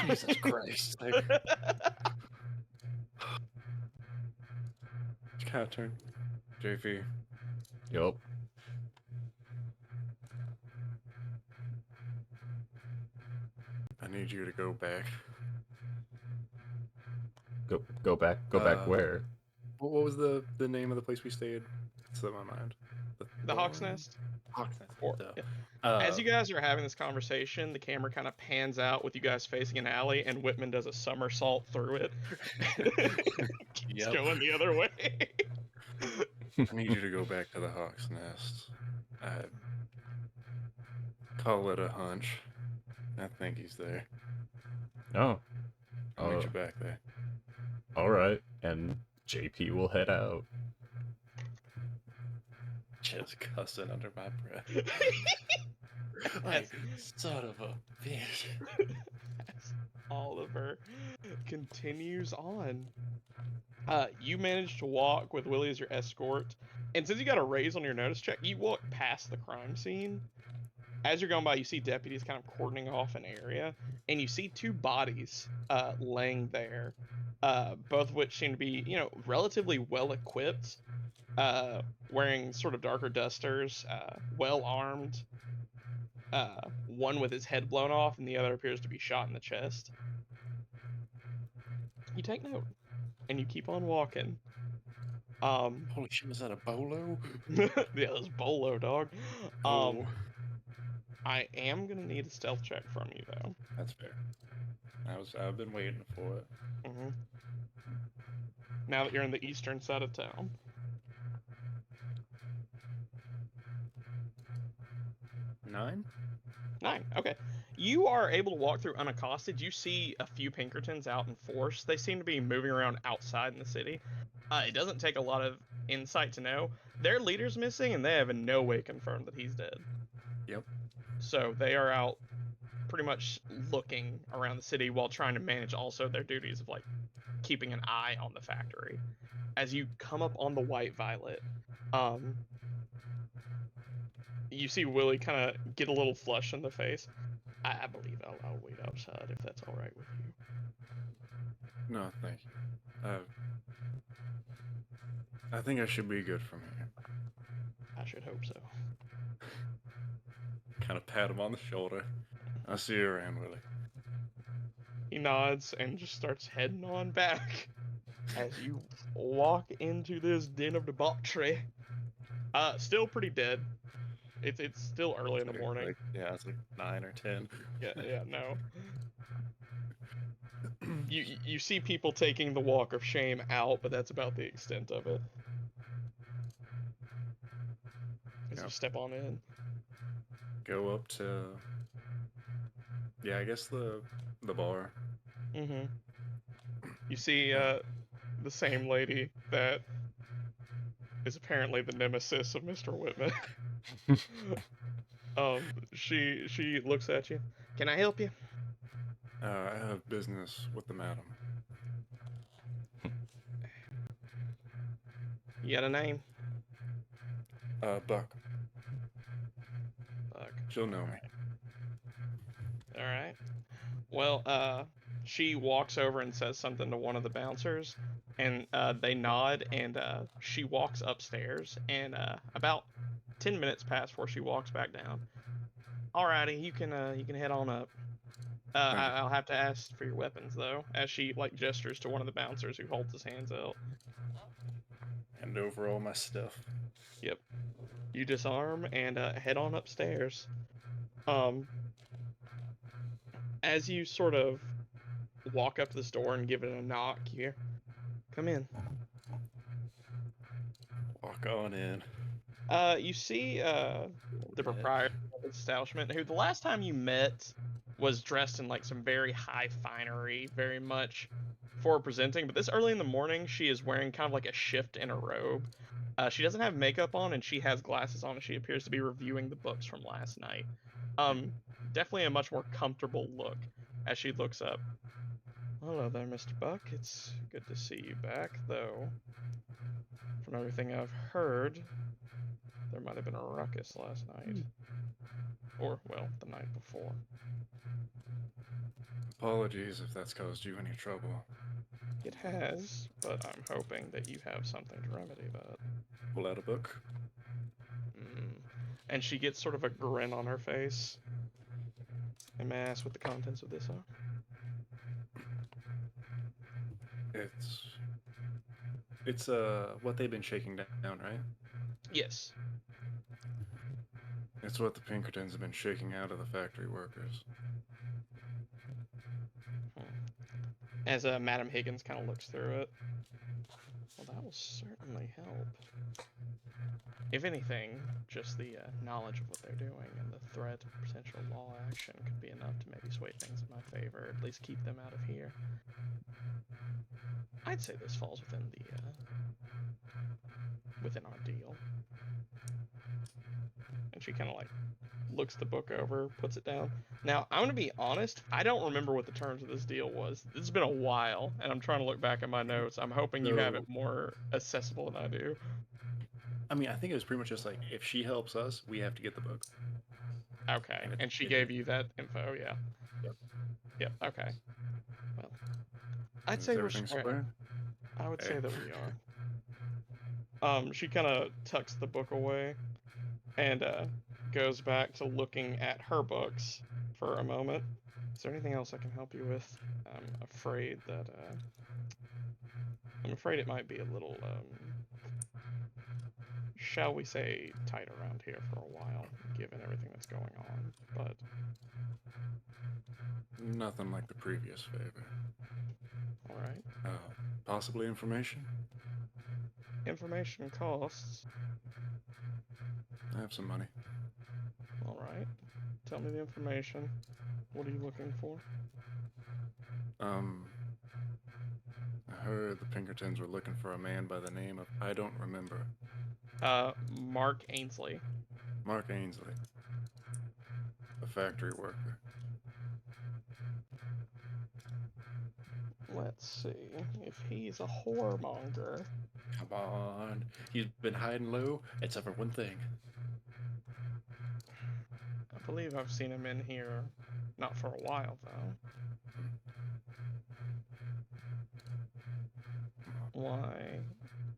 Jesus Christ. Like, just kind of turn. JV, Yup. I need you to go back. Go back. Go back where? What was the name of the place we stayed? It's in my mind. The Hawk's Nest. Hawk's Nest. Or, duh. yeah. As you guys are having this conversation, the camera kind of pans out with you guys facing an alley, and Whitman does a somersault through it. Keeps Yep. going the other way. I need you to go back to the Hawk's Nest. I call it a hunch. I think he's there. Oh. I'll meet you back there. All right. And JP will head out. Just cussing under my breath. Like, son of a bitch. As Oliver continues on. You manage to walk with Willie as your escort, and since you got a raise on your notice check, you walk past the crime scene. As you're going by, you see deputies kind of cordoning off an area, and you see 2 bodies laying there, both of which seem to be, relatively well equipped, wearing sort of darker dusters, well armed. One with his head blown off, and the other appears to be shot in the chest. You take note, and you keep on walking. Holy shit, was that a bolo? Yeah, that's Bolo, dog. Oh. I am gonna need a stealth check from you though. That's fair. I've been waiting for it. Mm-hmm. Now that you're in the eastern side of town. 9? 9. Okay. You are able to walk through unaccosted. You see a few Pinkertons out in force. They seem to be moving around outside in the city. It doesn't take a lot of insight to know. Their leader's missing, and they have in no way confirmed that he's dead. Yep. So they are out pretty much looking around the city while trying to manage also their duties of like keeping an eye on the factory. As you come up on the White Violet, you see Willie kind of get a little flush in the face. I believe I'll wait outside if that's all right with you. No, thank you. I think I should be good from here. I should hope so. Kind of pat him on the shoulder. I'll see you around, Willie. He nods and just starts heading on back as you walk into this den of debauchery. Still pretty dead. It's still early in the morning. It's like 9 or 10. Yeah, no. You see people taking the walk of shame out, but that's about the extent of it. As you step on in. Go up to, I guess the bar. Mm-hmm. You see the same lady that is apparently the nemesis of Mr. Whitman. She looks at you. Can I help you? I have business with the madam. You got a name? Buck. Fuck. She'll know me. All right. Well, she walks over and says something to one of the bouncers, and they nod, and she walks upstairs, and about 10 minutes pass before she walks back down. Alrighty, you can head on up. Thank you. I'll have to ask for your weapons though, as she like gestures to one of the bouncers who holds his hands out. Hand over all my stuff. Yep. You disarm and head on upstairs. Um, as you sort of walk up to this door and give it a knock, you hear, "Come in." Walk on in. You see the proprietor of the establishment, who the last time you met was dressed in like some very high finery, very much forward presenting. But this early in the morning, she is wearing kind of like a shift in a robe. She doesn't have makeup on, and she has glasses on, and she appears to be reviewing the books from last night. Definitely a much more comfortable look as she looks up. Hello there, Mr. Buck. It's good to see you back, though. From everything I've heard, there might have been a ruckus last night. Or, well, the night before. Apologies if that's caused you any trouble. It has, but I'm hoping that you have something to remedy that. Pull out a book. And she gets sort of a grin on her face. And may I ask what the contents of this are? It's what they've been shaking down, right? Yes. It's what the Pinkertons have been shaking out of the factory workers. As Madam Higgins kind of looks through it. Well, that will certainly help. If anything, just the knowledge of what they're doing and the threat of potential law action could be enough to maybe sway things in my favor, or at least keep them out of here. I'd say this falls within the within our deal. And she kind of like looks the book over, puts it down. Now, I'm gonna be honest, I don't remember what the terms of this deal was. It's been a while, and I'm trying to look back at my notes. I'm hoping you have it more accessible than I do. I mean, I think it was pretty much just like, if she helps us, we have to get the book. Okay, and she gave you that info, yeah. Yep. Yep, okay. Well, I'd say we're square. I would say that we are. She kind of tucks the book away and goes back to looking at her books for a moment. Is there anything else I can help you with? I'm afraid it might be a little, shall we say, tight around here for a while, given everything that's going on, but... Nothing like the previous favor. Alright. Possibly information? Information costs. I have some money. Alright. Tell me the information. What are you looking for? I heard the Pinkertons were looking for a man by the name of, I don't remember. Mark Ainsley. Mark Ainsley. A factory worker. Let's see if he's a whoremonger. Come on. He's been hiding low, except for one thing. I believe I've seen him in here, not for a while though. Why?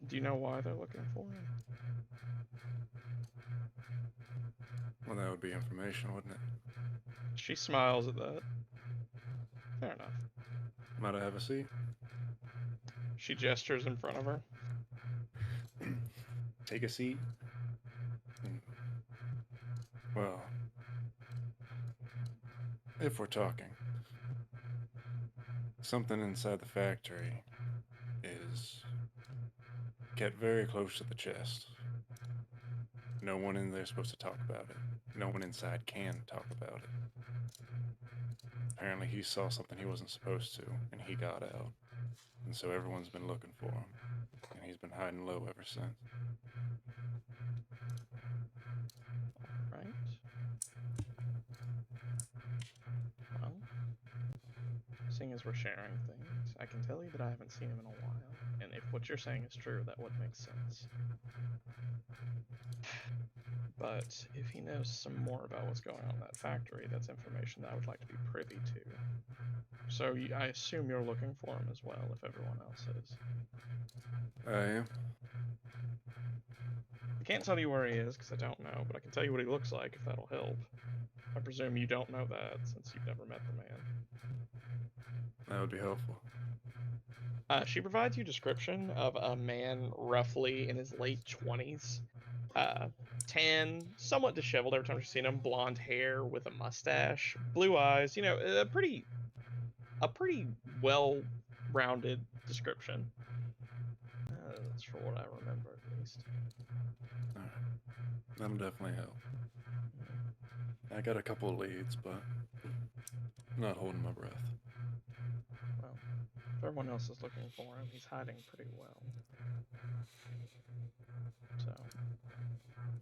Do you know why they're looking for him? Well, that would be information, wouldn't it? She smiles at that. Fair enough. Might I have a seat? She gestures in front of her. Take a seat. Well, if we're talking, something inside the factory is kept very close to the chest. No one in there is supposed to talk about it. No one inside can talk about it. Apparently he saw something he wasn't supposed to, and he got out. And so everyone's been looking for him. And he's been hiding low ever since. seeing as we're sharing things, I can tell you that I haven't seen him in a while. And if what you're saying is true, that would make sense. But if he knows some more about what's going on in that factory, that's information that I would like to be privy to. So I assume you're looking for him as well, if everyone else is. I am. I can't tell you where he is because I don't know, but I can tell you what he looks like if that'll help. I presume you don't know that since you've never met the man. That would be helpful. She provides you a description of a man roughly in his late 20s. Tan, somewhat disheveled every time you've seen him, blonde hair with a mustache, blue eyes, you know, a pretty well-rounded description. That's for what I remember, at least. Alright. That'll definitely help. I got a couple of leads, but I'm not holding my breath. Well, if everyone else is looking for him, he's hiding pretty well. So,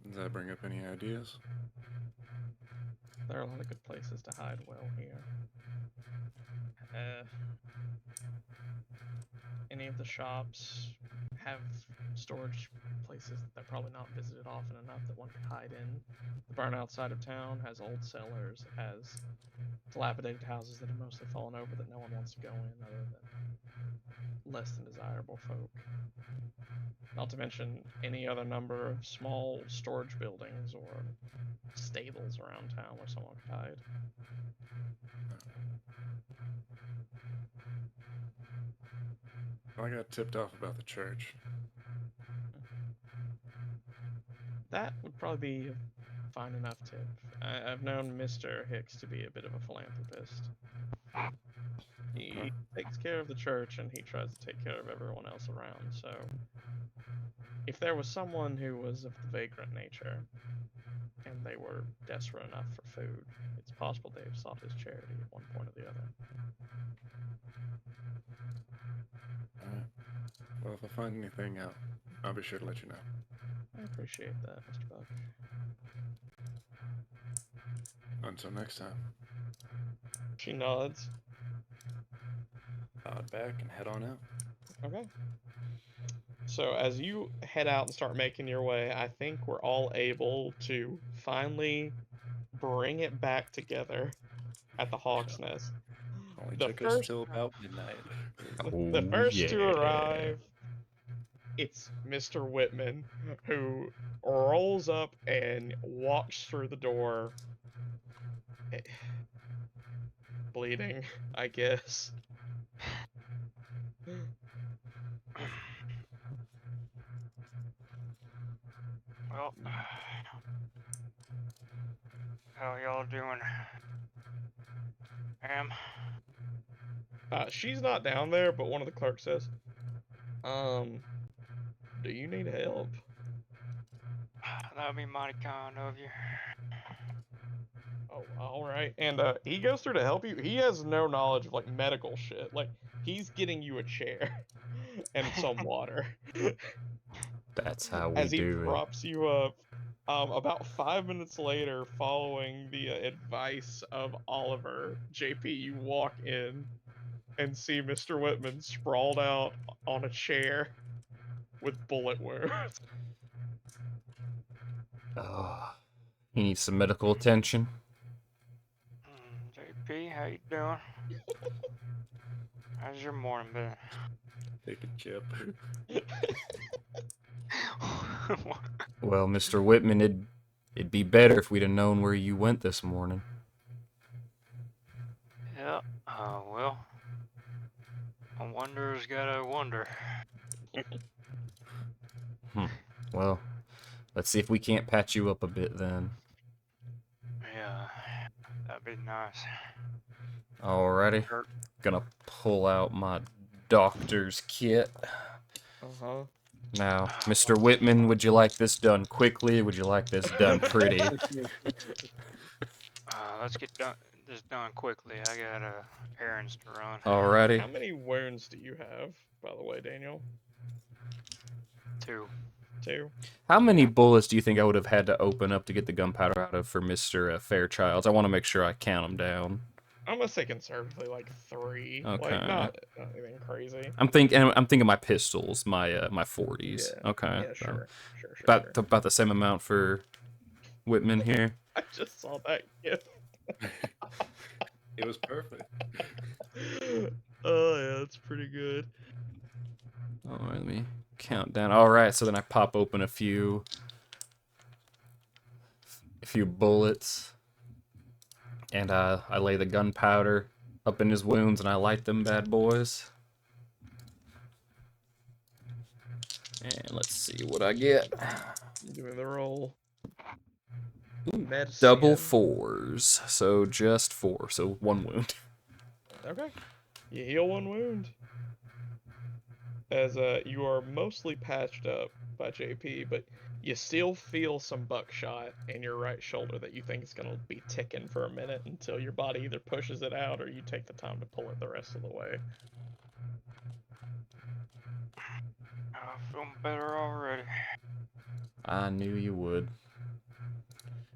Does that bring up any ideas? there are a lot of good places to hide well here. Any of the shops have storage places that they're probably not visited often enough that one could hide in. The burnout side of town has old cellars, it has dilapidated houses that have mostly fallen over that no one wants to go in other than less than desirable folk. Not to mention any other number of small storage buildings or stables around town where someone could hide. I got tipped off about the church. That would probably be a fine enough tip. I've known Mr. Hicks to be a bit of a philanthropist. He takes care of the church and he tries to take care of everyone else around, so if there was someone who was of the vagrant nature and they were desperate enough for food, it's possible they've sought his charity at one point or the other. Alright. Well, if I find anything out, I'll be sure to let you know. I appreciate that, Mr. Buck. Until next time. She nods. Nod back and head on out. Okay. So as you head out and start making your way, I think we're all able to finally bring it back together at the Hawk's Nest. Only The took us first- till about midnight. The first to arrive, it's Mr. Whitman, who rolls up and walks through the door, bleeding, I guess. Well, how y'all doing? Ma'am? She's not down there, but one of the clerks says, do you need help? That'd be mighty kind of you. Oh, all right. And he goes through to help you. He has no knowledge of like medical shit. Like he's getting you a chair and some water. That's how we As he do it. props you up. About 5 minutes later, following the advice of Oliver, JP, you walk in and see Mr. Whitman sprawled out on a chair with bullet wounds. Oh, he needs some medical attention. JP, how you doing? How's your morning been? Take a chip. Well, Mr. Whitman, it'd be better if we'd have known where you went this morning. Yeah, well, a wonder's gotta wonder. Well, let's see if we can't patch you up a bit then. Yeah, that'd be nice. Alrighty. Hurt. Gonna pull out my doctor's kit. Uh-huh. Now, Mr. Whitman, would you like this done quickly? Or would you like this done pretty? Let's get this done quickly. I got errands to run. Alrighty. How many wounds do you have, by the way, Daniel? 2. 2? How many bullets do you think I would have had to open up to get the gunpowder out of for Mr. Fairchilds? I want to make sure I count them down. I'm gonna say conservatively like 3. Okay. Like not anything crazy. I'm thinking my pistols, my 40s. Yeah. Okay. Yeah, so sure. about the same amount for Whitman here. I just saw that gift. It was perfect. Oh yeah, that's pretty good. All right, let me count down. All right, so then I pop open a few bullets, and I lay the gunpowder up in his wounds, and I light them bad boys. And let's see what I get. Give me the roll. Double Medicine. 4s, so just 4, so 1 wound. Okay. You heal 1 wound. As you are mostly patched up by JP, but you still feel some buckshot in your right shoulder that you think is gonna be ticking for a minute until your body either pushes it out or you take the time to pull it the rest of the way. I'm feeling better already. I knew you would.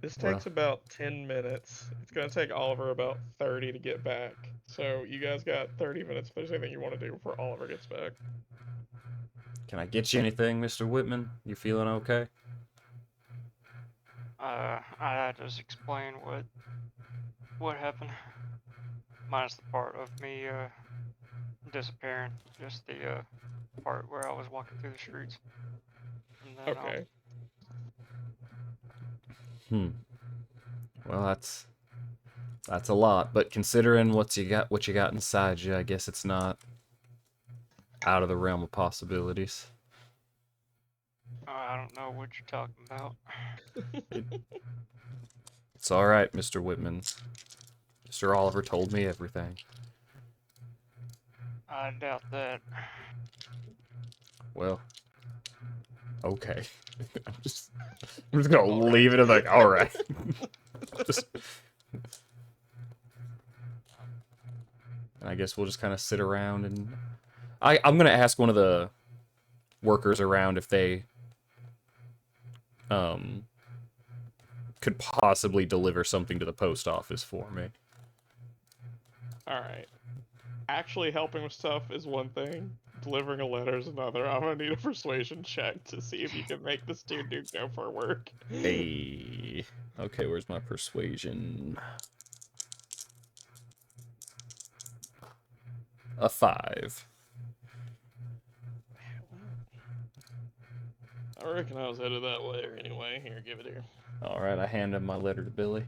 This Well. takes about 10 minutes. It's gonna take Oliver about 30 to get back. So you guys got 30 minutes if there's anything you want to do before Oliver gets back. Can I get you anything, Mr. Whitman? You feeling okay? I just explain what happened, minus the part of me disappearing. Just the part where I was walking through the streets. And then Okay. Well, that's a lot, but considering what you got inside you, I guess it's not out of the realm of possibilities. I don't know what you're talking about. It's all right, Mr. Whitman. Mr. Oliver told me everything. I doubt that. Well, okay. I'm just gonna All right. leave it at like, all right. Just- and I guess we'll just kind of sit around and I'm gonna ask one of the workers around if they could possibly deliver something to the post office for me. Alright. Actually helping with stuff is one thing. Delivering a letter is another. I'm gonna need a persuasion check to see if you can make this dude do go for work. Hey. Okay, where's my persuasion? A 5. I reckon I was headed that way anyway. Here, give it here. Alright, I hand him my letter to Billy.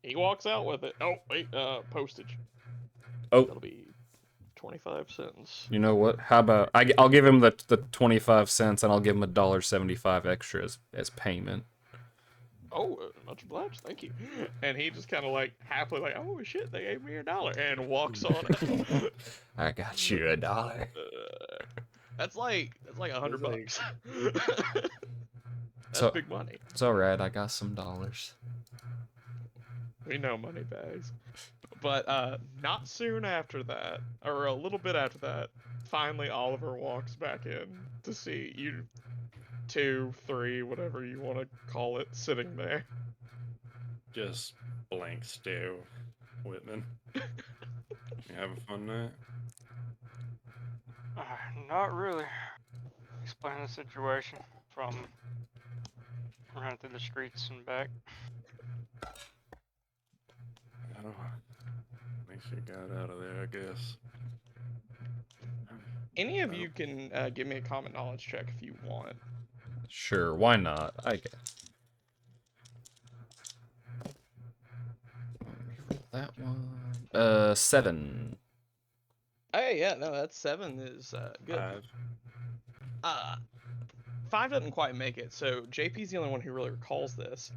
He walks out with it. Oh, wait, postage. Oh. That'll be 25 cents. You know what? How about I'll give him the 25 cents and I'll give him $1.75 extra as payment. Oh, much obliged, thank you. And he just kind of like happily like, oh shit, they gave me $1 and walks on. I got you $1. That's like $100. That's So, big money. It's alright, I got some dollars. We know money bags. But not soon after that, or a little bit after that, finally Oliver walks back in to see you 2, 3, whatever you want to call it, sitting there. Just blank stare, Whitman. You have a fun night? Not really. Explain the situation from running through the streets and back. Oh, at least you got out of there, I guess. Any of you can give me a common knowledge check if you want. Sure, why not? I guess. That one. 7. Hey, yeah, no, that's 7 is good. 5. 5 doesn't quite make it, so JP's the only one who really recalls this.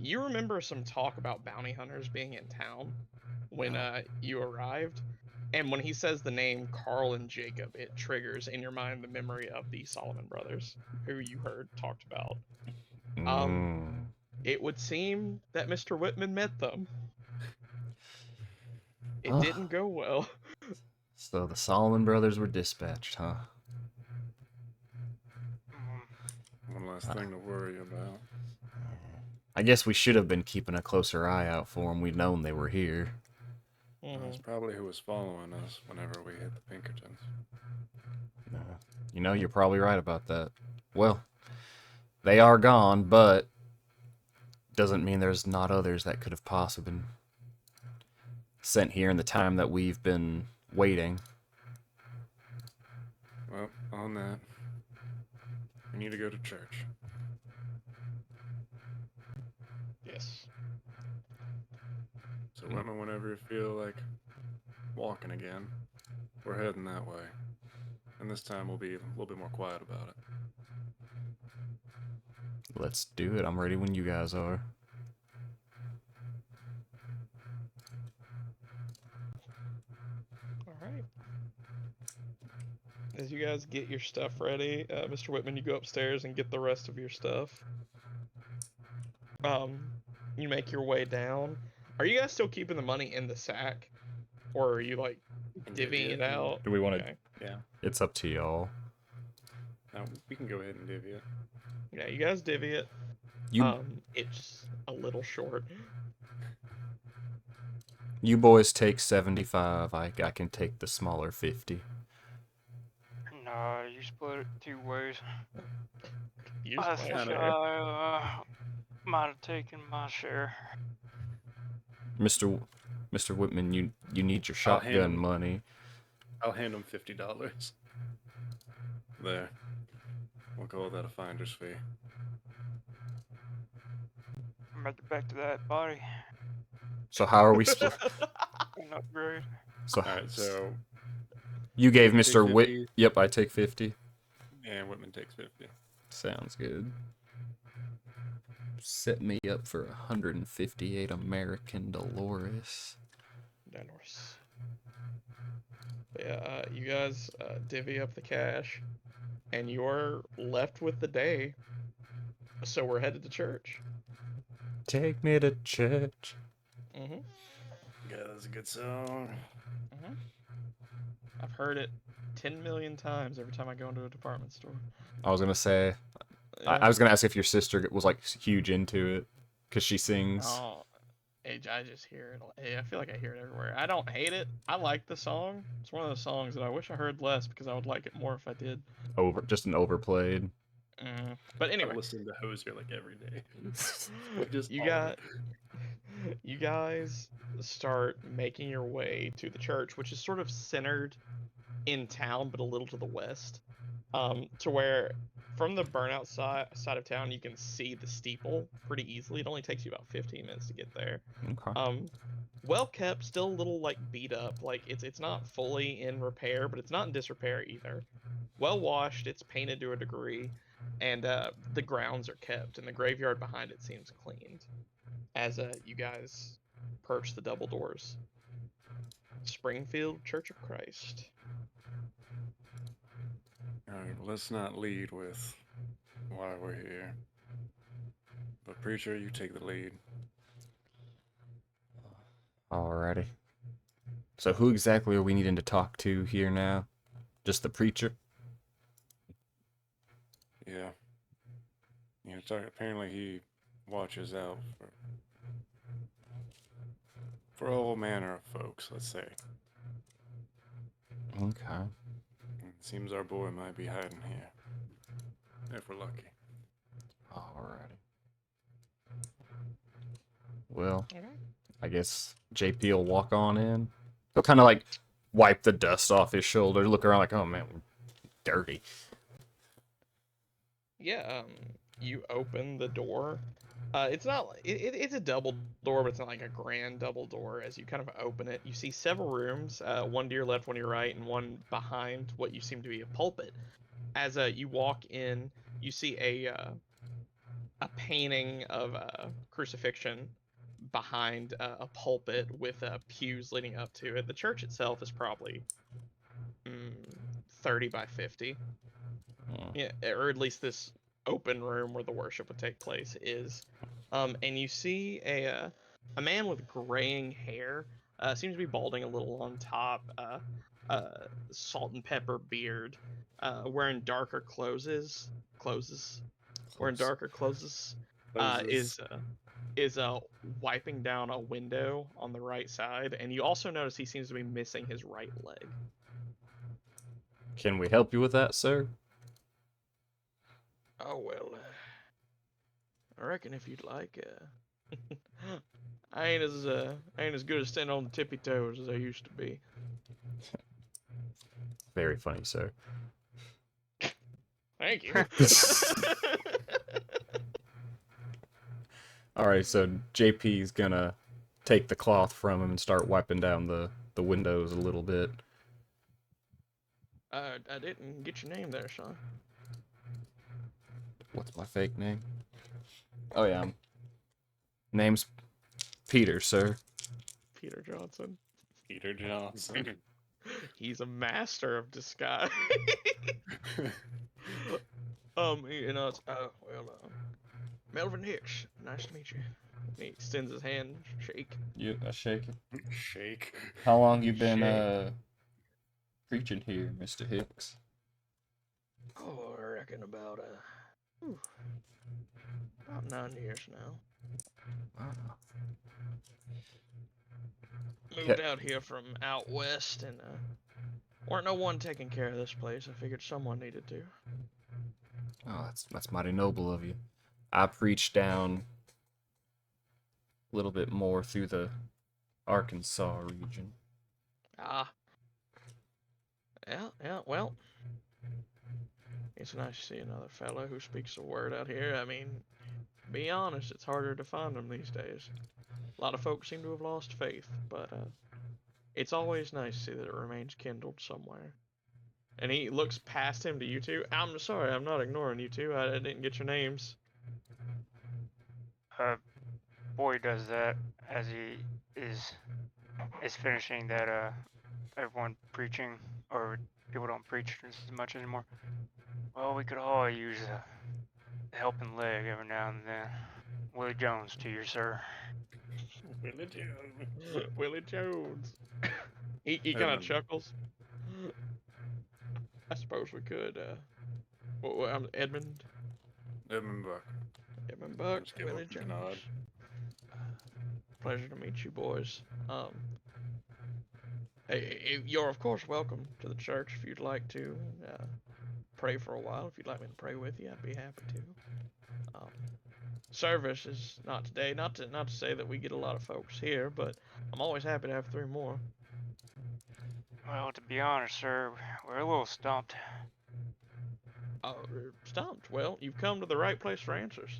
You remember some talk about bounty hunters being in town when you arrived? And when he says the name Carl and Jacob, it triggers in your mind the memory of the Solomon brothers, who you heard talked about. It would seem that Mr. Whitman met them. It didn't go well. So the Solomon brothers were dispatched, huh? One last thing to worry about. I guess we should have been keeping a closer eye out for them. We'd known they were here. That's probably who was following us whenever we hit the Pinkertons. You know, you're probably right about that. Well, they are gone, but doesn't mean there's not others that could have possibly been sent here in the time that we've been waiting. Well, on that, we need to go to church. Yes. So, Whitman, whenever you feel like walking again, we're heading that way. And this time we'll be a little bit more quiet about it. Let's do it. I'm ready when you guys are. All right. As you guys get your stuff ready, Mr. Whitman, you go upstairs and get the rest of your stuff. You make your way down. Are you guys still keeping the money in the sack, or are you like divvying it out? Do we want to? Okay. Yeah. It's up to y'all. Now, we can go ahead and divvy it. Yeah, you guys divvy it. It's a little short. You boys take 75. I can take the smaller 50. Nah, you split it 2 ways. You I just think play I might have taken my share. Mr. Whitman, you need your I'll hand shotgun him- money. I'll hand him $50. There. We'll call that a finder's fee. I'm gonna get back to that body. So how are we split? An upgrade. So, Alright, so you gave take Mr. Whit. 50. Yep, I take 50. And Whitman takes 50. Sounds good. Set me up for 158 American Dolores. Dolores. But yeah, you guys divvy up the cash, and you're left with the day. So we're headed to church. Take me to church. Mm-hmm. Yeah, that's a good song. Mm-hmm. I've heard it 10 million times every time I go into a department store. I was gonna say. I Yeah. was gonna ask if your sister was like huge into it, cause she sings. Oh, I just hear it. I feel like I hear it everywhere. I don't hate it. I like the song. It's one of those songs that I wish I heard less because I would like it more if I did. Just an overplayed. But I anyway, listen to Hosier like every day. Just you all of got it. you guys start making your way to the church, which is sort of centered in town, but a little to the west. To where from the burnout side of town, you can see the steeple pretty easily. It only takes you about 15 minutes to get there. Okay. Well kept, still a little like beat up. Like it's not fully in repair, but it's not in disrepair either. Well washed, it's painted to a degree, and the grounds are kept, and the graveyard behind it seems cleaned. As you guys perch the double doors. Springfield Church of Christ. Alright, let's not lead with why we're here. But preacher, you take the lead. Alrighty. So who exactly are we needing to talk to here now? Just the preacher? Yeah. Apparently he watches out for all manner of folks, let's say. Okay. It seems our boy might be hiding here. If we're lucky. Alrighty. Well, Okay. I guess JP will walk on in. He'll kind of like wipe the dust off his shoulder, look around like, oh man, we're dirty. Yeah, you open the door. It's not it's a double door, but it's not like a grand double door. As you kind of open it, you see several rooms, one to your left, one to your right, and one behind what you seem to be a pulpit. As you walk in, you see a painting of a crucifixion behind a pulpit with pews leading up to it. The church itself is probably 30 by 50. Yeah, or at least this open room where the worship would take place is. And you see a man with graying hair, seems to be balding a little on top, salt and pepper beard, wearing darker clothes. Wearing darker clothes. Closes. Is is wiping down a window on the right side, and you also notice he seems to be missing his right leg. Can we help you with that, sir? Oh well, I reckon if you'd like, I ain't as good at standing on the tippy toes as I used to be. Very funny, sir. Thank you. All right, so JP's gonna take the cloth from him and start wiping down the windows a little bit. I didn't get your name there, son. What's my fake name? Oh yeah, name's Peter, sir. Peter Johnson. Peter Johnson. He's a master of disguise. It's Melvin Hicks. Nice to meet you. He extends his hand, shake. You shaking? Shake. How long you been Shake. preaching here, Mr. Hicks? Oh, I reckon about 9 years now. Wow. Moved out here from out west, and weren't no one taking care of this place. I figured someone needed to. Oh, that's mighty noble of you. I preached down a little bit more through the Arkansas region. Ah. Yeah, well. It's nice to see another fellow who speaks a word out here. I mean, be honest, it's harder to find them these days. A lot of folks seem to have lost faith, but it's always nice to see that it remains kindled somewhere. And he looks past him to you two. I'm sorry, I'm not ignoring you two. I didn't get your names. Boy does that as he is finishing that everyone preaching, or people don't preach as much anymore. Well, we could all use a helping leg every now and then. Willie Jones to you, sir. Willie Jones. Willie Jones. He kind of Edmund. chuckles. I suppose we could. I'm Edmund. Edmund Buck. Edmund Buck. Just give Willie him a Jones. nod. Pleasure to meet you, boys. You're of course welcome to the church if you'd like to pray for a while. If you'd like me to pray with you, I'd be happy to. Service is not today. Not to say that we get a lot of folks here, but I'm always happy to have 3 more. Well, to be honest, sir, we're a little stumped. Oh, stumped. Well, you've come to the right place for answers.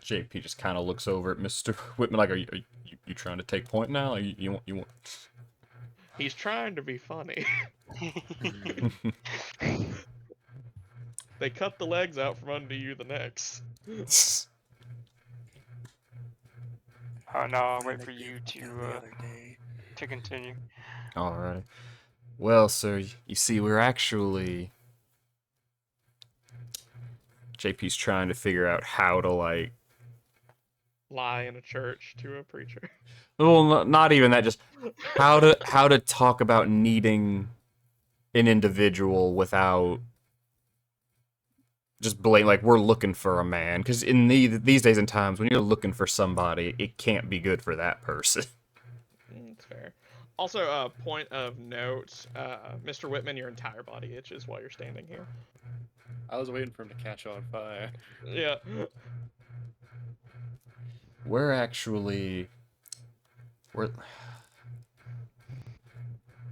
JP just kind of looks over at Mr. Whitman like, are you trying to take point now? Or you want? He's trying to be funny. They cut the legs out from under you the necks. No, I'll wait for you to continue. All right. Well, sir, you see, we're actually. JP's trying to figure out how to Lie in a church to a preacher. Well, not even that. Just how to talk about needing an individual without just blatant like we're looking for a man. Because in these days and times, when you're looking for somebody, it can't be good for that person. That's fair. Also, point of note, Mr. Whitman, your entire body itches while you're standing here. I was waiting for him to catch on fire. Yeah. We're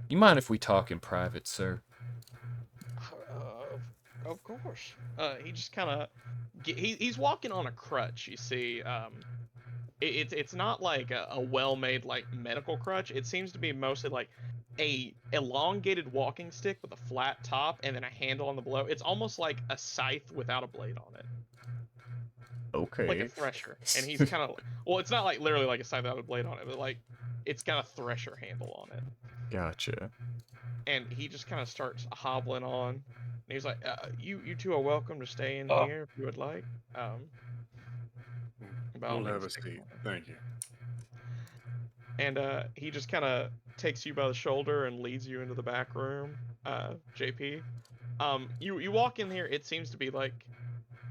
You mind if we talk in private, sir? Of course. He just kind of he's walking on a crutch. You see, it's not like a well-made like medical crutch. It seems to be mostly like a elongated walking stick with a flat top and then a handle on the below. It's almost like a scythe without a blade on it. Okay. Like a thresher. And he's kind of well, it's not like literally like a scythe without a blade on it, but like it's got a thresher handle on it. Gotcha. And he just kind of starts hobbling on. And he's like, you two are welcome to stay in here if you would like. We'll have a seat. Thank you. And he just kind of takes you by the shoulder and leads you into the back room, JP. You walk in here, it seems to be like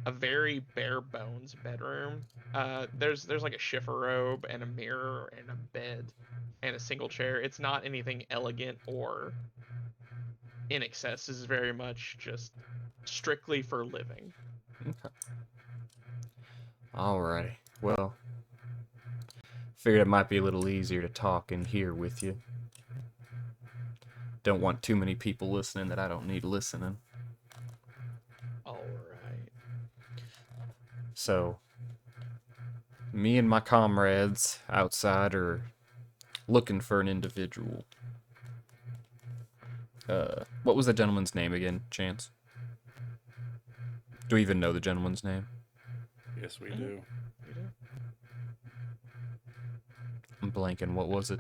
a very bare bones bedroom. There's like a shiffer robe and a mirror and a bed and a single chair. It's not anything elegant or in excess. This is very much just strictly for living. Okay. Alrighty. Well, figured it might be a little easier to talk in here with you. Don't want too many people listening that I don't need listening. All right. So, me and my comrades outside are looking for an individual. What was the gentleman's name again, Chance? Do we even know the gentleman's name? Yes, we do. You do. I'm blanking. What was it?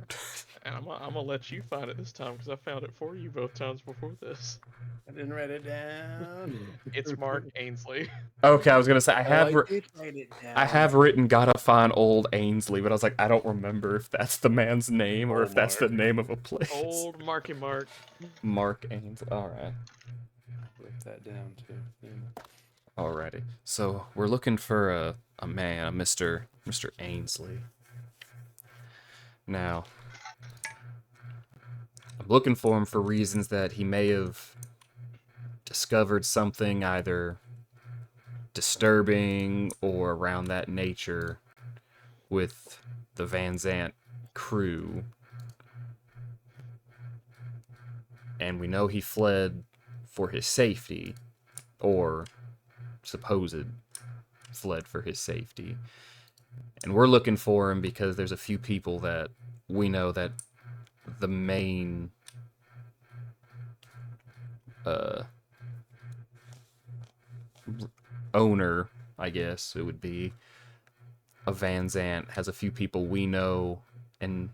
And I'm gonna let you find it this time because I found it for you both times before this. I didn't write it down. It's Mark Ainsley. Okay, I was gonna say I I did write it down. I have written gotta find old Ainsley, but I was like, I don't remember if that's the man's name or Old if that's the Mark. name of a place. Old Marky Mark. Mark Ainsley. Alright. Wrote that down too. Yeah. Alrighty. So we're looking for a man, a Mr. Ainsley. Now, I'm looking for him for reasons that he may have discovered something either disturbing or around that nature with the Van Zant crew. And we know he fled for his safety, or supposed fled for his safety. And we're looking for him because there's a few people that we know that the main owner, I guess it would be, of Van Zant has a few people we know and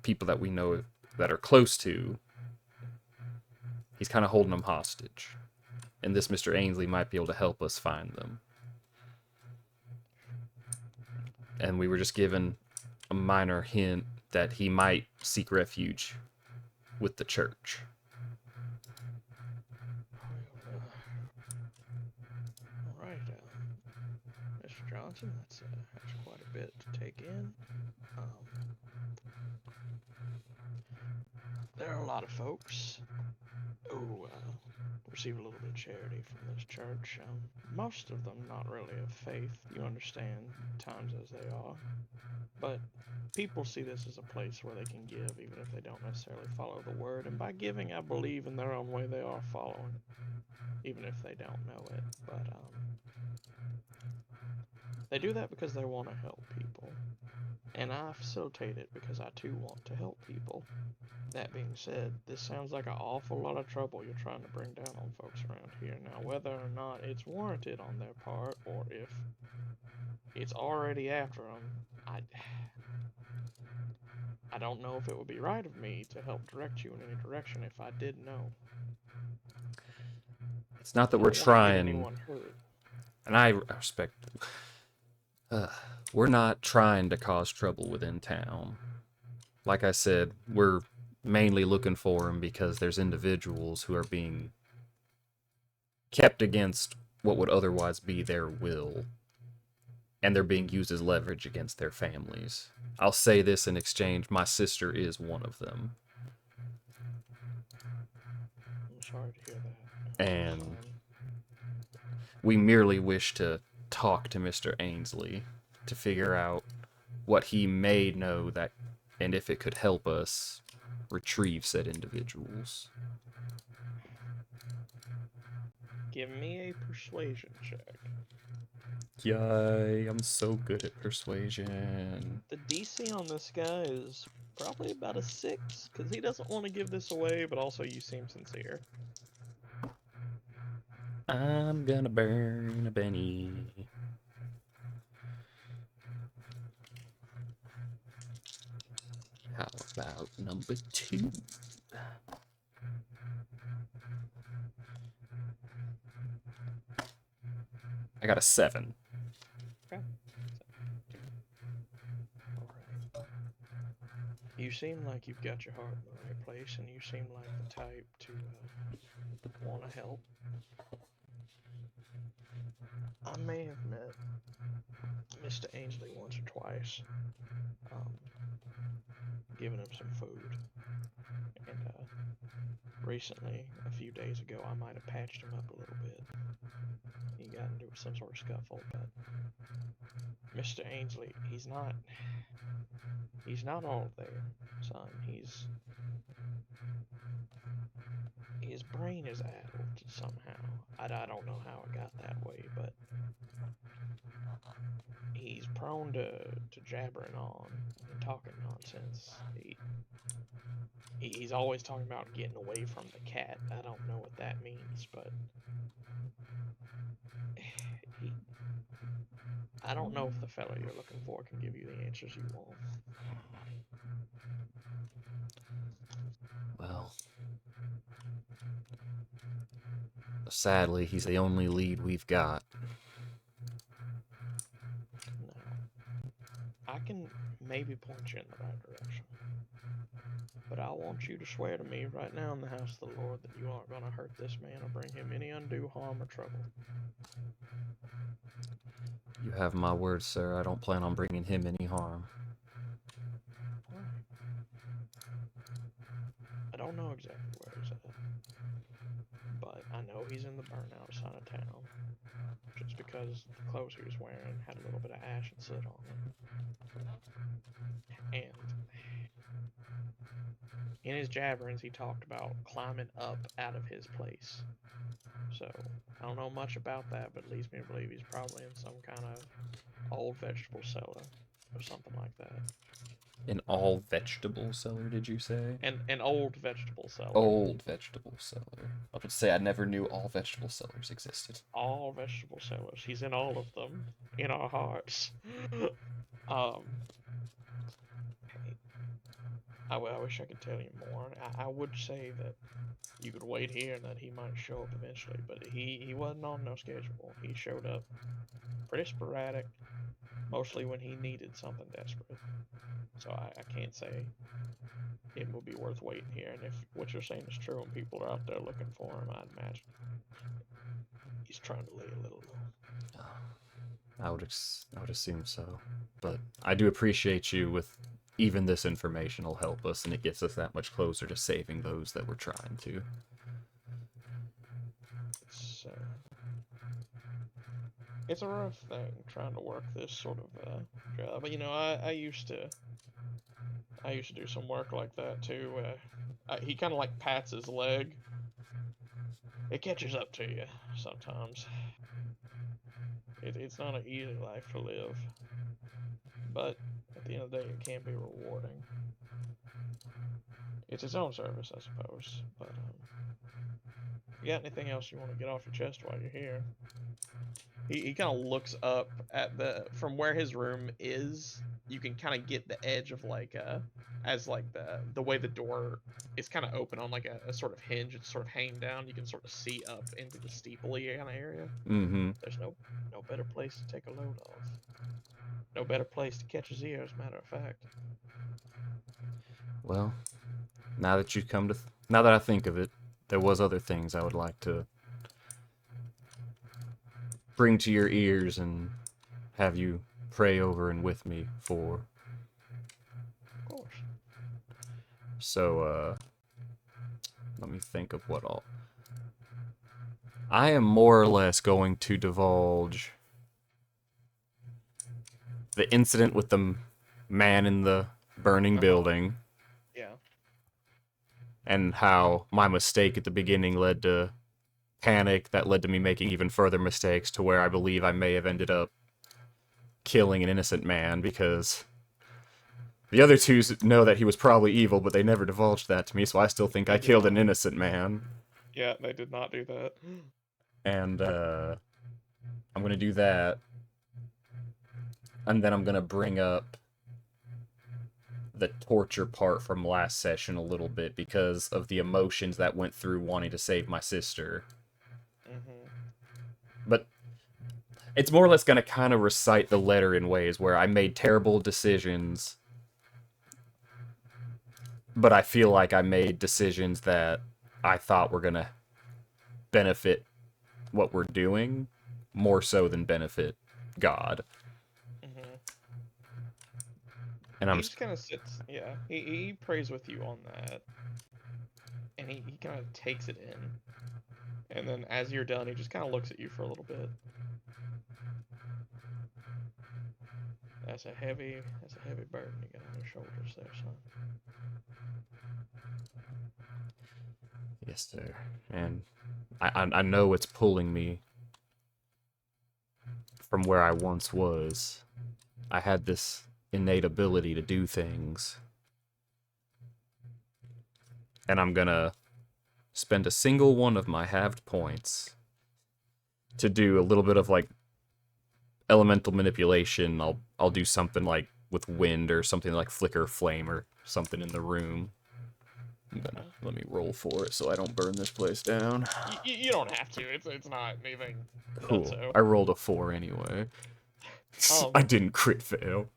people that we know that are close to. He's kind of holding them hostage. And this Mr. Ainsley might be able to help us find them. And we were just given a minor hint that he might seek refuge with the church. All right, Mr. Johnson, that's quite a bit to take in. There are a lot of folks who receive a little bit of charity from this church. Most of them not really of faith. You understand times as they are. But people see this as a place where they can give even if they don't necessarily follow the word. And by giving, I believe in their own way they are following, even if they don't know it. But they do that because they want to help people. And I facilitate it because I too want to help people. That being said, this sounds like an awful lot of trouble you're trying to bring down on folks around here. Now, whether or not it's warranted on their part, or if it's already after them, I don't know if it would be right of me to help direct you in any direction if I did know. It's not that we're I don't wanna get trying, anyone hurt. and I respect. We're not trying to cause trouble within town. Like I said, we're mainly looking for him because there's individuals who are being kept against what would otherwise be their will, and they're being used as leverage against their families. I'll say this in exchange, my sister is one of them. I'm sorry to hear that. And we merely wish to talk to Mr. Ainsley to figure out what he may know that, and if it could help us retrieve said individuals. Give me a persuasion check. Yay, I'm so good at persuasion. The DC on this guy is probably about a 6, because he doesn't want to give this away, but also you seem sincere. I'm gonna burn a Benny. How about number 2? I got a 7. Okay. You seem like you've got your heart in the right place, and you seem like the type to want to help. I may have met Mr. Ainsley once or twice, um, giving him some food, and recently, a few days ago, I might have patched him up a little bit. He got into some sort of scuffle, but Mr. Ainsley, he's not all there, son. His brain is addled somehow. I don't know how it got that way, but he's prone to jabbering on and talking nonsense. He's always talking about getting away from the cat. I don't know what that means, but I don't know if the fellow you're looking for can give you the answers you want. Well, sadly, he's the only lead we've got. No. I can maybe point you in the right direction. But I want you to swear to me right now in the house of the Lord that you aren't going to hurt this man or bring him any undue harm or trouble. You have my word, sir. I don't plan on bringing him any harm. I don't know exactly where he's at, but I know he's in the burnout side of town, just because the clothes he was wearing had a little bit of ash and soot on them. And in his jabberings, he talked about climbing up out of his place. So, I don't know much about that, but it leads me to believe he's probably in some kind of old vegetable cellar or something like that. An all vegetable cellar, did you say? An old vegetable cellar. Old vegetable cellar. I was about to say I never knew all vegetable cellars existed. All vegetable cellars. He's in all of them. In our hearts. I wish I could tell you more. I would say that you could wait here and that he might show up eventually, but he wasn't on no schedule. He showed up pretty sporadic, mostly when he needed something desperate. So I can't say it would be worth waiting here. And if what you're saying is true and people are out there looking for him, I'd imagine he's trying to lay a little low. I would assume so. But I do appreciate you with even this information will help us, and it gets us that much closer to saving those that we're trying to. It's a rough thing trying to work this sort of job. But I used to do some work like that too. He kind of like pats his leg. It catches up to you sometimes. It's not an easy life to live, but at the end of the day, it can be rewarding. It's its own service, I suppose. But you got anything else you want to get off your chest while you're here? He kind of looks up at from where his room is. You can kind of get the edge of as the way the door is kind of open on like a sort of hinge. It's sort of hanging down. You can sort of see up into the steepley kind of area. Mm-hmm. There's no better place to take a load off. No better place to catch his ear, as a matter of fact. Well, now that I think of it, there was other things I would like to bring to your ears and have you pray over and with me for. Of course. So, let me think of what all. I am more or less going to divulge the incident with the man in the burning building. Yeah. And how my mistake at the beginning led to panic that led to me making even further mistakes to where I believe I may have ended up killing an innocent man, because the other two know that he was probably evil, but they never divulged that to me, so I still think I killed an innocent man. Yeah, they did not do that. And I'm going to do that. And then I'm going to bring up the torture part from last session a little bit because of the emotions that went through wanting to save my sister. Mm-hmm. But it's more or less going to kind of recite the letter in ways where I made terrible decisions but I feel like I made decisions that I thought were gonna benefit what we're doing more so than benefit God. Mm-hmm. And I'm He just kind of sits, yeah. He prays with you on that, and he kind of takes it in, and then as you're done, he just kind of looks at you for a little bit. That's a heavy burden you got on your shoulders there, son. yes, sir. And I know it's pulling me from where I once was. I had this innate ability to do things, and I'm gonna spend a single one of my halved points to do a little bit of like elemental manipulation. I'll do something like with wind or something like flicker flame or something in the room. I'm gonna let me roll for it so I don't burn this place down. You don't have to. It's not anything Cool. nutso. I rolled a 4 anyway. Um, I didn't crit fail.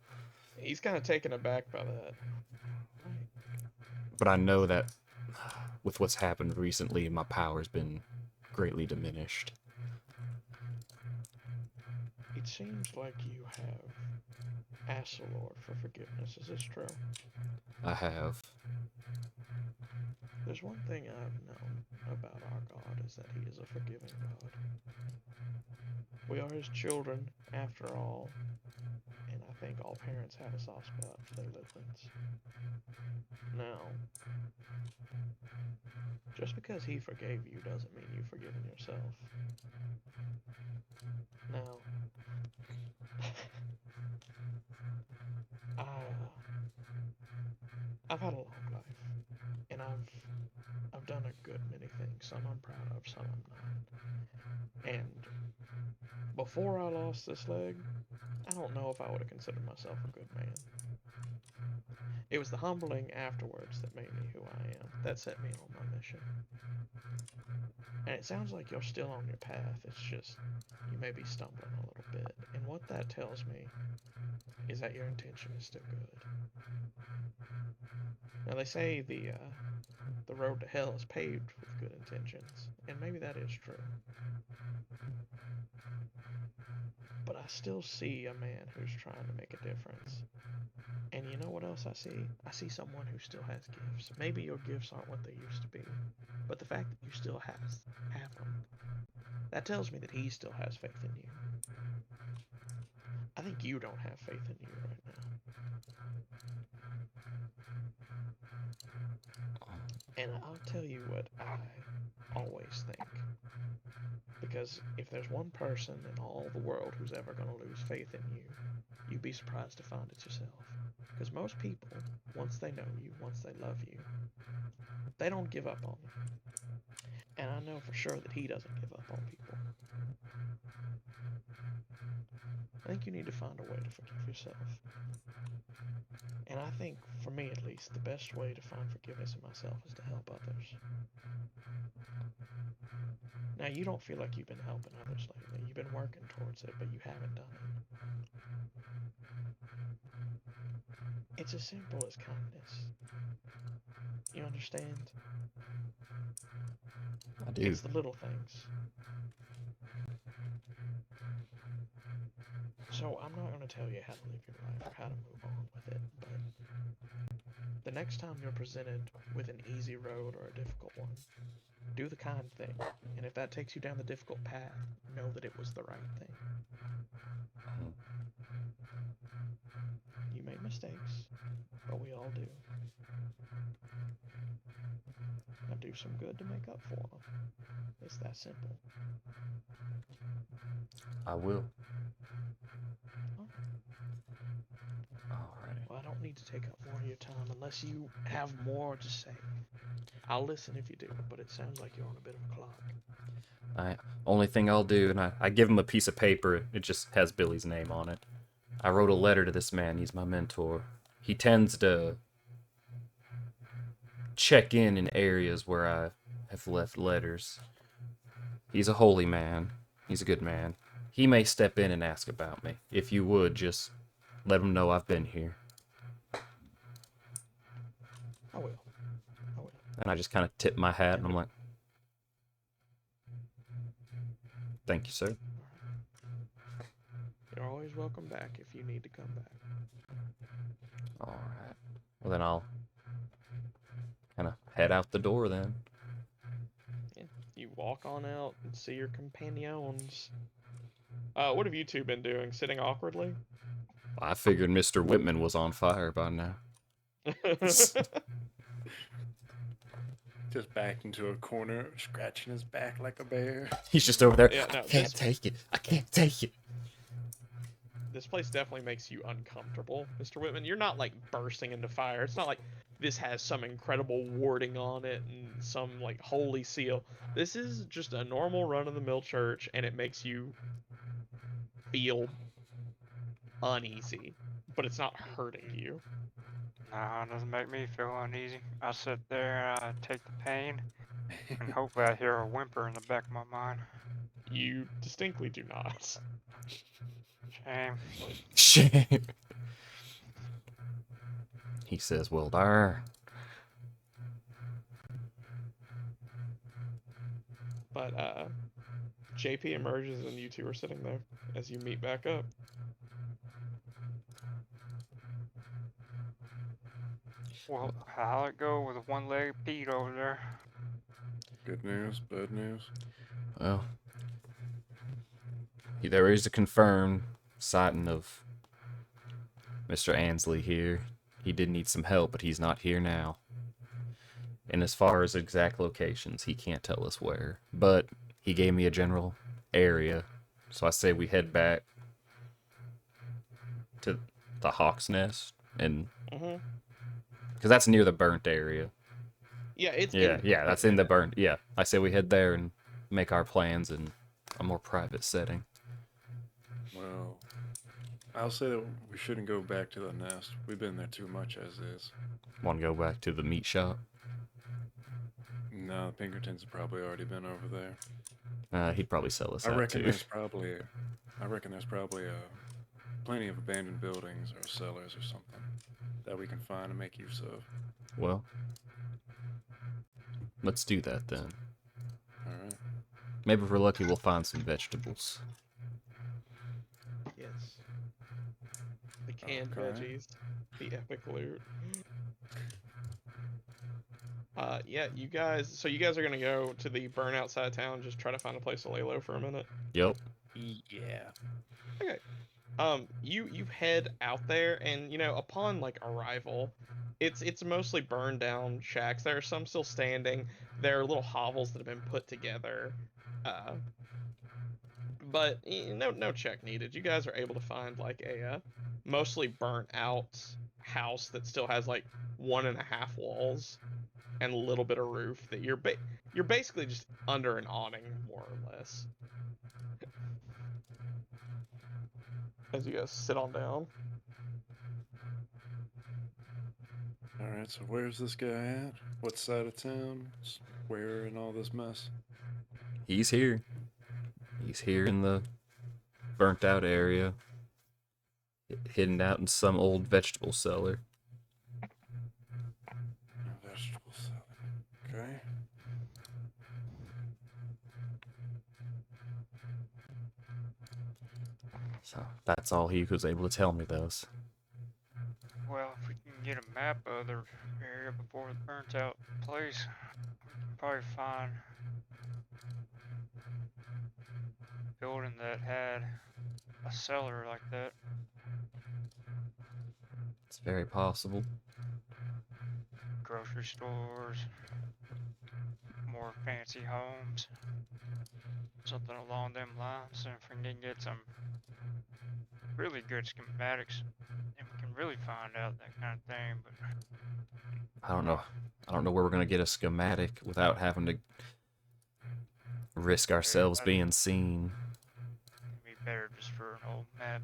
He's kind of taken aback by that. But I know that with what's happened recently, my power's been greatly diminished. It seems like you have asked the Lord for forgiveness. Is this true? I have. There's one thing I've known about our God is that He is a forgiving God. We are His children, after all, and I think all parents have a soft spot for their little ones. Now, just because He forgave you doesn't mean you've forgiven yourself. Now, I've had a long life, and I've done a good many things. Some I'm proud of, some I'm not. And before I lost this leg, I don't know if I would have considered myself a good man. It was the humbling afterwards that made me who I am, that set me on my mission. And it sounds like you're still on your path, it's just you may be stumbling a little bit. And what that tells me is that your intention is still good. Now they say the road to hell is paved with good intentions, and maybe that is true. But I still see a man who's trying to make a difference. And you know what else I see? I see someone who still has gifts. Maybe your gifts aren't what they used to be, but the fact that you still have them, that tells me that he still has faith in you. I think you don't have faith in you right now. And I'll tell you what I always think. Because if there's one person in all the world who's ever going to lose faith in you, you'd be surprised to find it's yourself. Because most people, once they know you, once they love you, they don't give up on you. And I know for sure that he doesn't give up on people. I think you need to find a way to forgive yourself. And I think, for me at least, the best way to find forgiveness in myself is to help others. Now, you don't feel like you've been helping others lately. You've been working towards it, but you haven't done it. It's as simple as kindness. You understand? I do. It's the little things. So I'm not going to tell you how to live your life or how to move on with it, but the next time you're presented with an easy road or a difficult one, do the kind thing. And if that takes you down the difficult path, know that it was the right thing. You make mistakes, but we all do. Now do some good to make up for them. It's that simple. I will. Alright. Well, I don't need to take up more of your time unless you have more to say. I'll listen if you do, but it sounds like you're on a bit of a clock. Only thing I'll do, and I give him a piece of paper. It just has Billy's name on it. I wrote a letter to this man. He's my mentor. He tends to check in areas where I have left letters. He's a holy man. He's a good man. He may step in and ask about me. If you would, just let him know I've been here. I will. And I just kind of tip my hat and I'm like, thank you, sir. You're always welcome back if you need to come back. All right. Well, then I'll kind of head out the door then. Yeah. You walk on out and see your companions. What have you two been doing? Sitting awkwardly? I figured Mr. Whitman was on fire by now. Just backed into a corner, scratching his back like a bear. He's just over there. Yeah, no, I can't take it. I can't take it. This place definitely makes you uncomfortable, Mr. Whitman. You're not like bursting into fire. It's not like this has some incredible warding on it and some like holy seal. This is just a normal run-of-the-mill church, and it makes you feel uneasy, but it's not hurting you. Nah, it doesn't make me feel uneasy. I sit there, I take the pain, and hopefully I hear a whimper in the back of my mind. You distinctly do not. Shame. Shame. He says, well, there. But JP emerges and you two are sitting there as you meet back up. Well, how'd it go with one-legged Pete over there? Good news, bad news. Well, there is a confirmed sighting of Mr. Ansley here. He did need some help, but he's not here now. And as far as exact locations, he can't tell us where. But he gave me a general area. So I say we head back to the Hawk's Nest. And because that's near the burnt area. Yeah, it's Yeah, that's in the burnt. Yeah, I say we head there and make our plans in a more private setting. Well, I'll say that we shouldn't go back to the nest. We've been there too much as is. Want to go back to the meat shop? No, the Pinkertons have probably already been over there. He'd probably sell us I out reckon too. there's probably, plenty of abandoned buildings or cellars or something that we can find and make use of. Well, let's do that then. All right. Maybe if we're lucky, we'll find some vegetables. Yes. The canned veggies. The epic loot. Yeah, you guys are gonna go to the burnout side of town, just try to find a place to lay low for a minute. Yep. Yeah. Okay. You head out there, and upon like arrival, it's mostly burned down shacks. There are some still standing. There are little hovels that have been put together. But no check needed. You guys are able to find like a mostly burnt out house that still has like 1.5 walls and a little bit of roof that you're basically just under an awning, more or less. As you guys sit on down. All right. So where's this guy at? What side of town? Where in all this mess? He's here. He's here in the burnt out area. Hidden out in some old vegetable cellar. Vegetable salad. Okay. So that's all he was able to tell me, those. Well, if we can get a map of the area before it burns out place, we can probably find a building that had a cellar like that. It's very possible. Grocery stores, more fancy homes, something along them lines. And if we can get some really good schematics, then we can really find out that kind of thing. But I don't know where we're gonna get a schematic without having to risk ourselves being seen. it'd be better just for an old map.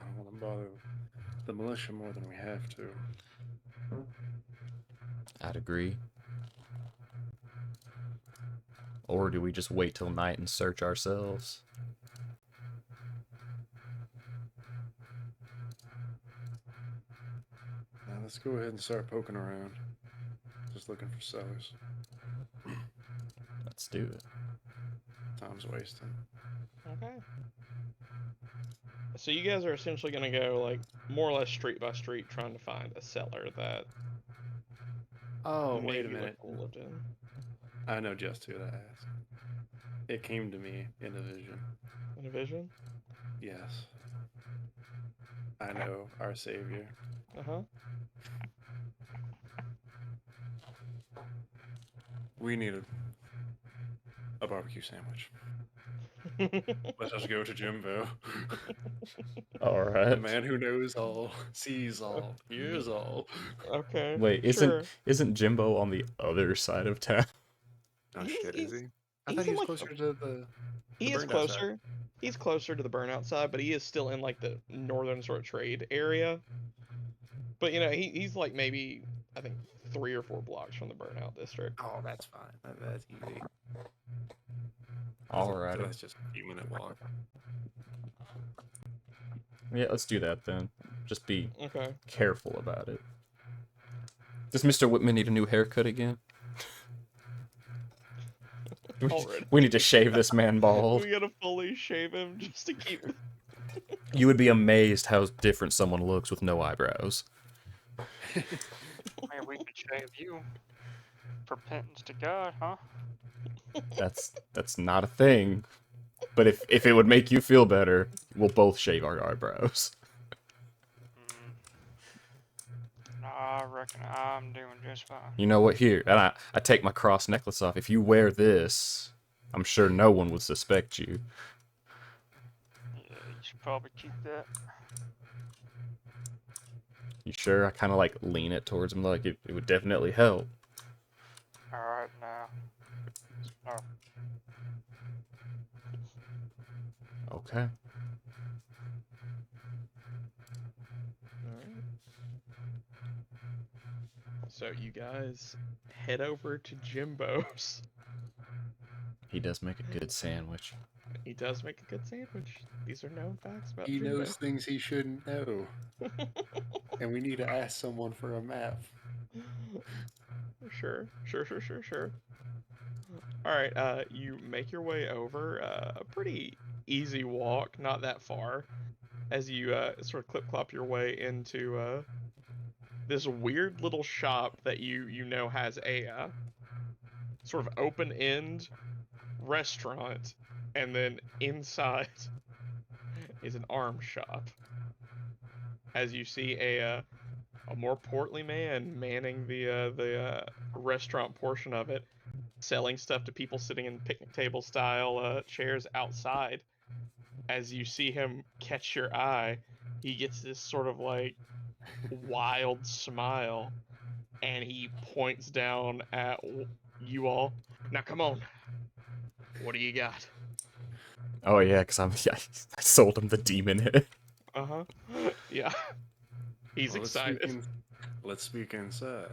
I don't want to bother the militia more than we have to. I'd agree. Or do we just wait till night and search ourselves? let's go ahead and start poking around. Just looking for sellers. Let's do it. Time's wasting. Okay. So you guys are essentially gonna go like more or less street by street trying to find a seller that Oh, wait a maybe minute. Lickle lived in. I know just who to ask. It came to me in a vision. In a vision? Yes. I know our savior. Uh-huh. We needed a barbecue sandwich. Let us go to Jimbo. All The right. man who knows all, sees all, hears all. Okay. Wait, Sure. isn't Jimbo on the other side of town? Oh He's- shit, is he's- he? I he's thought he in, was like, closer to the He is burned out side. closer. He's closer to the burnout side, but he is still in like the northern sort of trade area. But you know, he's like maybe I think 3 or 4 blocks from the burnout district. Oh, that's fine. That's easy. All So right. that's just a few minute walk. Yeah, let's do that then. Just be Okay. careful about it. Does Mr. Whitman need a new haircut again? Already. We need to shave this man bald. We gotta fully shave him just to keep. You would be amazed how different someone looks with no eyebrows. Man, we could shave you. Repentance to God, huh? That's not a thing. But if it would make you feel better, we'll both shave our eyebrows. Nah, I reckon I'm doing just fine. You know what? Here, and I take my cross necklace off. If you wear this, I'm sure no one would suspect you. Yeah, you should probably keep that. You sure? I kind of like lean it towards him, like it would definitely help. Alright, now. Oh, Okay. Alright. So you guys head over to Jimbo's. He does make a good sandwich. He does make a good sandwich. These are known facts about He Jimbo. knows things he shouldn't know. And we need to ask someone for a map. Sure. Alright, you make your way over, a pretty easy walk, not that far, as you, sort of clip-clop your way into, this weird little shop that you know has a, sort of open-end restaurant, and then inside is an arm shop. As you see a more portly man manning the restaurant portion of it, selling stuff to people sitting in picnic table style chairs outside. As you see him catch your eye, he gets this sort of like wild smile, and he points down at you all. Now come on, what do you got? Oh yeah, because I sold him the demon head. Uh-huh. Yeah. He's Well, excited. Let's speak inside.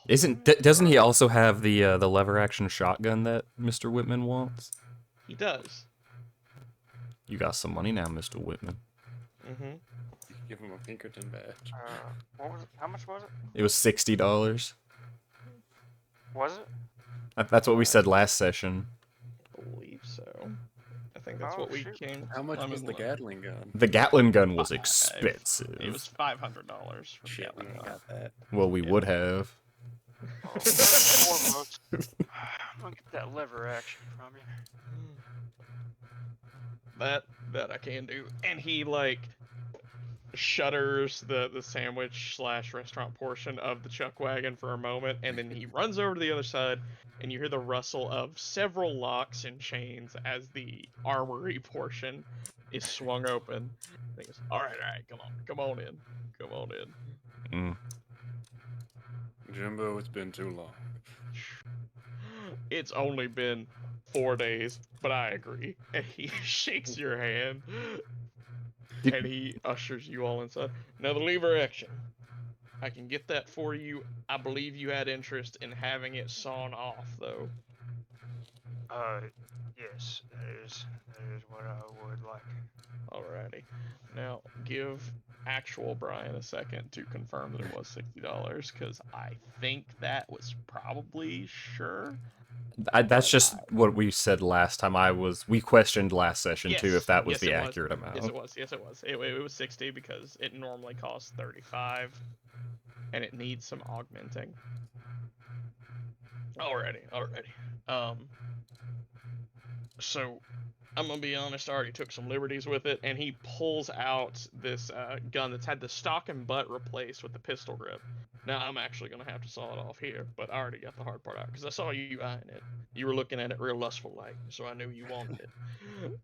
Doesn't he also have the lever action shotgun that Mr. Whitman wants? He does. You got some money now, Mr. Whitman. Mm-hmm. You can give him a Pinkerton badge. what was it? How much was it? It was $60. Was it? That's what we said last session. I believe so. I think that's Oh, what we shoot. came. How much I'm was in the lo- Gatling gun? The Gatling gun was Five. expensive. It was $500 for Shit, we Gatling ain't gun. got that. Well, we Yeah. would have. Oh, first and foremost, I'm gonna get that lever action from you. That I can do. And he like shutters the sandwich slash restaurant portion of the chuck wagon for a moment, and then he runs over to the other side, and you hear the rustle of several locks and chains as the armory portion is swung open. And he goes, all right, come on in. Mm. Jimbo, it's been too long. It's only been 4 days, but I agree. And he shakes your hand, and he ushers you all inside. Now the lever action. I can get that for you. I believe you had interest in having it sawn off, though. Yes, that is what I would like. Alrighty. Now give actual Brian a second to confirm that it was $60 because I think that was probably sure. That's But just what we said last time. We questioned last session too if that was the it accurate was. amount. Yes, it was. Yes, it was. It was 60 because it normally costs 35, and it needs some augmenting. Alrighty. So I'm gonna be honest. I already took some liberties with it, and he pulls out this gun that's had the stock and butt replaced with the pistol grip. Now I'm actually gonna have to saw it off here, but I already got the hard part out because I saw you eyeing it. You were looking at it real lustful like, so I knew you wanted it.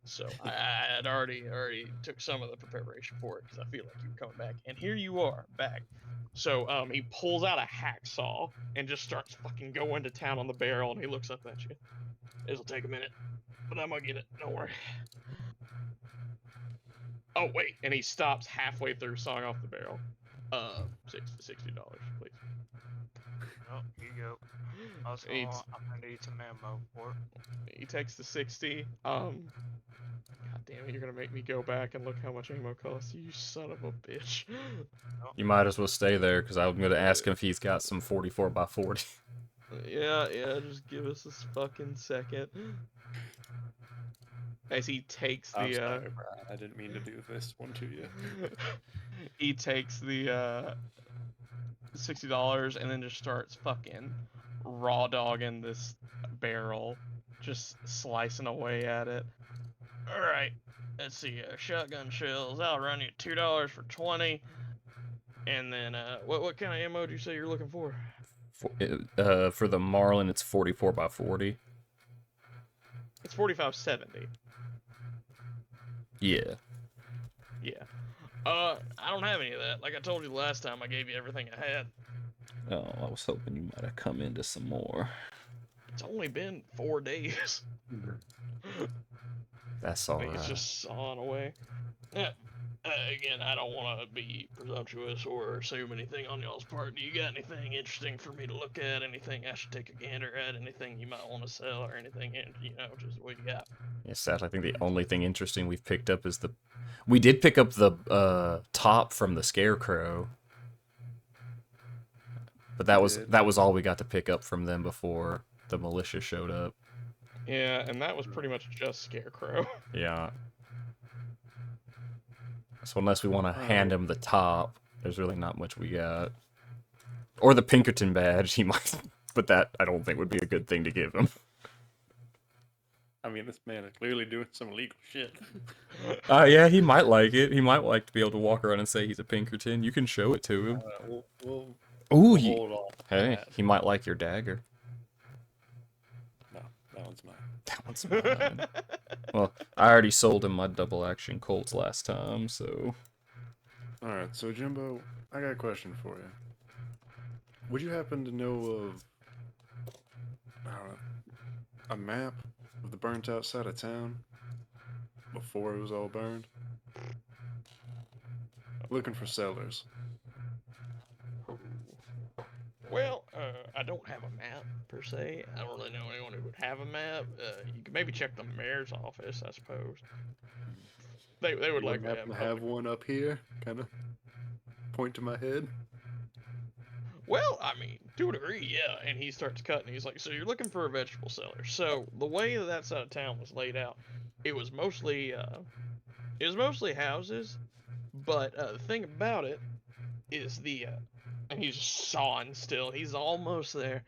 So I had already took some of the preparation for it because I feel like you were coming back, and here you are back. So he pulls out a hacksaw and just starts fucking going to town on the barrel, and he looks up at you. This'll take a minute, but I'm gonna get it. Don't worry. Oh wait, and he stops halfway through sawing off the barrel. $60, please. Oh, here you go. Also, He, I'm gonna need some ammo for it. he takes the 60. God damn it, you're gonna make me go back and look how much ammo costs. You son of a bitch. You might as well stay there because I'm going to ask him if he's got some 44x40. Yeah, just give us this fucking second. As he takes I'm the sorry, Brian. I didn't mean to do this one to you. he takes the $60 and then just starts fucking raw dogging this barrel, just slicing away at it. All right, let's see. Shotgun shells. I'll run you $2 for 20. And then what kind of ammo do you say you're looking for? For the Marlin, it's 44x40. It's 4570. Yeah. Yeah. I don't have any of that. Like I told you last time, I gave you everything I had. Oh, I was hoping you might have come into some more. It's only been 4 days. That's all It's right. just sawing away. Yeah. Again, I don't want to be presumptuous or assume anything on y'all's part. Do you got anything interesting for me to look at? Anything I should take a gander at? Anything you might want to sell or anything? Just what you got? Yeah, sadly, I think the only thing interesting we've picked up is we did pick up the top from the Scarecrow, but that was all we got to pick up from them before the militia showed up. Yeah, and that was pretty much just Scarecrow. Yeah. So unless we want to hand him the top, there's really not much we got. Or the Pinkerton badge, he might, but that I don't think would be a good thing to give him. I mean, this man is clearly doing some illegal shit. Yeah, he might like it. He might like to be able to walk around and say he's a Pinkerton. You can show it to him. We'll Ooh, hold off. Hey, he might like your dagger. No, that one's mine. That one's mine. Well, I already sold him my double action Colts last time, so. Alright, so Jimbo, I got a question for you. Would you happen to know of, I don't know, a map of the burnt out side of town before it was all burned? Looking for sellers. Well, I don't have a map per se. I don't really know anyone who would have a map. You could maybe check the mayor's office, I suppose. They would You likely wouldn't happen to have one up here? Kind of point to my head? Well, I mean, to a degree, yeah. And he starts cutting. He's like, so you're looking for a vegetable seller. So the way that side of town was laid out, it was mostly houses. But the thing about it is and he's just sawing still. He's almost there.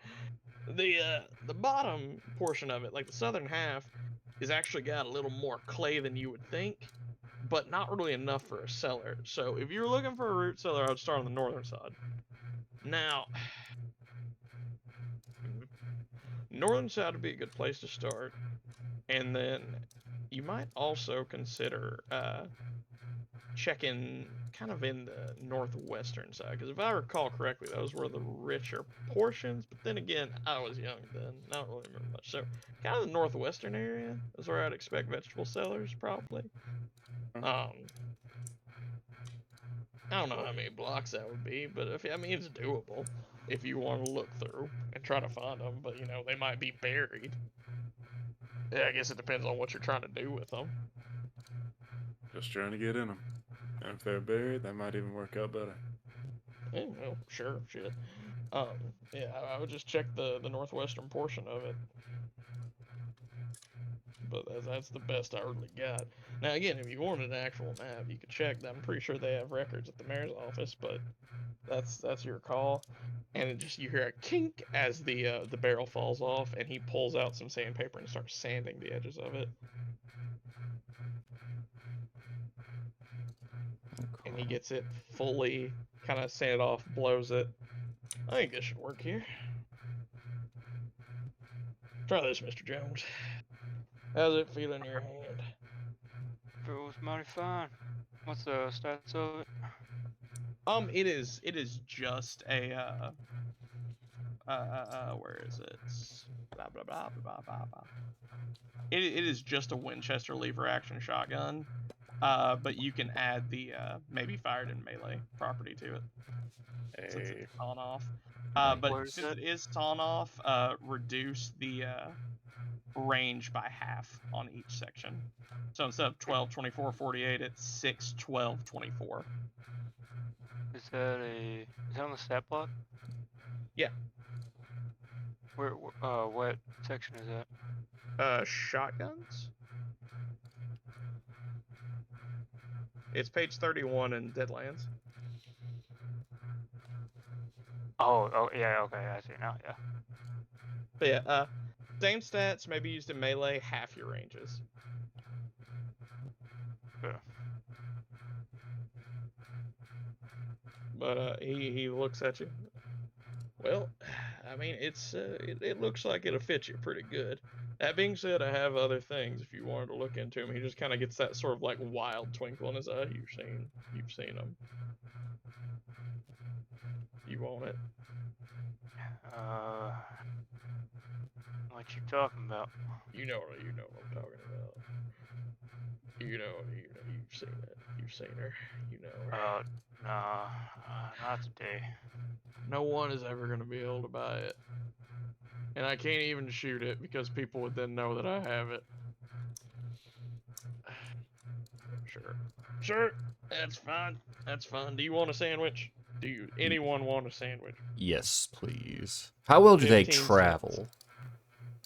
The bottom portion of it, like the southern half, is actually got a little more clay than you would think, but not really enough for a cellar. So if you're looking for a root cellar, I would start on the northern side. Now, northern side would be a good place to start, and then you might also consider checking kind of in the northwestern side, because if I recall correctly, those were the richer portions. But then again, I was young then, I don't really remember much. So kind of the northwestern area is where I'd expect vegetable sellers, probably. I don't know how many blocks that would be, but I mean, it's doable if you want to look through and try to find them. But they might be buried. Yeah, I guess it depends on what you're trying to do with them. Just trying to get in them. And if they're buried, that might even work out better. Yeah, well, sure, shit. Yeah, I would just check the northwestern portion of it. But that's the best I really got. Now, again, if you wanted an actual map, you could check. I'm pretty sure they have records at the mayor's office, but that's your call. And it just you hear a kink as the barrel falls off, and he pulls out some sandpaper and starts sanding the edges of it. And he gets it fully kind of sanded off, blows it. I think this should work here. Try this, Mr. Jones. How's it feel in your hand? Feels mighty fine. What's the stats of it? It is just a where is it? Blah blah blah blah blah blah. It is just a Winchester lever action shotgun, but you can add the maybe fired in melee property to it since Hey, it's on off. What But is since that? it is on off, reduce the range by half on each section. So instead of 12, 24, 48, it's 6, 12, 24. Is that on the stat block? Yeah. What section is that? Shotguns? It's page 31 in Deadlands. Oh, yeah, okay, I see now, yeah. But yeah, same stats, maybe used in melee, half your ranges. Yeah. But he looks at you. Well, I mean, it looks like it'll fit you pretty good. That being said, I have other things if you wanted to look into him. He just kind of gets that sort of like wild twinkle in his eye. You've seen him. You want it? What you talking about? You know what I'm talking about. You've seen it. You've seen her. You know her. Nah, not today. No one is ever gonna be able to buy it, and I can't even shoot it because people would then know that I have it. Sure, that's fine. That's fine. Do you want a sandwich? Anyone want a sandwich? Yes, please. How well do they 15 cents. travel?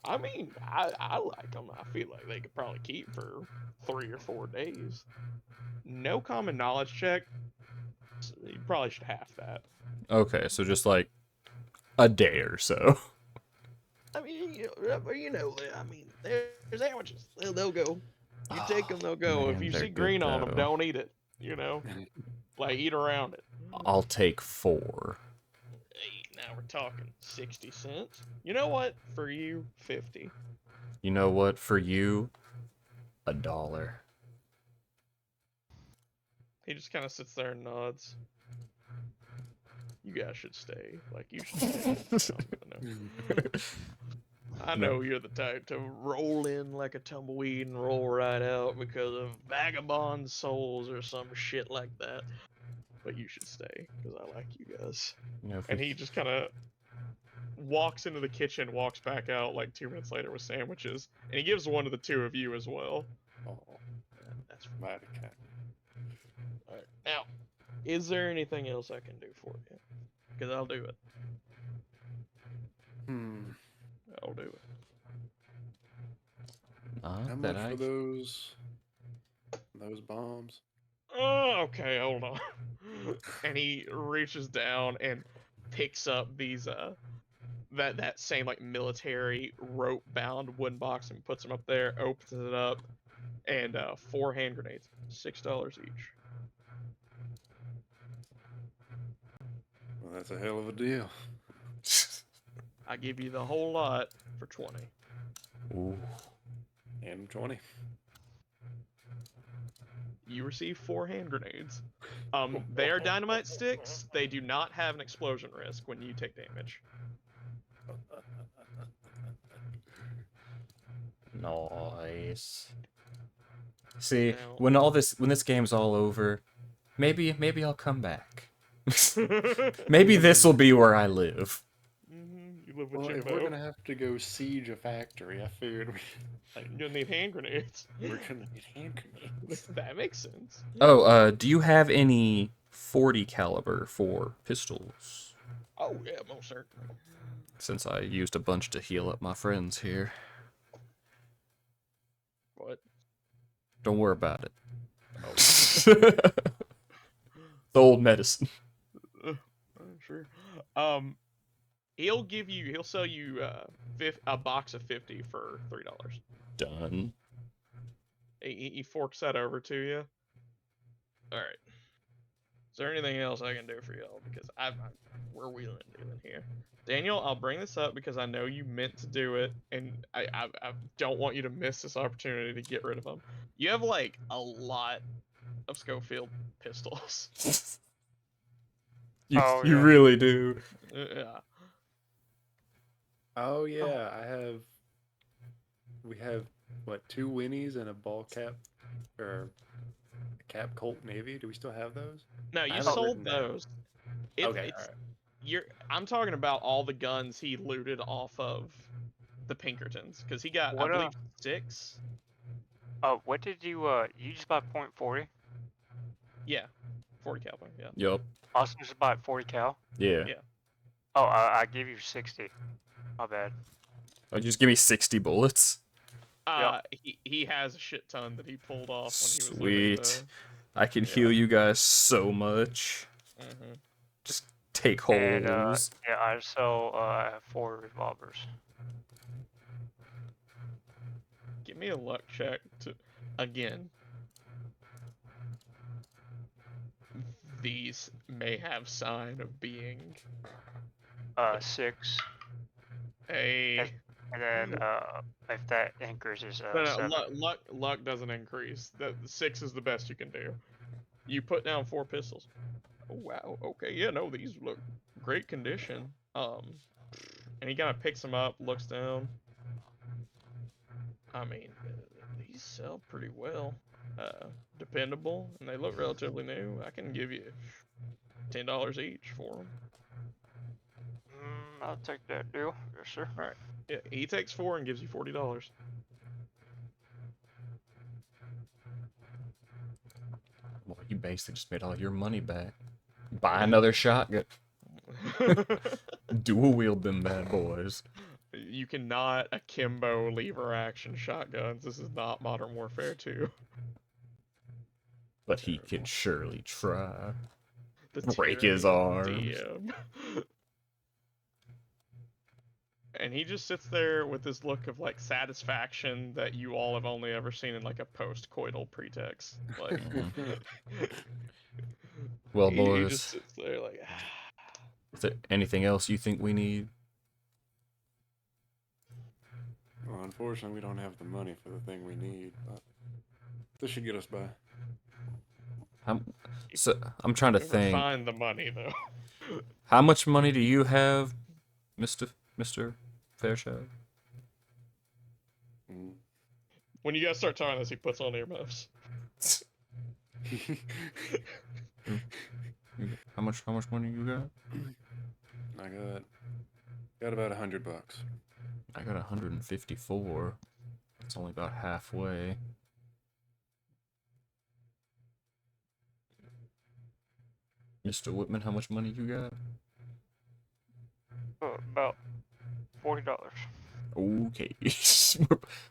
I mean, I like them. I feel like they could probably keep for 3 or 4 days. No common knowledge check. So you probably should half that. Okay, so just like a day or so. I mean, I mean, they're sandwiches. They'll go. You take them, they'll go. If Man, you they're see good green on them, though. don't eat it. You know, like eat around it. I'll take 4. Hey, now we're talking 60 cents. You know what? For you, 50. You know what? For you, $1. He just kind of sits there and nods. You guys should stay. Like, you should stay. I know you're the type to roll in like a tumbleweed and roll right out because of vagabond souls or some shit like that. But you should stay because I like you guys. You know, if And we- he just kind of walks into the kitchen, walks back out like 2 minutes later with sandwiches, and he gives one to the 2 of you as well. oh, That's mighty cat. all right. Now, is there anything else I can do for you? Because I'll do it. I'll do it. How Not much that for I. those bombs? Oh, okay, hold on. And he reaches down and picks up these that same like military rope bound wooden box and puts them up there, opens it up, and 4 hand grenades, $6 each. Well, that's a hell of a deal. I give you the whole lot for 20. Ooh. And 20. You receive 4 hand grenades. They are dynamite sticks. They do not have an explosion risk when you take damage. Nice. See, Now- when this game's all over, maybe I'll come back. Maybe this will be where I live. You live with Well, if Jimbo. we're gonna have to go siege a factory, I figured You're gonna need hand grenades. we're gonna need hand grenades. That makes sense. Oh, do you have any 40 caliber for pistols? Oh yeah, most certainly. Since I used a bunch to heal up my friends here. What? Don't worry about it. Oh, The old medicine. I'm sure. He'll sell you a box of 50 for $3. Done. He forks that over to you. All right. Is there anything else I can do for y'all? Because we're wheeling and dealing here. Daniel, I'll bring this up because I know you meant to do it, and I don't want you to miss this opportunity to get rid of them. You have like a lot of Schofield pistols. You, Oh, you yeah. really do. Yeah. Oh yeah, we have what, 2 Winnies and a ball cap or a cap Colt Navy. Do we still have those? No, I you have it sold written down. those. Okay, It's alright. I'm talking about all the guns he looted off of the Pinkertons, because he got, I What believe, 6. what did you you just bought .40? Yeah, 40 caliber. Yeah. Yup. Austin just bought 40 cal. Yeah. Yeah. Oh, I give you 60. My bad. Oh, just give me 60 bullets. He has a shit ton that he pulled off when he was looting Sweet. I can heal you guys so much. Just take And holes. yeah, I sell I have 4 revolvers. Give me a luck check to, again. These may have sign of being 6. a. And then if that anchors is No, 7. luck doesn't increase. The 6 is the best you can do. You put down 4 pistols. Oh wow. Okay. Yeah. No, these look great condition. And he kind of picks them up, looks down. I mean, these sell pretty well. Dependable, and they look relatively new. I can give you $10 each for them. I'll take that deal. Yes, sir. All right. Yeah, he takes 4 and gives you $40. Well, you basically just made all your money back. Buy another shotgun. Dual wield them bad boys. You cannot akimbo lever action shotguns. This is not Modern Warfare 2. But he can surely try. The Break his tyranny arms. of DM. And he just sits there with this look of like satisfaction that you all have only ever seen in like a post-coital pretext. Like, Well, he boys, just sits there like. is there anything else you think we need? Well, unfortunately, we don't have the money for the thing we need, but this should get us by. I'm trying to Never think. find the money though. How much money do you have, Mr. Fairchild? When you guys start talking this, he puts on earmuffs. How much money you got? I got about $100. I got 154. It's only about halfway. Mr. Whitman, how much money you got? About $40. Okay.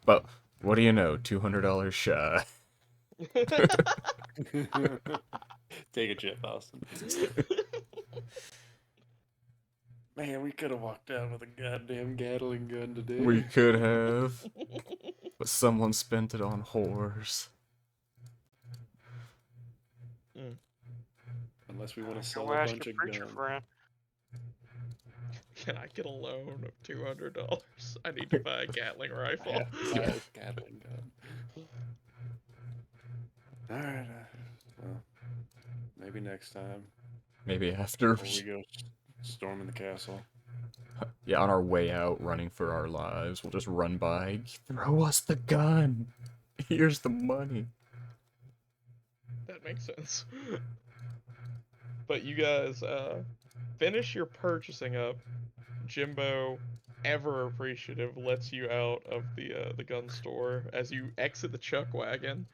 But what do you know? $200 shy. Take a chip, Austin. Man, we could have walked out with a goddamn Gatling gun today. We could have. But someone spent it on whores. Unless we want to sell Go a ask bunch your of preacher guns. friend. Can I get a loan of $200? I need to buy a Gatling rifle. I have to buy a Gatling gun. Alright, well, maybe next time. Maybe after. Before we go storming the castle. Yeah, on our way out, running for our lives, we'll just run by. Throw us the gun. Here's the money. That makes sense. But you guys finish your purchasing up. Jimbo, ever appreciative, lets you out of the gun store as you exit the chuck wagon.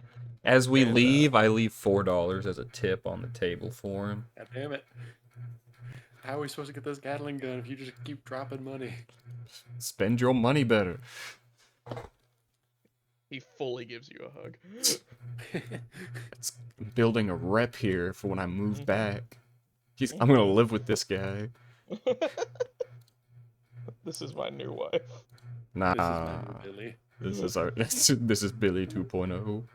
As we And, leave, I leave $4 as a tip on the table for him. God damn it. How are we supposed to get this Gatling gun if you just keep dropping money? Spend your money better. He fully gives you a hug. It's building a rep here for when I move Mhm. back. I'm gonna live with this guy. This is my new wife. Nah, This is my new Billy. this is our this is Billy 2.0.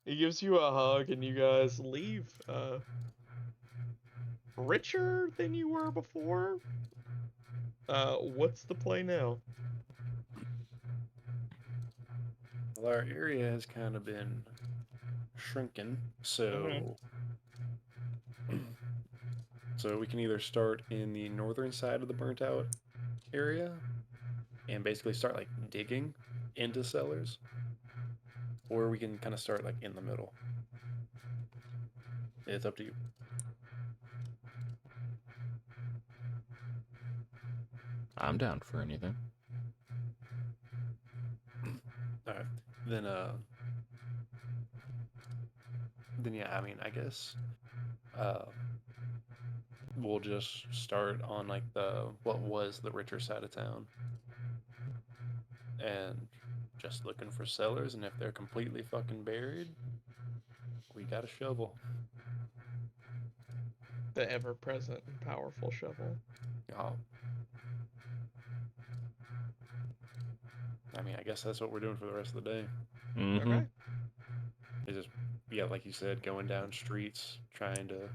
He gives you a hug, and you guys leave richer than you were before. What's the play now? Well, our area has kind of been shrinking, so so we can either start in the northern side of the burnt out area and basically start like digging into cellars, or we can kind of start like in the middle. It's up to you. I'm down for anything. All right, then yeah, I mean, I guess we'll just start on like what was the richer side of town, and just looking for cellars, and if they're completely fucking buried, we got a shovel. The ever-present and powerful shovel. Oh. I mean, I guess that's what we're doing for the rest of the day. Mm-hmm. Okay. It's just, yeah, like you said, going down streets, trying to.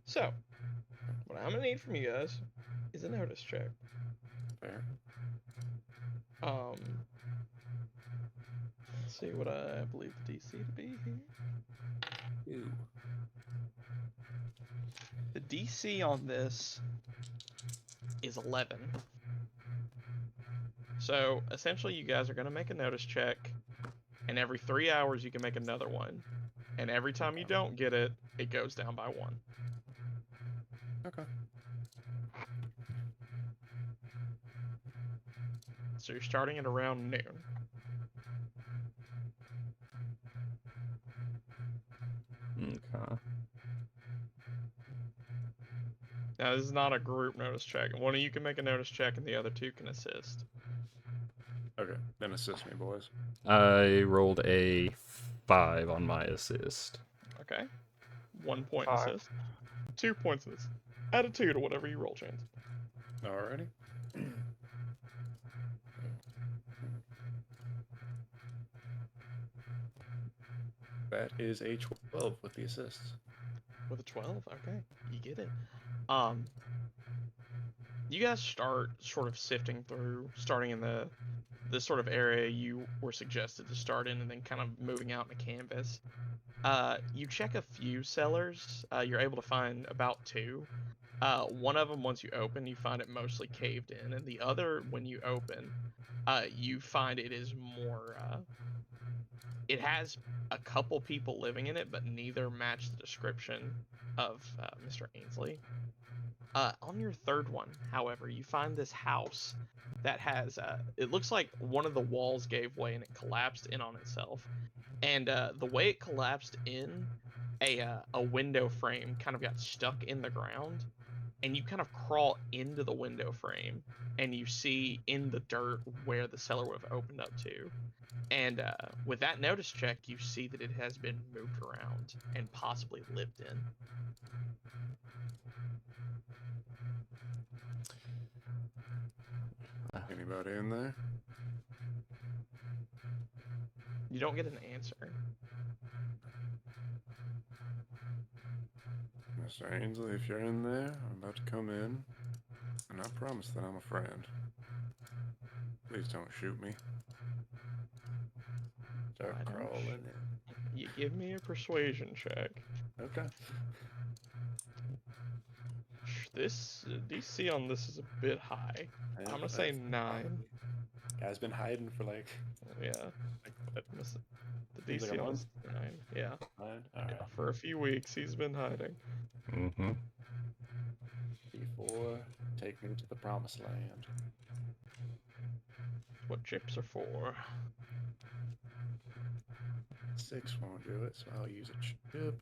So, what I'm gonna need from you guys is a notice check. Fair. Let's see what I believe the DC to be here. Ew. The DC on this is 11. So essentially, you guys are gonna make a notice check, and every 3 hours you can make another one, and every time you don't get it, it goes down by 1. Okay. So you're starting at around noon. Okay. Now this is not a group notice check. One of you can make a notice check, and the other 2 can assist. Okay. Then assist me, boys. I rolled a 5 on my assist. Okay. 1 point 5. assist. 2 points assist. Add a 2 to whatever you roll, Chance. Alrighty. That is a 12 with the assists. With a 12, okay, you get it. You guys start sort of sifting through, starting in the sort of area you were suggested to start in, and then kind of moving out in the canvas. You check a few cellars. You're able to find about 2. One of them, once you open, you find it mostly caved in, and the other, when you open, you find it is more. It has a couple people living in it, but neither match the description of Mr. Ainsley. On your third one, however, you find this house that has, it looks like one of the walls gave way and it collapsed in on itself. And the way it collapsed in, a window frame kind of got stuck in the ground, and you kind of crawl into the window frame, and you see in the dirt where the cellar would have opened up to. And with that notice check, you see that it has been moved around and possibly lived in. Anybody in there? You don't get an answer. Mr. Ainsley, if you're in there, I'm about to come in, and I promise that I'm a friend. Please don't shoot me. Start Why don't crawling in. You give me a persuasion check. Okay. This DC on this is a bit high. I'm gonna say 9. Guy's been hiding for like Yeah. what? The Seems like DC a on month? this is 9. Yeah. 9? Yeah. Alright. For a few weeks, he's been hiding. Mm-hmm. D4. Take me to the promised land. What chips are for. 6 won't do it, so I'll use a chip.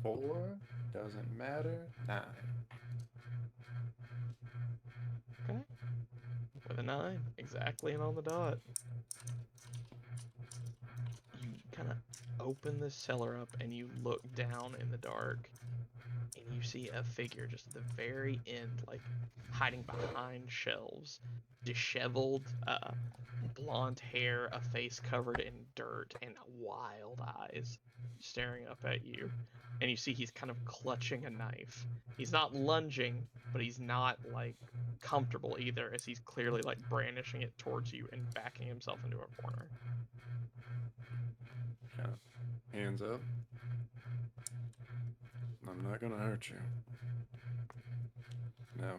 Four doesn't matter. 9. Okay. With a 9, exactly and on the dot. You kind of open the cellar up and you look down in the dark, and you see a figure just at the very end, like hiding behind shelves, disheveled, blonde hair, a face covered in dirt, and wild eyes staring up at you. And you see he's kind of clutching a knife. He's not lunging, but he's not like comfortable either, as he's clearly like brandishing it towards you and backing himself into a corner. Kind of hands up. I'm not gonna hurt you. Now,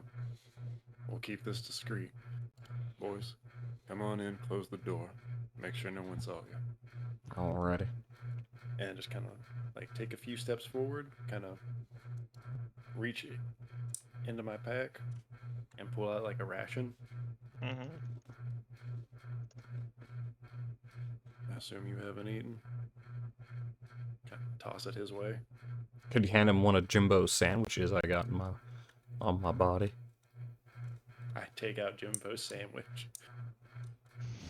we'll keep this discreet. Boys, come on in, close the door. Make sure no one saw you. Alrighty. And just kind of like take a few steps forward, kind of reach into my pack and pull out like a ration. Mm-hmm. I assume you haven't eaten. Kind of toss it his way. Could you hand him one of Jimbo's sandwiches I got in on my body? I take out Jimbo's sandwich.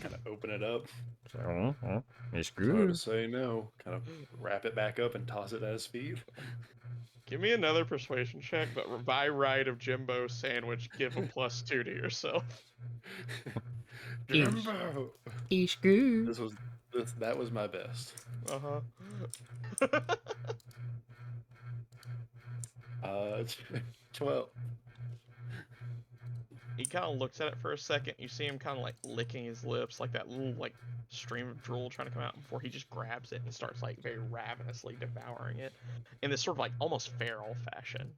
Kind of open it up. So, it's It's hard to good. say no. Kind of wrap it back up and toss it at his feet. Give me another persuasion check, but by right of Jimbo's sandwich, give a +2 to yourself. Jimbo! It's good. That was my best. Uh-huh. 12. He kind of looks at it for a second. You see him kind of like licking his lips, like that little like stream of drool trying to come out before he just grabs it and starts like very ravenously devouring it in this sort of like almost feral fashion.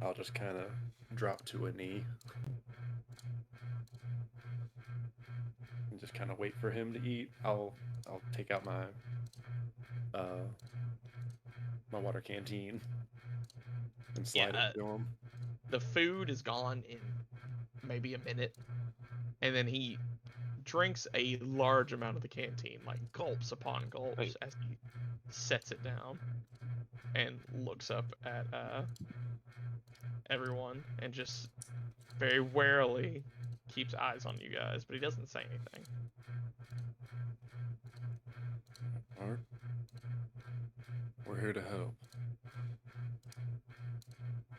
I'll just kind of drop to a knee and just kind of wait for him to eat. I'll take out my my water canteen and slide Yeah, it to him. The food is gone in maybe a minute, and then he drinks a large amount of the canteen, like gulps upon gulps, Wait. as he sets it down and looks up at everyone and just very warily keeps eyes on you guys, but he doesn't say anything. Mark, we're here to help.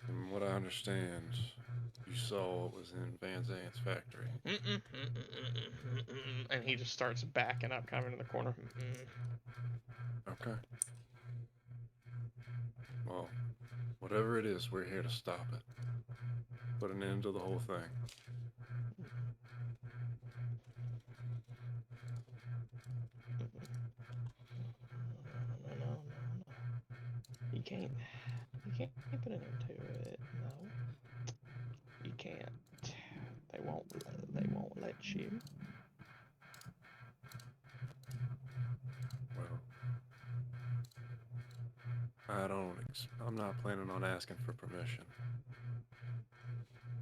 From what I understand, you saw what was in Van Zant's factory. And he just starts backing up, kind of into the corner. Okay. Well, whatever it is, we're here to stop it. Put an end to the whole thing. No. You can't put an end to it. No, you can't. They won't let you. Well, I'm not planning on asking for permission.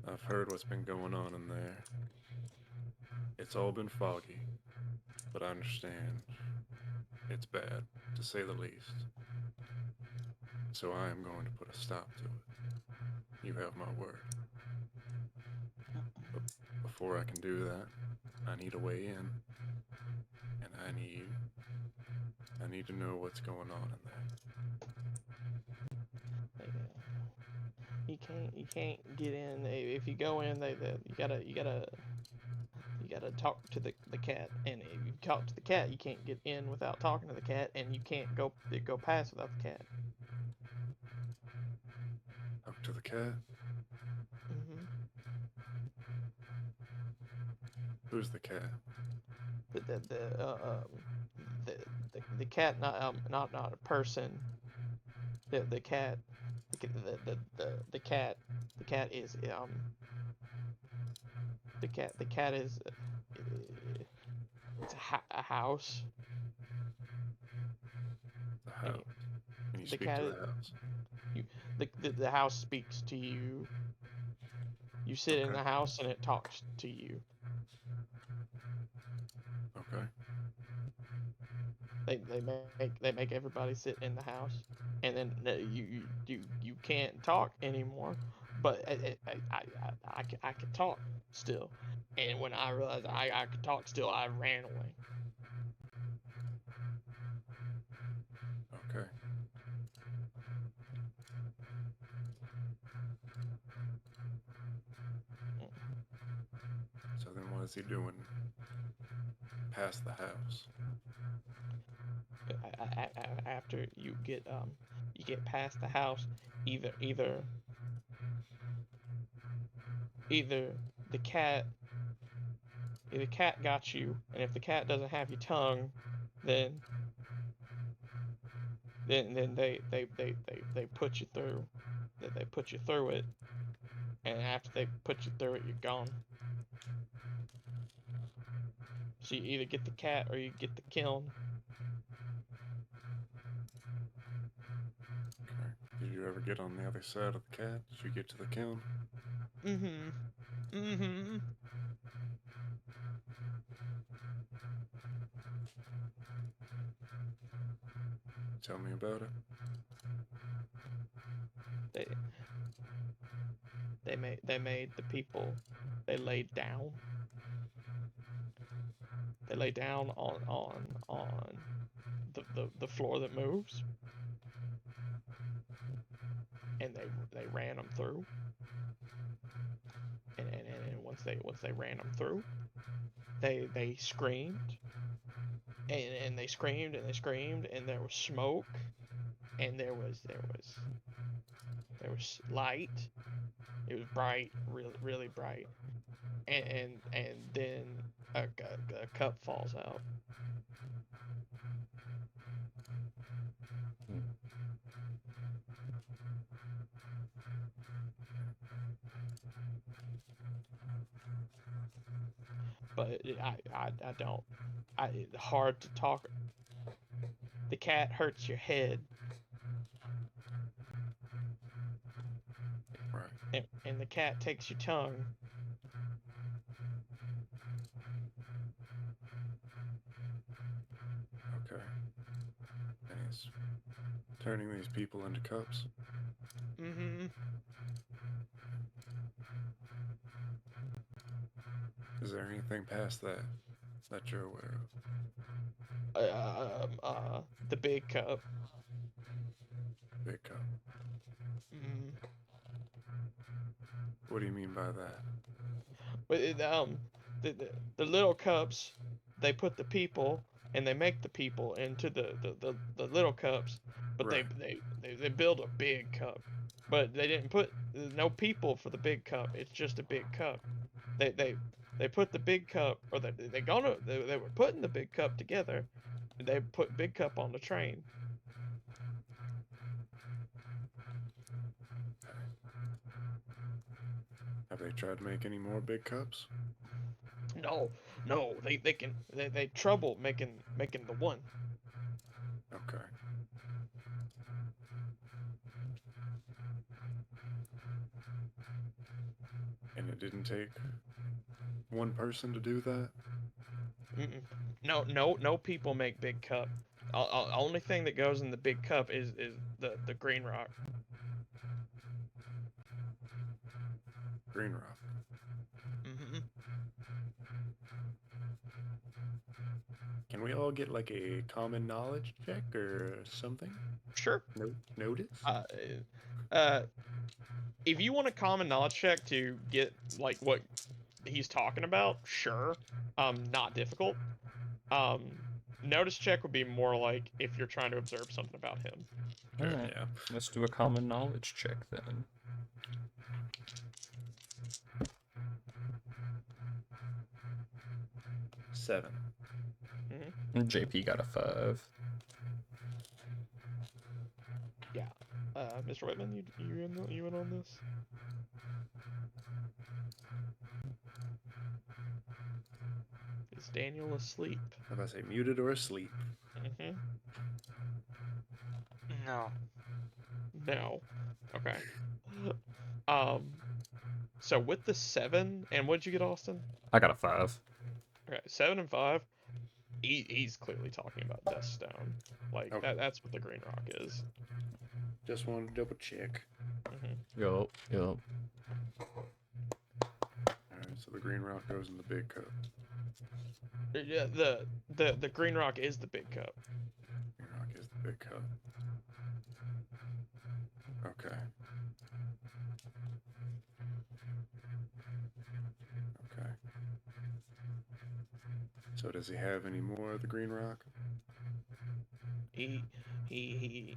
I've heard what's been going on in there. It's all been foggy, but I understand it's bad, to say the least. So I am going to put a stop to it. You have my word. But before I can do that, I need a way in. And I need to know what's going on in there. You can't get in. If you go in, you gotta talk to the cat. And if you talk to the cat, you can't get in without talking to the cat, and you can't go past without the cat. Up to the cat? Mm-hmm. Who's the cat? The cat, not a person. The cat the cat is the cat is it's a house. The house. Can you The speak cat to is, the house? the house speaks to you. You sit in Okay. the house and it talks to you. Okay. They make everybody sit in the house, and then you can't talk anymore. But I can talk still, and when I realized I could talk still, I ran away. Okay. So then what is he doing past the house? After you get past the house, either either the cat the cat got you, and if the cat doesn't have your tongue, then they put you through. They put you through it, and after they put you through it, you're gone. So you either get the cat or you get the kiln. Okay. Did you ever get on the other side of the cat? Did you get to the kiln? Mm-hmm. Mm-hmm. Tell me about it. They they made the people, they laid down. They lay down on the floor that moves, and they ran them through. And once they ran them through, they screamed, and they screamed and they screamed, and there was smoke, and there was light. It was bright, really bright, and then a cup falls out. But I don't. It's hard to talk. The cat hurts your head, Right. and the cat takes your tongue. Okay. And he's turning these people into cups. Mm-hmm. Is there anything past that you're aware of? The big cup. Big cup. Mm. What do you mean by that? But the little cups, they put the people and they make the people into the little cups, but Right. they build a big cup, but they didn't put no people for the big cup. It's just a big cup. They they they put the big cup, or they were putting the big cup together. They put big cup on the train. Have they tried to make any more big cups? No, no, they trouble making the one. Okay. And it didn't take one person to do that? Mm-mm. No people make big cup. Only thing that goes in the big cup is the green rock. Green rock. Mm-hmm. Can we all get like a common knowledge check or something? Sure. Notice? Uh, if you want a common knowledge check to get like what he's talking about, sure. Not difficult. Um, notice check would be more like if you're trying to observe something about him. Sure, Alright, yeah. let's do a common knowledge check then. 7. Mm-hmm. JP got a 5. Yeah. Mr. Whitman, you in on this? Is Daniel asleep? If I say muted or asleep, Mm-hmm. No. No. Okay. So with the 7, and what'd you get, Austin? I got a 5. Okay, 7 and 5. He's clearly talking about Death Stone. Like Okay. that's what the green rock is. just want to double check. Yup, yup. Alright, so the green rock goes in the big cup. Yeah, the green rock is the big cup. Green rock is the big cup. Okay. Okay. So does he have any more of the green rock? He he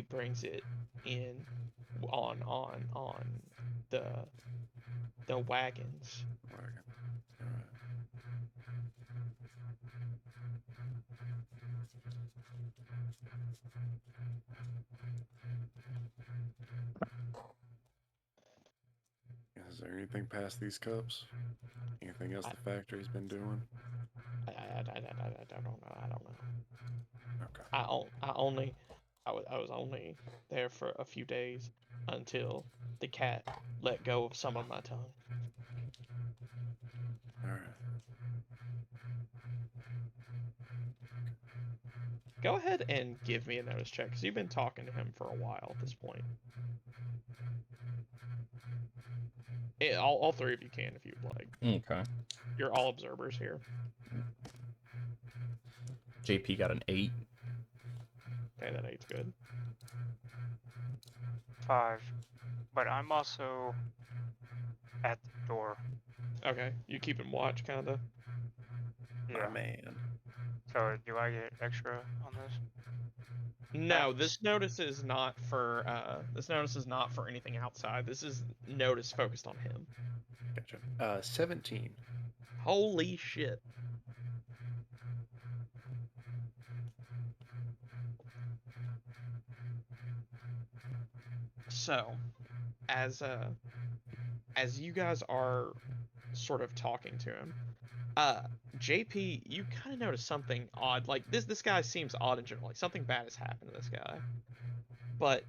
brings it in on the wagons. Wagon. Alright. Is there anything past these cups? Anything else the factory's been doing? I don't know. I don't know. Okay. I was only there for a few days until the cat let go of some of my tongue. Alright. Go ahead and give me a notice check, because you've been talking to him for a while at this point. All three of you can if you'd like. Okay. You're all observers here. JP got an 8. Okay, that 8's good. 5. But I'm also at the door. Okay, you keeping watch, kinda. Yeah. My man. So do I get extra on this? No, this notice is not for anything outside. This is notice focused on him. Gotcha. 17. Holy shit. So, as you guys are sort of talking to him, JP, you kind of notice something odd. Like this guy seems odd in general. Like something bad has happened to this guy. But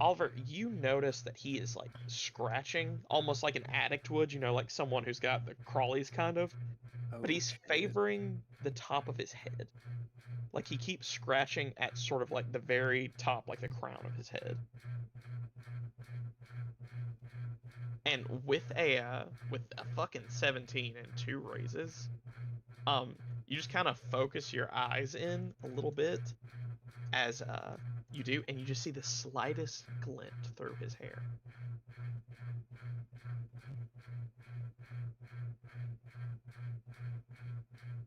Oliver, you notice that he is like scratching, almost like an addict would, like someone who's got the crawlies kind of. But Oh, he's shit. favoring the top of his head. Like he keeps scratching at sort of like the very top, like the crown of his head. And with a fucking 17 and 2 raises, you just kind of focus your eyes in a little bit as you do, and you just see the slightest glint through his hair.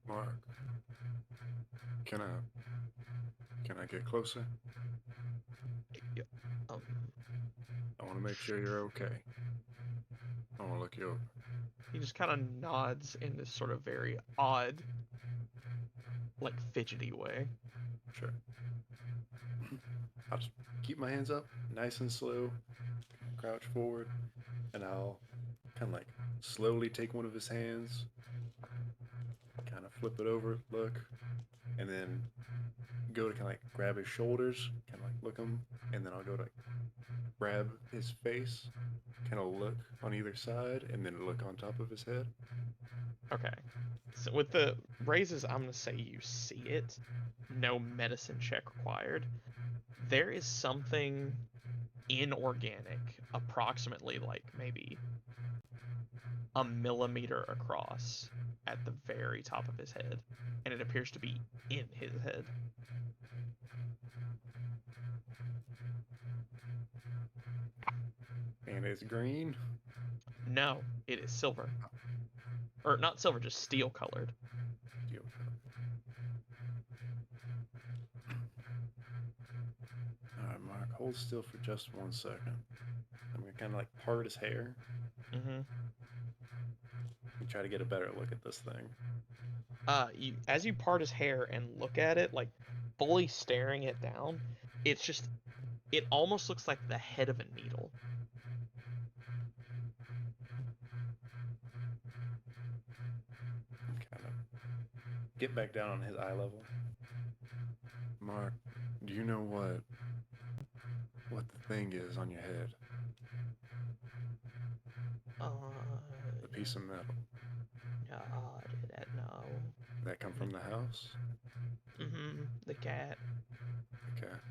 Mark. Can I get closer? Um, I want to make sure you're okay. I want to look you over. he just kind of nods in this sort of very odd, like fidgety way. Sure. I'll just keep my hands up, nice and slow, crouch forward, and I'll kind of like slowly take one of his hands, kind of flip it over, look, and then go to kind of like grab his shoulders, kind of like look him, and then I'll go to like grab his face, kind of look on either side, and then look on top of his head. Okay. So with the raises, I'm gonna say you see it. No medicine check required. There is something inorganic, approximately like maybe a millimeter across at the very top of his head, and it appears to be in his head. And it's green. No, it is silver. Or not silver, just steel colored. Deal. Alright, Mark, hold still for just 1 second. I'm gonna kind of like part his hair Mm-hmm. and try to get a better look at this thing. As you part his hair and look at it, like fully staring it down, It's just, it almost looks like the head of a needle. Kind of get back down on his eye level. Mark, do you know what the thing is on your head? The piece of metal. I didn't know. That come from the house? The cat. The cat.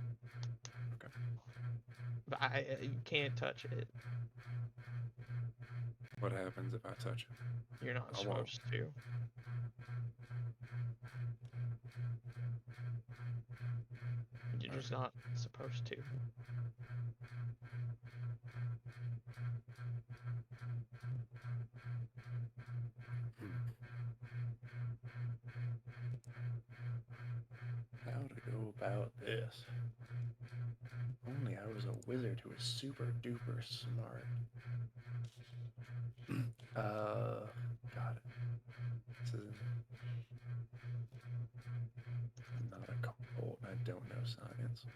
Okay. But you can't touch it. What happens if I touch it? You're not I won't. supposed to. You're just not supposed to. How to go about this? Only I was a wizard who was super duper smart. Got it. This is not a cult. I don't know science.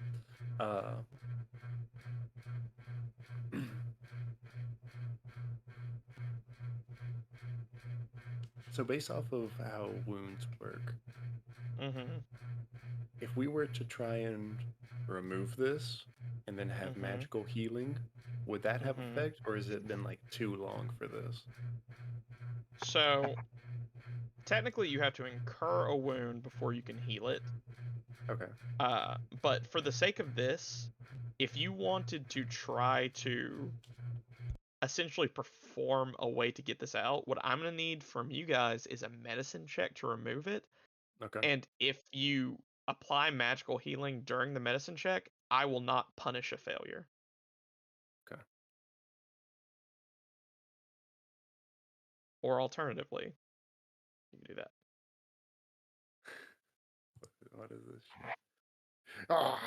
So based off of how wounds work, if we were to try and remove this and then have magical healing, would that have effect, or has it been like too long for this? So, technically, you have to incur a wound before you can heal it. Okay. But for the sake of this, if you wanted to try to essentially perform a way to get this out, what I'm gonna need from you guys is a medicine check to remove it. Okay. And if you apply magical healing during the medicine check, I will not punish a failure. Okay. Or alternatively, you can do that. What is this shit? Ah!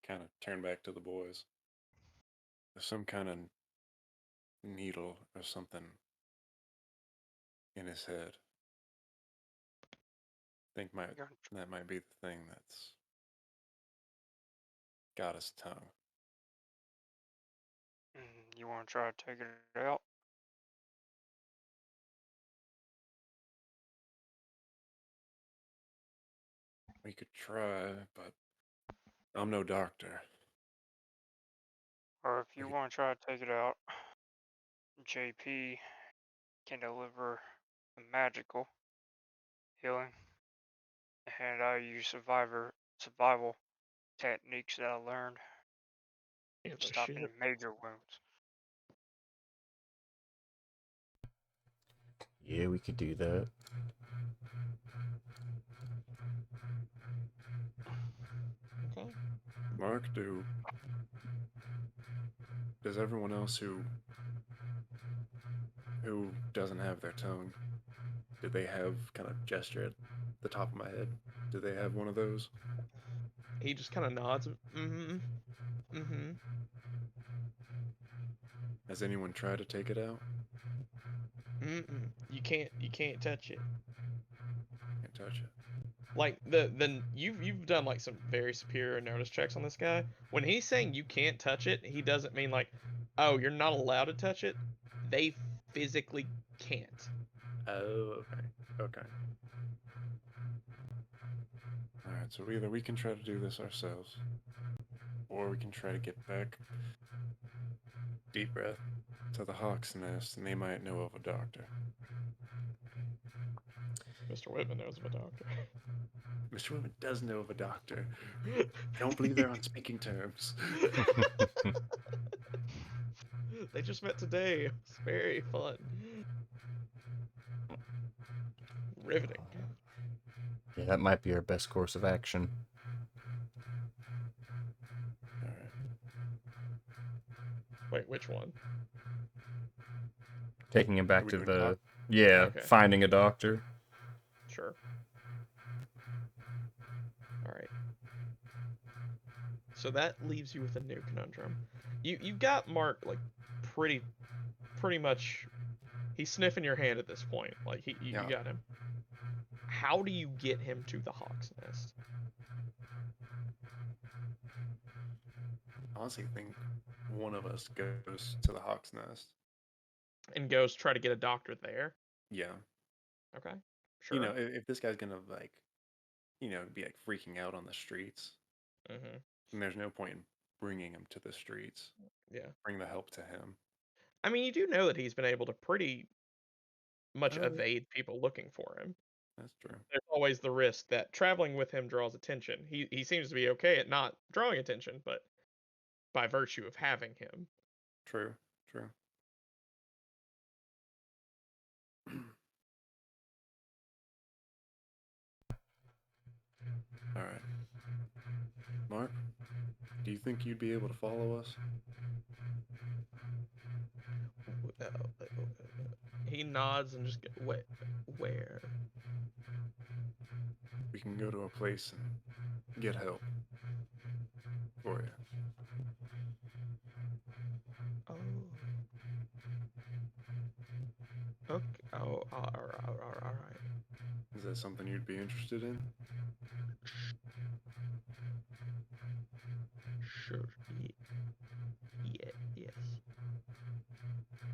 Kind of turn back to the boys. There's some kind of needle or something in his head. I think that might be the thing that's got his tongue. You want to try to take it out? We could try, but I'm no doctor. Or if you want to try to take it out, JP can deliver the magical healing, and I use survival techniques that I learned Yeah, to stop any major wounds. Yeah, we could do that. Okay. Mark, does everyone else who doesn't have their tongue, do they have kind of gesture at the top of my head? Do they have one of those? He just kind of nods. Has anyone tried to take it out? You can't touch it. Can't touch it. Like you've done like some very superior notice checks on this guy. When he's saying you can't touch it, he doesn't mean like, oh, you're not allowed to touch it. They physically can't. Oh, okay. Okay. Alright, so either we can try to do this ourselves, or we can try to get back, deep breath, to the Hawk's Nest, and they might know of a doctor. Mr. Whitman knows of a doctor. Mr. Whitman does know of a doctor. I don't believe they're on speaking terms. They just met today. It was very fun. Riveting. Yeah, that might be our best course of action. Alright. Wait, which one? Taking him back we to doing the... doc? Yeah, Okay. finding a doctor. Sure. Alright. So that leaves you with a new conundrum. You've got Mark like pretty pretty much he's sniffing your hand at this point. Like you Yeah. got him. How do you get him to the Hawk's Nest? I honestly think one of us goes to the Hawk's Nest. And goes try to get a doctor there. Yeah. Okay, You sure. know, if this guy's gonna like, be like freaking out on the streets, Mm-hmm. then there's no point in bringing him to the streets. Yeah. Bring the help to him. I mean, you do know that he's been able to pretty much Oh, yeah. evade people looking for him. That's true. There's always the risk that traveling with him draws attention. He seems to be okay at not drawing attention, but by virtue of having him. True. True. All right. Mark, do you think you'd be able to follow us? He nods and just where? We can go to a place and get help for you. Oh. Okay. Oh, all right. Is that something you'd be interested in? Sure. Yeah. Yes.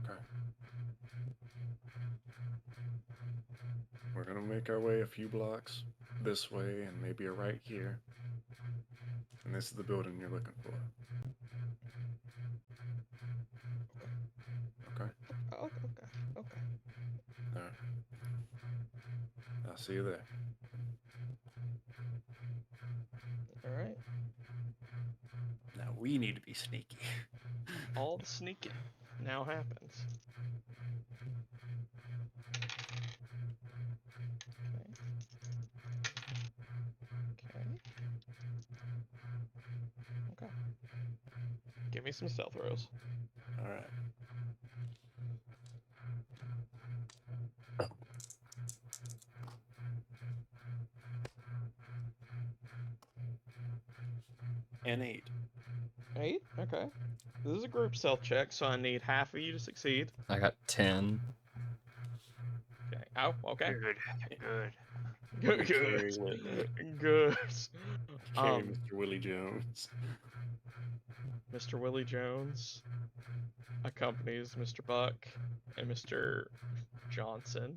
Okay. We're gonna make our way a few blocks this way and maybe a right here. And this is the building you're looking for. Okay? Okay. Alright. I'll see you there. All right. Now we need to be sneaky. All the sneaking now happens. Okay. Give me some stealth rolls. Alright. An 8. 8? Okay. This is a group stealth check, so I need half of you to succeed. I got 10. Okay. Oh, okay. Good. Good. Carry Good. Mr. Willie Jones. Mr. Willie Jones accompanies Mr. Buck and Mr. Johnson.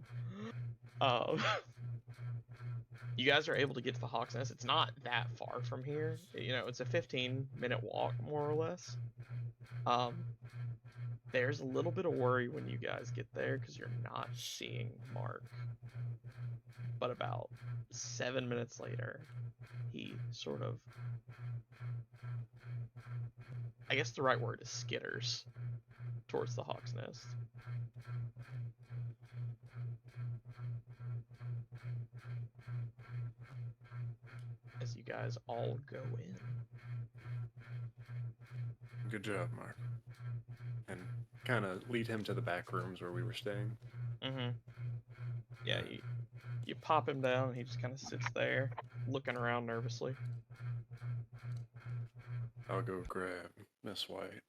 You guys are able to get to the Hawk's Nest. It's not that far from here. It's a 15-minute walk, more or less. There's a little bit of worry when you guys get there because you're not seeing Mark. But about 7 minutes later, he sort of, I guess the right word is skitters towards the Hawk's Nest. As you guys all go in. Good job, Mark. And kind of lead him to the back rooms where we were staying. Mm-hmm. Yeah, you pop him down and he just kind of sits there, looking around nervously. I'll go grab Miss White.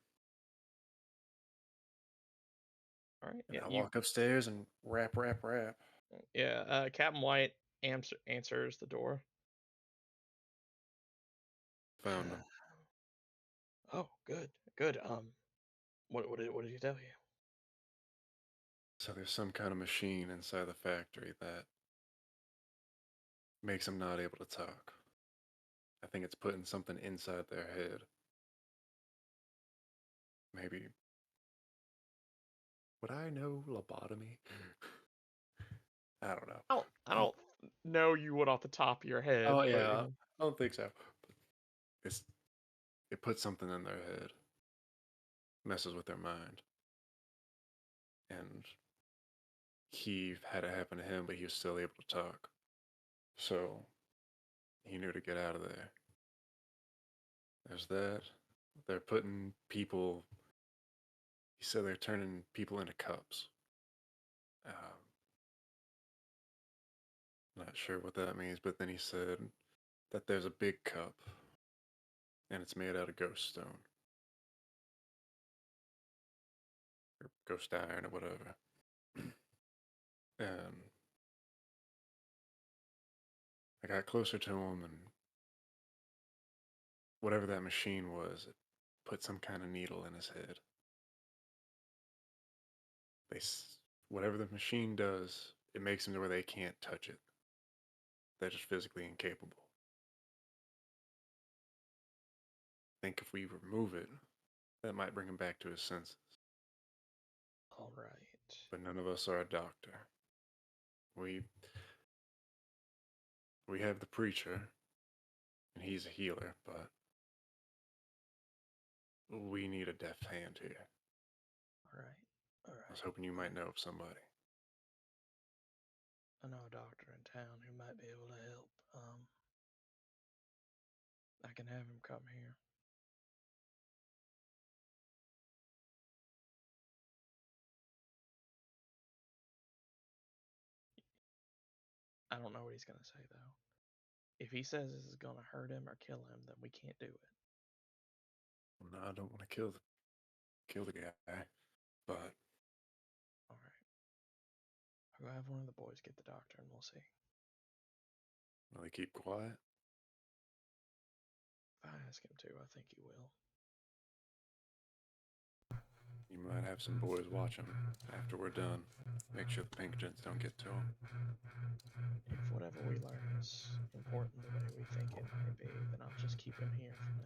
All right. And Yeah, I'll walk upstairs and rap. Yeah, Captain White answers the door. Found him. Oh, good. What did he tell you? So there's some kind of machine inside the factory that makes them not able to talk. I think it's putting something inside their head. Maybe. Would I know lobotomy? I don't know. I don't know you would off the top of your head. Oh but, yeah, I don't think so. But it puts something in their head, messes with their mind, and he had it happen to him, but he was still able to talk. So he knew to get out of there. There's that. They're putting people. He said they're turning people into cups. Not sure what that means, but then he said that there's a big cup, and it's made out of ghost stone. or ghost iron or whatever. And I got closer to him, and whatever that machine was, it put some kind of needle in his head. Whatever the machine does, it makes them to where they can't touch it. They're just physically incapable. I think if we remove it, that might bring him back to his senses. All right. But none of us are a doctor. We have the preacher, and he's a healer, but we need a deft hand here. All right. All right. I was hoping you might know of somebody. I know a doctor in town who might be able to help. I can have him come here. I don't know what he's gonna say though. If he says this is gonna hurt him or kill him, then we can't do it. Well, no, I don't want to kill the guy, but All right. I'll go have one of the boys get the doctor, and we'll see. will he keep quiet? If I ask him to, I think he will. You might have some boys watch him after we're done. Make sure the Pinkertons don't get to him. If whatever we learn is important the way we think it may be, then I'll just keep him here for now.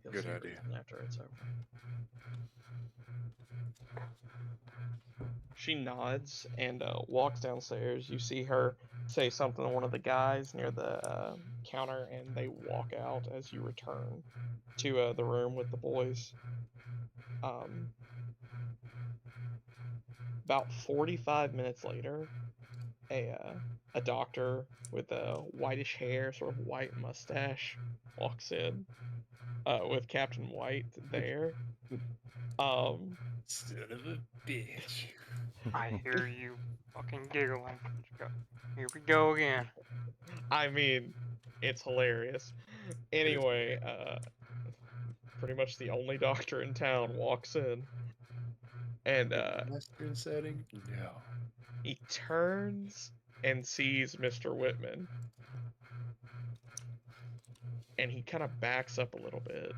He'll Good see idea. reason after it's over. She nods and walks downstairs. You see her say something to one of the guys near the counter, and they walk out as you return to the room with the boys. About 45 minutes later, a doctor with whitish hair, sort of white mustache, walks in with Captain White there. Son of a bitch. I hear you fucking giggling. Here we go again. I mean, it's hilarious. Anyway, pretty much the only doctor in town walks in, and Western setting? No. he turns and sees Mr. Whitman, and he kind of backs up a little bit,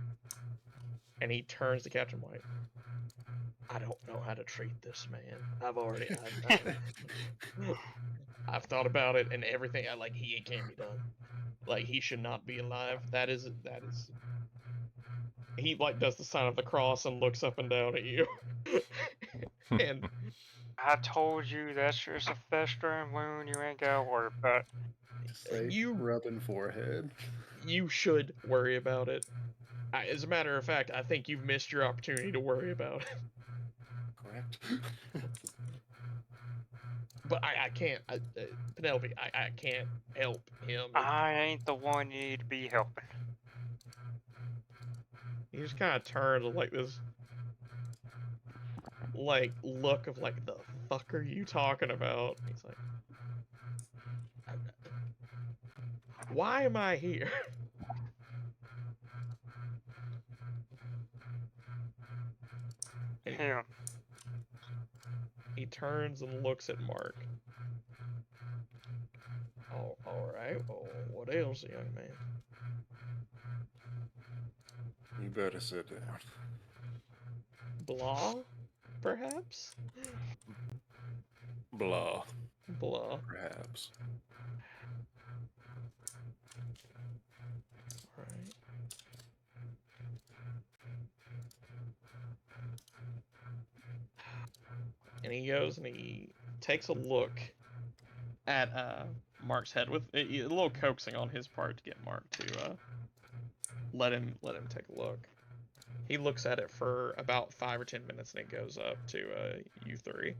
and he turns to Captain White. I don't know how to treat this man. I've thought about it and everything. It can't be done. Like, he should not be alive. That is. He like does the sign of the cross and looks up and down at you. And I told you that's just a festering wound. You ain't gotta worry about. Say you rubbing forehead. you should worry about it. As a matter of fact, I think you've missed your opportunity to worry about it. Correct. But I can't. Penelope, I can't help him. I ain't the one you need to be helping. He just kind of turns with like this look of like, the fuck are you talking about? He's like, why am I here? And Him. he turns and looks at Mark. Oh, all right. Well, what else, young man? You better sit down. Blah, perhaps. Blah, Blah. perhaps. All right. And he goes and he takes a look at Mark's head with a little coaxing on his part to get Mark to let him take a look. He looks at it for about 5 or 10 minutes and it goes up to you three.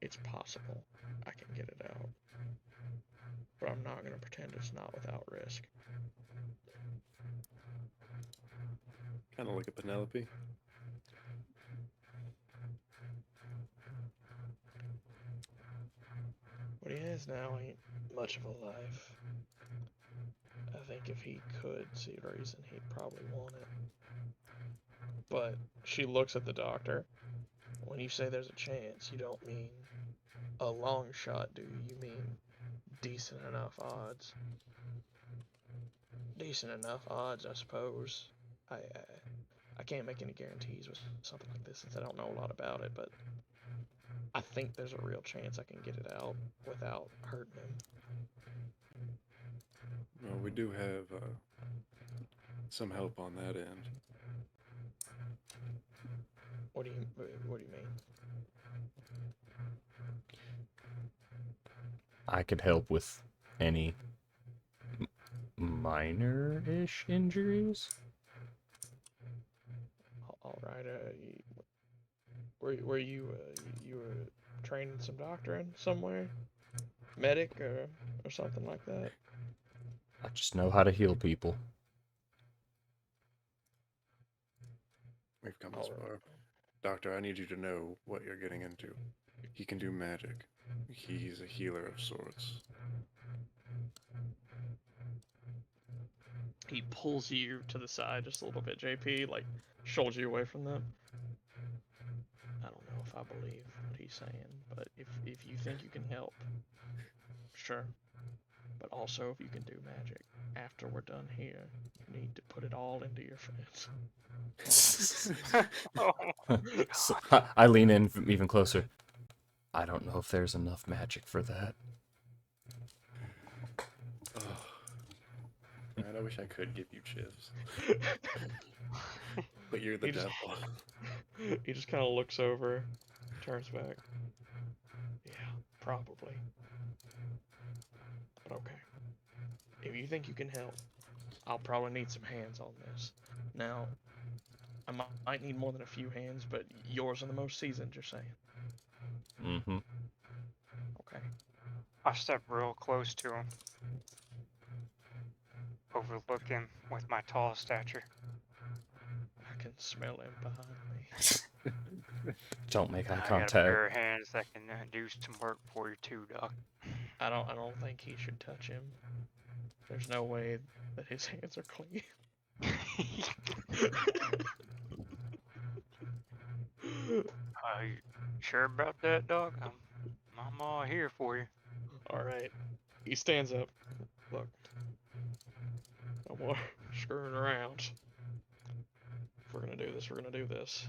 It's possible I can get it out, but I'm not gonna pretend it's not without risk. Kind of look at Penelope. What he has now ain't much of a life. I think if he could see reason, he'd probably want it. But she looks at the doctor. When you say there's a chance, you don't mean a long shot, do you? You mean decent enough odds. Decent enough odds, I suppose. I can't make any guarantees with something like this since I don't know a lot about it, but I think there's a real chance I can get it out without hurting him. Well, we do have some help on that end. What do you mean? I could help with any minor-ish injuries. All right. Were you were training some doctoring somewhere, medic or something like that? I just know how to heal people. We've come this All right. far. Doctor, I need you to know what you're getting into. He can do magic. He's a healer of sorts. He pulls you to the side just a little bit, JP, like shoulders you away from them. I don't know if I believe what he's saying, but if you think you can help, sure. But also, if you can do magic after we're done here, you need to put it all into your friends. So, I lean in even closer. I don't know if there's enough magic for that. Oh. Man, I wish I could give you chips. But you're the He just- devil. He just kind of looks over, turns back. Yeah, probably. But okay. If you think you can help, I'll probably need some hands on this. Now, I might need more than a few hands, but yours are the most seasoned, you're saying? Mm-hmm. Okay. I step real close to him, overlook him with my tall stature. I can smell him behind me. Don't make eye I got a contact. pair of hands that can do some work for you too, Doc. I don't think he should touch him. There's no way that his hands are clean. Are you sure about that, Doc? I'm all here for you. All right. He stands up. Look. No more screwing around. If we're gonna do this, we're gonna do this.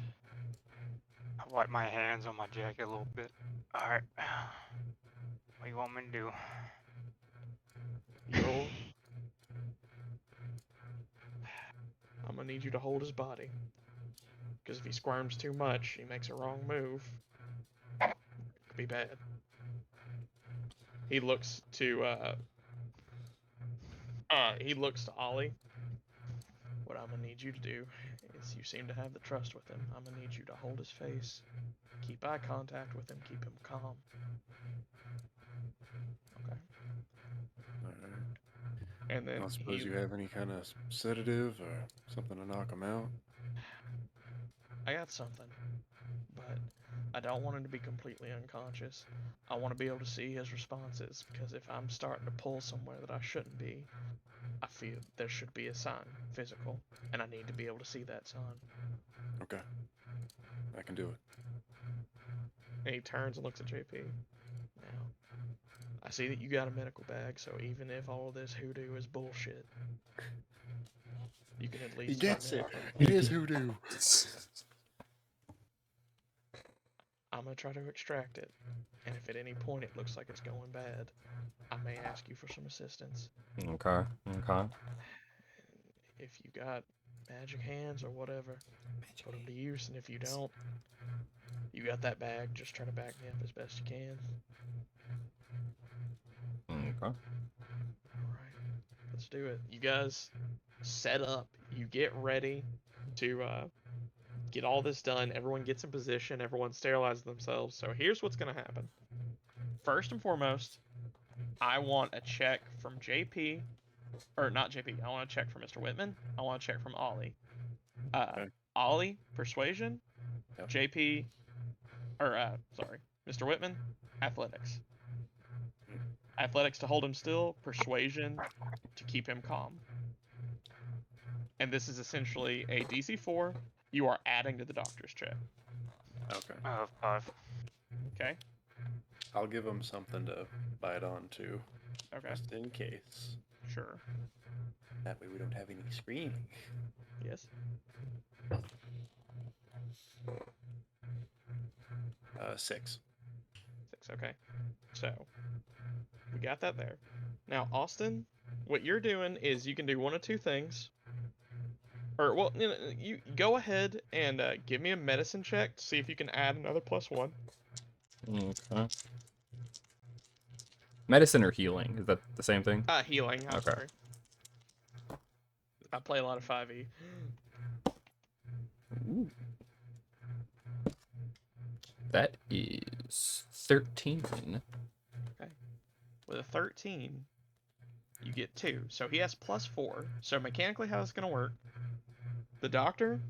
I wipe my hands on my jacket a little bit. Alright. What do you want me to do? Yo. I'm gonna need you to hold his body. Because if he squirms too much, he makes a wrong move. It could be bad. He looks to Ollie. What I'm gonna need you to do is you seem to have the trust with him. I'm gonna need you to hold his face, keep eye contact with him, keep him calm. Okay. Alright. And I then don't suppose you have any kind of sedative or something to knock him out? I got something, but I don't want him to be completely unconscious. I want to be able to see his responses because if I'm starting to pull somewhere that I shouldn't be, I feel there should be a sign, physical, and I need to be able to see that sign. Okay. I can do it. And he turns and looks at JP. Now, I see that you got a medical bag, so even if all of this hoodoo is bullshit, you can at least. He gets it. It is hoodoo. I'm gonna try to extract it, and if at any point it looks like it's going bad, I may ask you for some assistance. Okay. Okay. If you got magic hands or whatever, put them to use, and if you don't, you got that bag. Just try to back me up as best you can. Okay. All right, let's do it. You guys set up. You get ready to get all this done. Everyone gets in position. Everyone sterilizes themselves. So here's what's gonna happen. First and foremost, I want a check from JP, or not JP. I want a check from Mr. Whitman. I want a check from Ollie. Okay. Ollie, persuasion. Yep. JP, or sorry, Mr. Whitman, athletics. Athletics to hold him still. Persuasion to keep him calm. And this is essentially a DC 4 You are adding to the doctor's check. Okay. 5. Okay. I'll give him something to bite on to, Okay. just in case. Sure. That way we don't have any screaming. Yes. 6. 6. Okay. So we got that there. Now, Austin, what you're doing is you can do one of two things. Or, well, you go ahead and give me a medicine check to see if you can add another +1. Okay. Medicine or healing? Is that the same thing? Healing. I'm Okay. sorry. I play a lot of 5e. Ooh. That is 13. With a 13, you get 2. So he has +4. So mechanically, how it's going to work, the doctor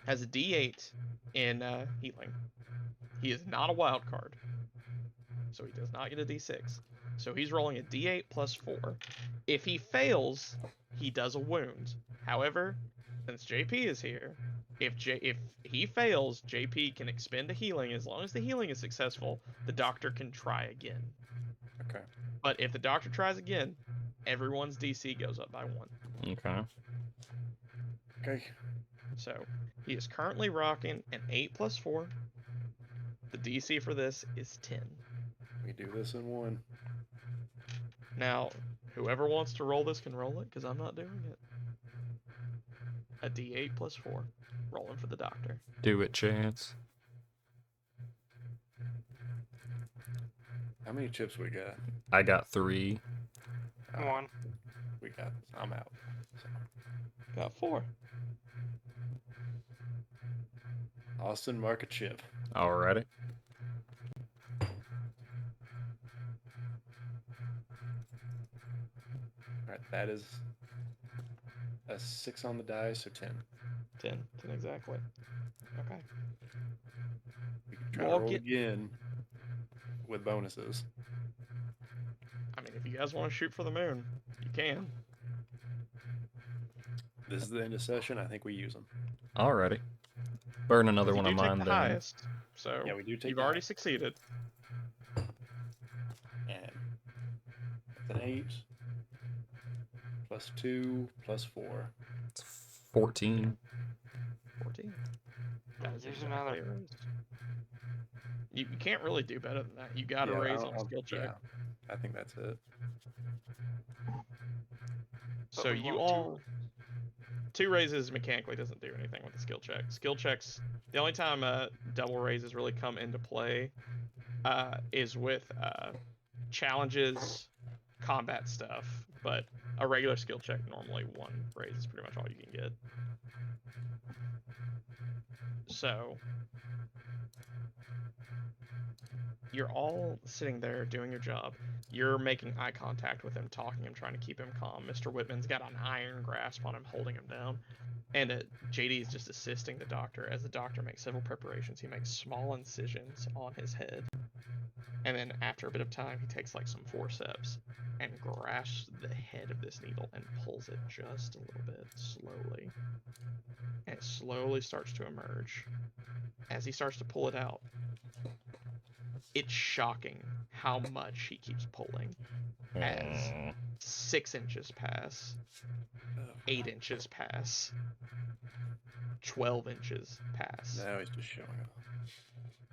has a d8 in healing. He is not a wild card. So he does not get a d6. So he's rolling a d8 +4. If he fails, he does a wound. However, since JP is here, if he fails, JP can expend a healing. As long as the healing is successful, the doctor can try again. Okay. But if the doctor tries again, everyone's DC goes up by 1. Okay. Okay. So he is currently rocking an 8 +4. The DC for this is 10. We do this in one. Now, whoever wants to roll this can roll it, because I'm not doing it. A D8 +4. Rolling for the doctor. Do it, Chance. How many chips we got? I got 3. 1. We got. I'm out. So, Got 4. Austin, mark a chip. Alrighty. Alright, that is a 6 on the die, so 10. 10. 10 exactly. Okay. We can try You to all roll get- again with bonuses. I mean, if you guys want to shoot for the moon, you can. This is the end of session. I think we use them. Alrighty. Burn another You one do of take mine the then. highest, so Yeah, we do take you've the already highest. succeeded. And it's an 8 plus 2 plus 4. It's 14. 14. That is Use exactly another. a raise. You can't really do better than that. You got to Yeah, raise on skill check. Yeah, I think that's it. So we you want all 2 raises mechanically doesn't do anything with the skill check. Skill checks, the only time double raises really come into play is with challenges, combat stuff. But a regular skill check, normally 1 raise is pretty much all you can get. So you're all sitting there doing your job. You're making eye contact with him, talking him, trying to keep him calm. Mr. Whitman's got an iron grasp on him, holding him down. And JD is just assisting the doctor. As the doctor makes several preparations, he makes small incisions on his head. And then after a bit of time, he takes like some forceps and grasps the head of this needle and pulls it just a little bit slowly. And it slowly starts to emerge. As he starts to pull it out, it's shocking how much he keeps pulling. As 6 inches pass, 8 inches pass, 12 inches pass. Now he's just showing off.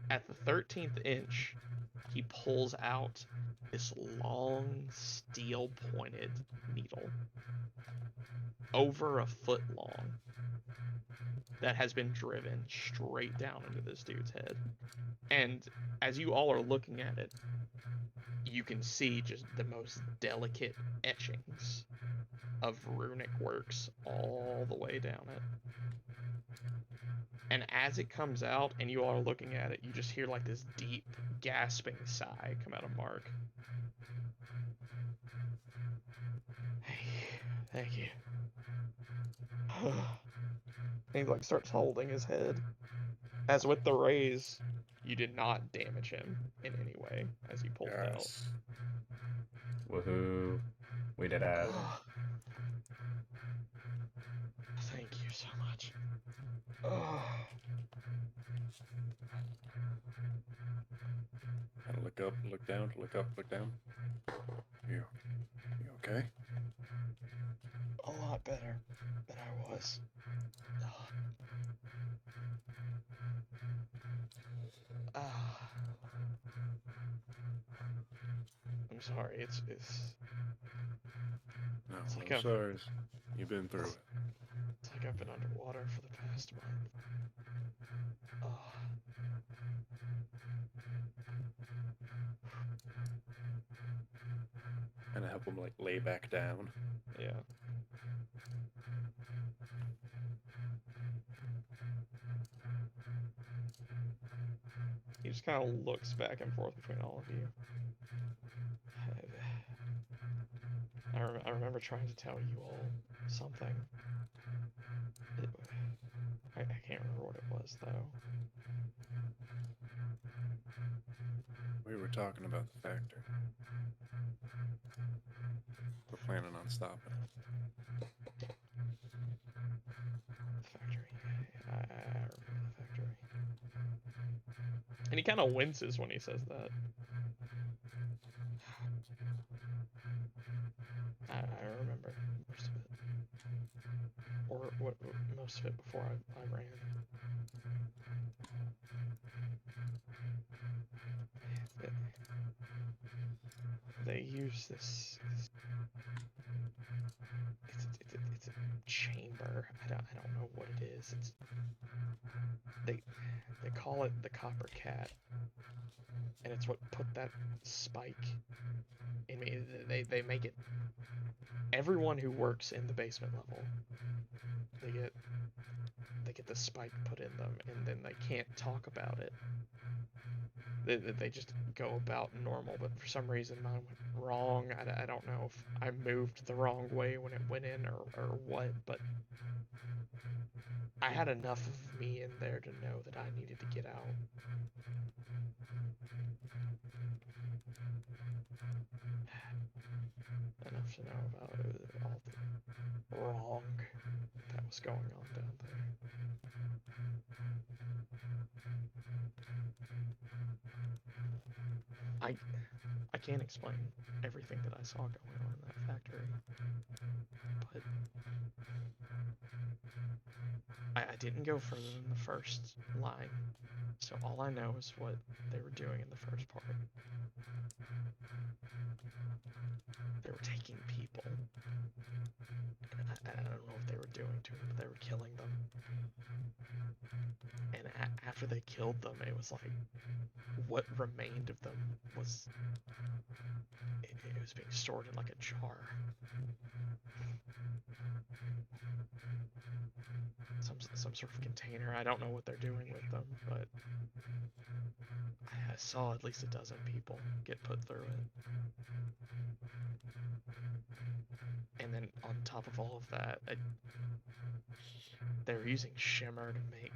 At the 13th inch, he pulls out this long, steel-pointed needle, over a foot long, that has been driven straight down into this dude's head. And as you all are looking at it, you can see just the most delicate etchings of runic works all the way down it. And as it comes out and you all are looking at it, you just hear like this deep, gasping sigh come out of Mark. Thank you. And he like starts holding his head. As with the raise, you did not damage him in any way as you pulled it out. Yes. Woohoo. We did it. Oh. Thank you so much. Oh. Gotta look up, look down, look up, look down. You okay? A lot better than I was. Oh. Ah. I'm sorry. It's No, It's like no I've- sorries. You've been through it. it's like I've been underwater for the past month. Oh. And I help him like lay back down. Yeah. He just kind of looks back and forth between all of you. I remember trying to tell you all something. I can't remember what it was, though. We were talking about the factory. We're planning on stopping it. The factory. I remember the factory. And he kind of winces when he says that. I remember most of it. Or what most of it before I ran. They use this it's a chamber. I don't know what it is. They call it the copper cat, and it's what put that spike in me. They make it. Everyone who works in the basement level, they get the spike put in them, and then they can't talk about it. They just go about normal, but for some reason mine went wrong. I don't know if I moved the wrong way when it went in or what, but I had enough of me in there to know that I needed to get out. Enough to know about all the wrong that was going on down there. I can't explain everything that I saw going on in that factory, but I didn't go further than the first line, so all I know is what they were doing in the first part. They were taking people. I don't know what they were doing to them, but they were killing them. And after they killed them, it was like what remained of them was it was being stored in like a jar. Some sort of container. I don't know what they're doing with them, but I saw at least a dozen people get put through it. And then on top of all of that, they were using shimmer to make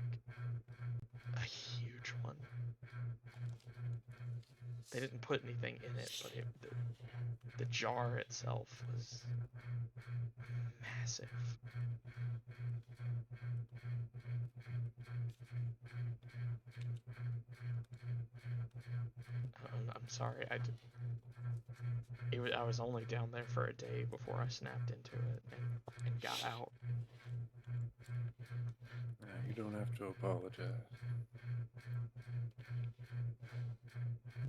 a huge one. They didn't put anything in it, but the jar itself was massive. I'm sorry, I was only down there for a day before I snapped into it and got out. You don't have to apologize.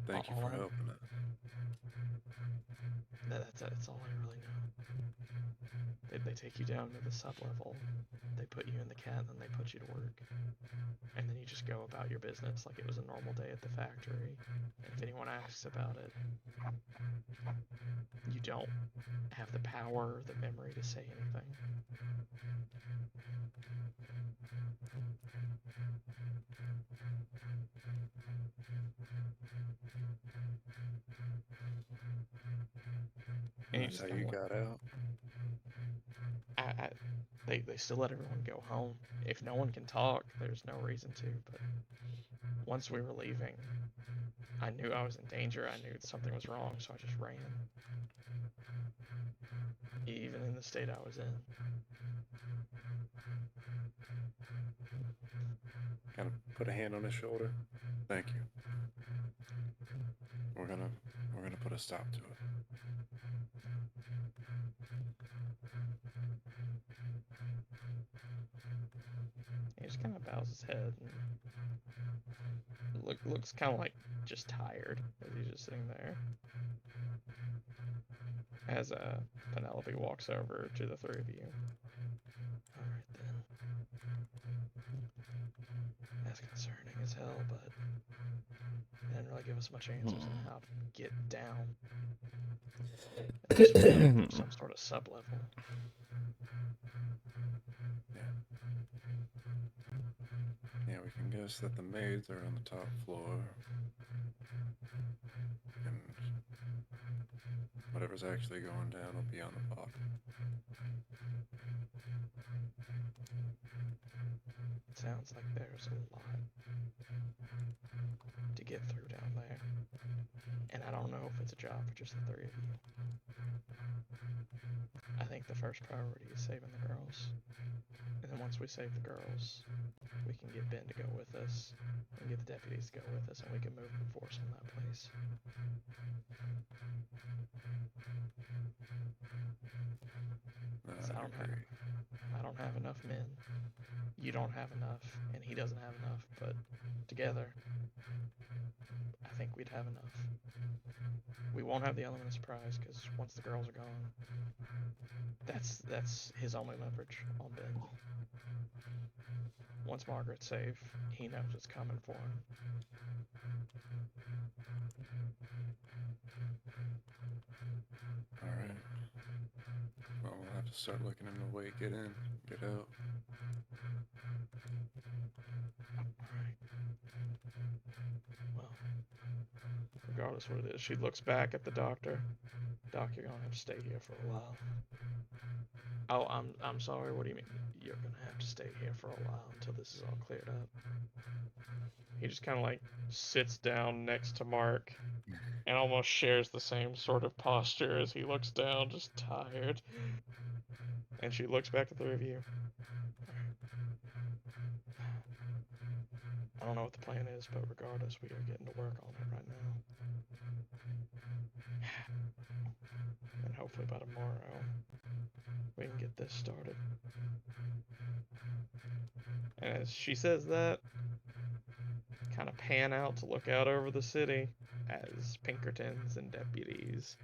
Thank you for helping us. That's all I really know. They take you down to the sub-level, they put you in the cat, and then they put you to work. And then you just go about your business like it was a normal day at the factory. And if anyone asks about it, you don't have the power or the memory to say anything. That's how you got out. they still let everyone go home. If no one can talk, there's no reason to. But once we were leaving, I knew I was in danger. I knew something was wrong, so I just ran. Even in the state I was in. Kind of put a hand on his shoulder. Thank you. We're gonna put a stop to it. He just kind of bows his head and looks kind of like just tired as he's just sitting there. As Penelope walks over to the three of you. All right then. That's concerning as hell, but they didn't really give us much answers on how to get down. Some sort of sub-level. Yeah, we can guess that the maids are on the top floor. And whatever's actually going down will be on the bottom. It sounds like there's a lot to get through down there. And I don't know if it's a job for just the three of you. I think the first priority is saving the girls. And then once we save the girls, we can get Ben to go with us, and get the deputies to go with us, and we can move the force on that place. I don't have enough men. You don't have enough, and he doesn't have enough, but together, I think we'd have enough. We won't have the element of surprise, because once the girls are gone, that's his only leverage on Ben. Once Margaret's safe, he knows it's coming for him. Alright. Well, we'll have to start looking into the way to get in, get out. Alright. Well, regardless what it is, she looks back at the doctor. Doc, you're gonna have to stay here for a while. Oh, I'm sorry, what do you mean? You're gonna have to stay here for a while until this is all cleared up. He just kind of like sits down next to Mark and almost shares the same sort of posture as he looks down, just tired. And she looks back at the three of you. I don't know what the plan is, but regardless, we are getting to work on it right now. And hopefully by tomorrow, we can get this started. And as she says that, kind of pan out to look out over the city as Pinkertons and deputies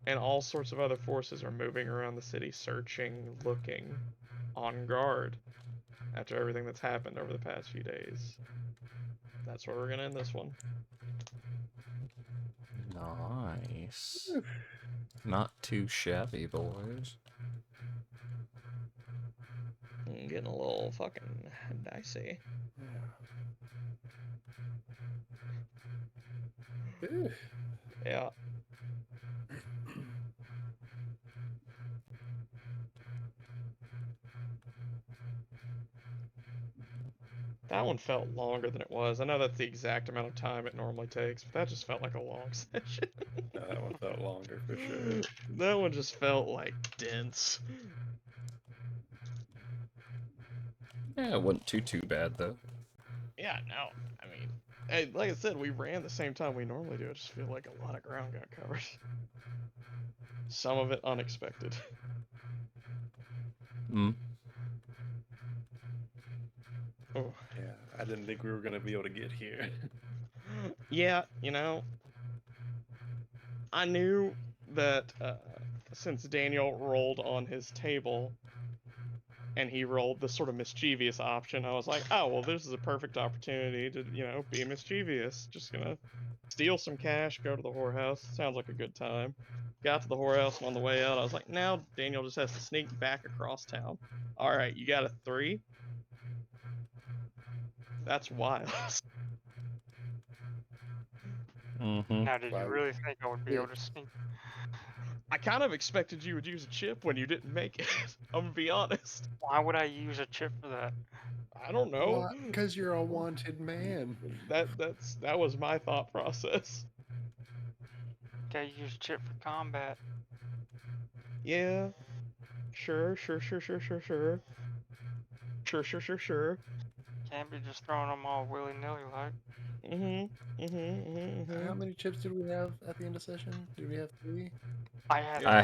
and all sorts of other forces are moving around the city, searching, looking, on guard after everything that's happened over the past few days. That's where we're gonna end this one. Nice. Not too shabby, boys. Getting a little fucking dicey. Yeah. Yeah. That one felt longer than it was. I know that's the exact amount of time it normally takes, but that just felt like a long session. No, that one felt longer for sure. That one just felt like dense. Yeah, it wasn't too bad though. Yeah, no. I mean, hey, like I said, we ran the same time we normally do. I just feel like a lot of ground got covered. Some of it unexpected. Mm. Oh. Yeah, I didn't think we were gonna be able to get here. Yeah, you know, I knew that since Daniel rolled on his table and he rolled the sort of mischievous option, I was like, oh, well, this is a perfect opportunity to, you know, be mischievous. Just gonna steal some cash, go to the whorehouse. Sounds like a good time. Got to the whorehouse, and on the way out, I was like, now Daniel just has to sneak back across town. All right, you got a 3? That's wild. Mm-hmm. Now, did you Wow. really think I would be able to sneak? I kind of expected you would use a chip when you didn't make it. I'm gonna be honest. Why would I use a chip for that? I don't know. Because you're a wanted man. That was my thought process. Gotta use a chip for combat. Yeah. Sure. Sure. Can't be just throwing them all willy-nilly like. How many chips did we have at the end of session? Did we have 3? I had Yeah. I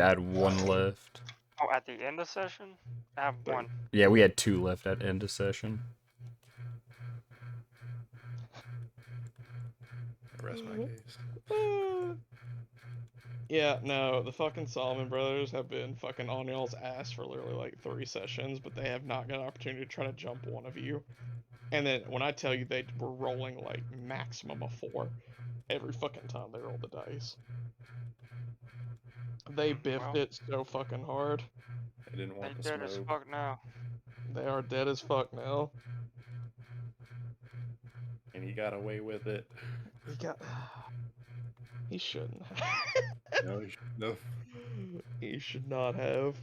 had one left. Oh, at the end of session? I have Three. one. Yeah, we had 2 left at end of session. Rest my case. Yeah, no, the fucking Solomon brothers have been fucking on y'all's ass for literally like 3 sessions, but they have not got an opportunity to try to jump one of you. And then when I tell you they were rolling like maximum of 4 every fucking time they rolled the dice. They biffed Well, it so fucking hard. I didn't they want the dead as smoke. fuck now. They are dead as fuck now. And he got away with it. He got. He shouldn't. No, no. He should not have.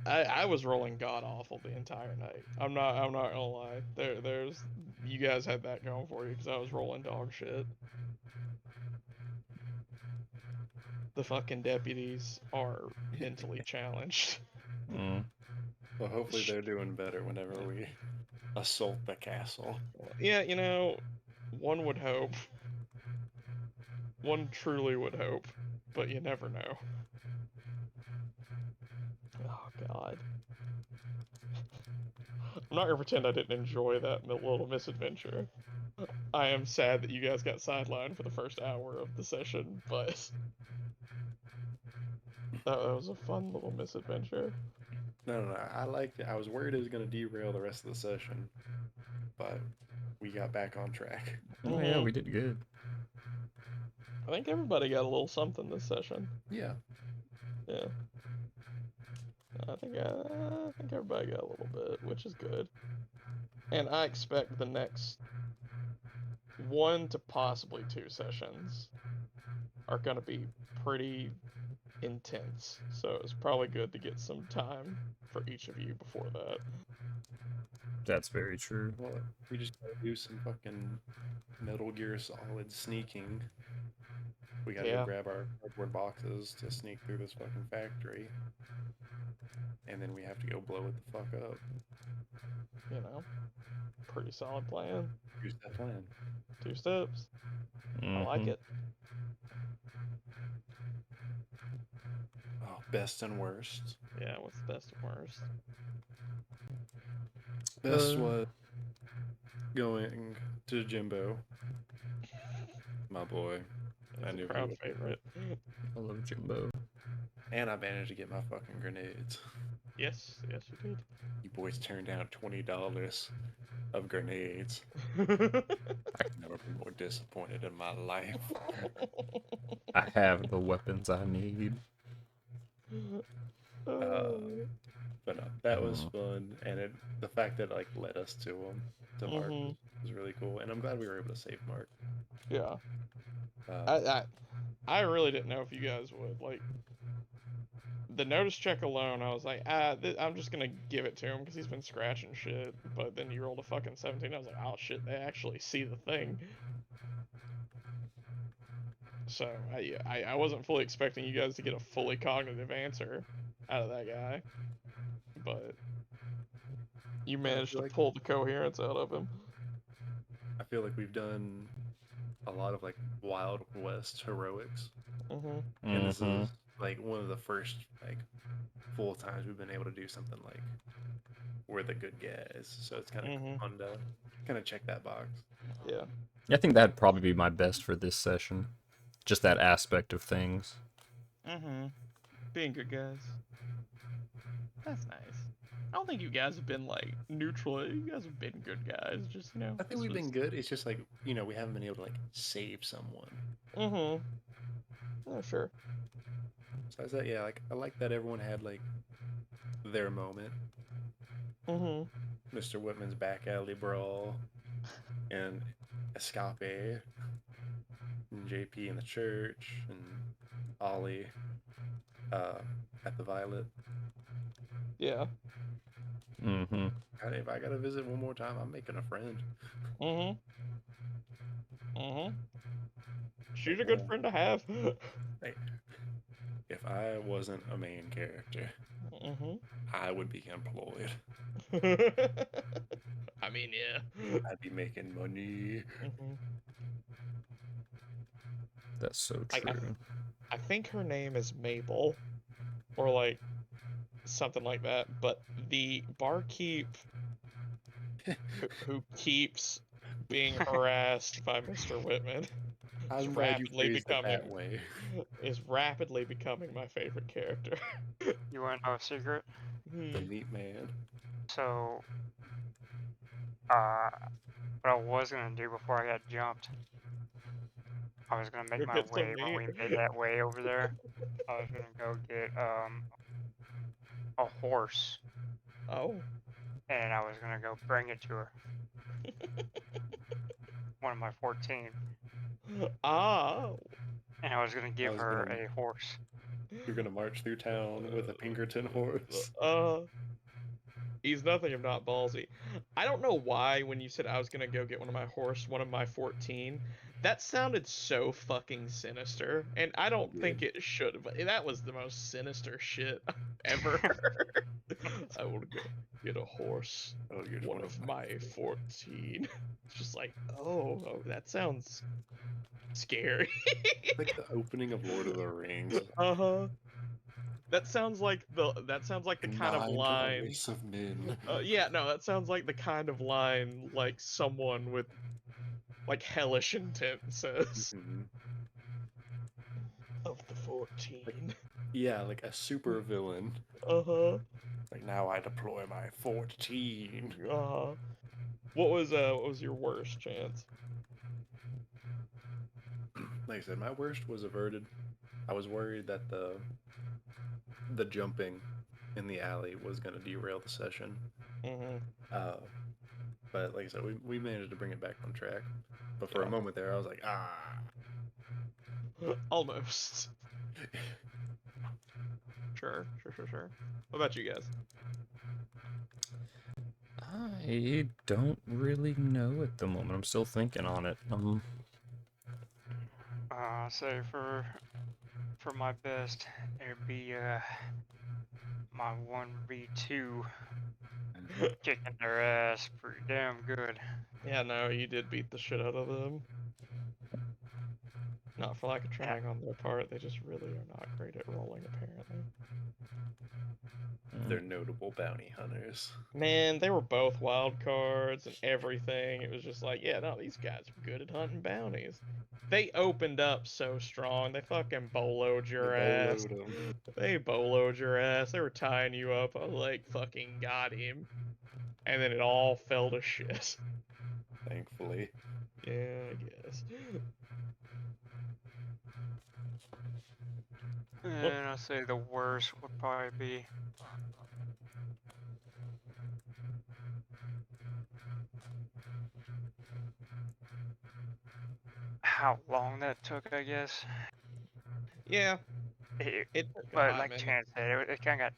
I was rolling god awful the entire night. I'm not gonna lie. There's you guys had that going for you because I was rolling dog shit. The fucking deputies are mentally challenged. Mm. Well, hopefully they're doing better whenever we assault the castle. Yeah, you know, one would hope. One truly would hope, but you never know. Oh god. I'm not gonna pretend I didn't enjoy that little misadventure. I am sad that you guys got sidelined for the first hour of the session, but that was a fun little misadventure. No. I liked it. I was worried it was going to derail the rest of the session, but we got back on track. Oh yeah, we did good. I think everybody got a little something this session. Yeah. Yeah. I think everybody got a little bit, which is good. And I expect the next 1 to possibly 2 sessions are gonna be pretty intense. So it's probably good to get some time for each of you before that. That's very true. Well, we just gotta do some fucking Metal Gear Solid sneaking. We gotta Yeah. go grab our cardboard boxes to sneak through this fucking factory. And then we have to go blow it the fuck up. You know, pretty solid plan. Use that plan. 2 steps. I like Mhm. it. Oh, best and worst. Yeah, what's the best and worst? Best was going to Jimbo. My boy. I It's knew a he crowd would. favorite. I love Jimbo. And I managed to get my fucking grenades. Yes, you did. You boys turned down $20 of grenades. I've never been more disappointed in my life. I have the weapons I need. But no, that was fun, and the fact that it, like, led us to him, to Mark, was really cool, and I'm glad we were able to save Mark. Yeah. Uh, I really didn't know if you guys would like the notice check alone. I was like, I'm just gonna give it to him because he's been scratching shit. But then you rolled a fucking 17. I was like, oh shit, they actually see the thing. So I wasn't fully expecting you guys to get a fully cognitive answer out of that guy, but you managed to like- pull the coherence out of him. I feel like we've done a lot of, like, Wild West heroics, and this is, like, one of the first, like, full times we've been able to do something like we're the good guys, so it's kind of fun to kind of check that box. Yeah. I think that'd probably be my best for this session. Just that aspect of things. Being good guys. That's nice. I don't think you guys have been like neutral. You guys have been good guys. Just I think we've been good. It's just like, we haven't been able to, like, save someone. Oh, sure. So I said, yeah, like, I like that everyone had, like, their moment. Mr. Whitman's back alley brawl and Escape. JP in the church, and Ollie at the Violet. Yeah. Mm-hmm. If I gotta visit one more time, I'm making a friend. Mm-hmm. Mm-hmm. She's a good friend to have. Hey, if I wasn't a main character, Mm-hmm. I would be employed. I mean, yeah. I'd be making money. Mm-hmm. That's so Like, true. I think her name is Mabel, or like something like that. But the barkeep who keeps being harassed by Mr. Whitman is I'm glad you rapidly phrased it that becoming way. my favorite character. You want to know a secret? The Hmm. meat man. So, what I was gonna do before I got jumped, I was gonna make Go my get some way when meat. we made that way over there. I was gonna go get a horse, Oh. and I was gonna go bring it to her. One of my 14, Ah. and I was gonna I give was her gonna. a horse. You're gonna march through town with a Pinkerton horse. He's nothing if not ballsy. I don't know why when you said I was gonna go get one of my 14, that sounded so fucking sinister. And I don't think it should, but that was the most sinister shit I've ever heard. I will go get a horse. Oh, you're One of my 14. It's just like, oh, that sounds scary. like the opening of Lord of the Rings. Uh-huh. That sounds like the kind of Nigh to the line. race of men. Yeah, no, that sounds like the kind of line like someone with like hellish intent says. Mhm. Of the 14. Yeah, like a super villain. Uh-huh. Like now I deploy my 14. Uh-huh. What was your worst chance? Like I said, my worst was averted. I was worried that the jumping in the alley was gonna derail the session. Mm-hmm. But like I said, we managed to bring it back on track. But for a Yeah. moment there, I was like, ah. Almost. Sure. What about you guys? I don't really know at the moment. I'm still thinking on it. Say for my best, it'd be my 1v2 kicking their ass pretty damn good. Yeah, no, you did beat the shit out of them. Not for lack of trying on their part, they just really are not great at rolling, apparently. They're notable bounty hunters. Man, they were both wild cards and everything. It was just like, yeah, no, these guys are good at hunting bounties. They opened up so strong. They fucking boloed your ass. Boloed 'em, They boloed your ass. They were tying you up. I was like, fucking got him. And then it all fell to shit. thankfully. Yeah, I guess. And I'll say the worst would probably be how long that took, I guess. Yeah, It, it took a but hot like minute. Chan said, it kind of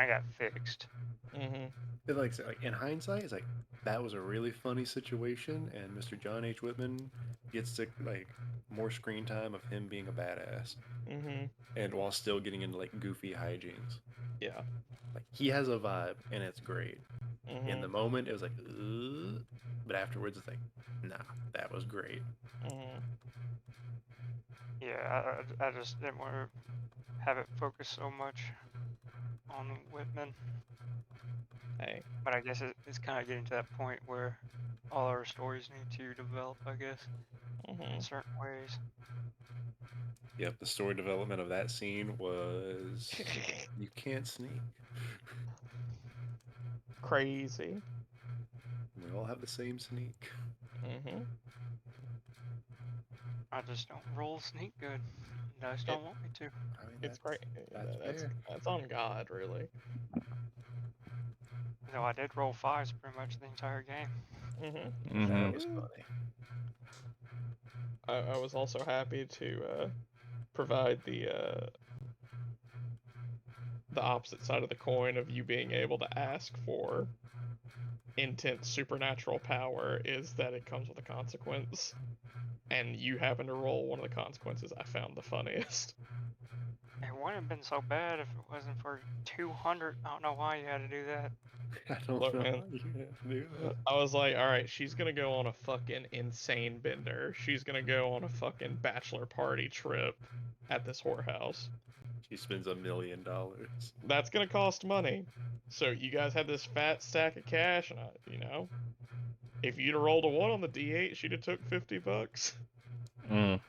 got fixed. Mm-hmm. It, like I said, like in hindsight, it's like that was a really funny situation, and Mr. John H. Whitman gets to like more screen time of him being a badass, Mm-hmm. and while still getting into like goofy hijinks. Yeah. Like he has a vibe, and it's great. Mm-hmm. In the moment, it was like, ugh, but afterwards, it's like, nah, that was great. Mm-hmm. Yeah, I just didn't want to have it focus so much on Whitman. Hey. But I guess it's kind of getting to that point where all our stories need to develop, I guess, Mm-hmm. in certain ways. Yep, the story development of that scene was you can't sneak. Crazy. We all have the same sneak. Mm-hmm. I just don't roll sneak good. Dice don't want me to. I mean, It's great. that's fair. That's on God, really. Though I did roll fives pretty much the entire game. Mm-hmm. Mhm. That was funny. I was also happy to provide the opposite side of the coin of you being able to ask for intense supernatural power is that it comes with a consequence. And you happen to roll one of the consequences I found the funniest. It wouldn't have been so bad if it wasn't for 200. I don't know why you had to do that. I don't Look, know man. how you have to do that. I was like, alright, she's gonna go on a fucking insane bender. She's gonna go on a fucking bachelor party trip at this whorehouse. She spends $1 million. That's gonna cost money. So you guys had this fat stack of cash, and if you'd have rolled a 1 on the D8, she'd have took $50. Mm.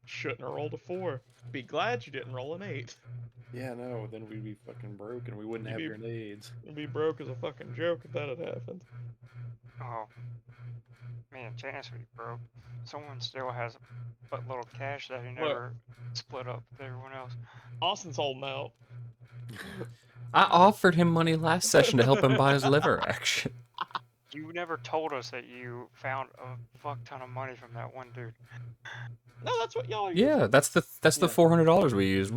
Shouldn't have rolled a 4. Be glad you didn't roll an 8. Yeah, no, then we'd be fucking broke and we wouldn't You'd have be- grenades. You'd be broke as a fucking joke if that had happened. Oh, me and Chance would be broke. Someone still has a buttload of cash that he Look. never split up with everyone else. Austin's holding out. I offered him money last session to help him buy his liver action. You never told us that you found a fuck ton of money from that one dude. No, that's what y'all are Yeah, that's the Yeah. $400 we used.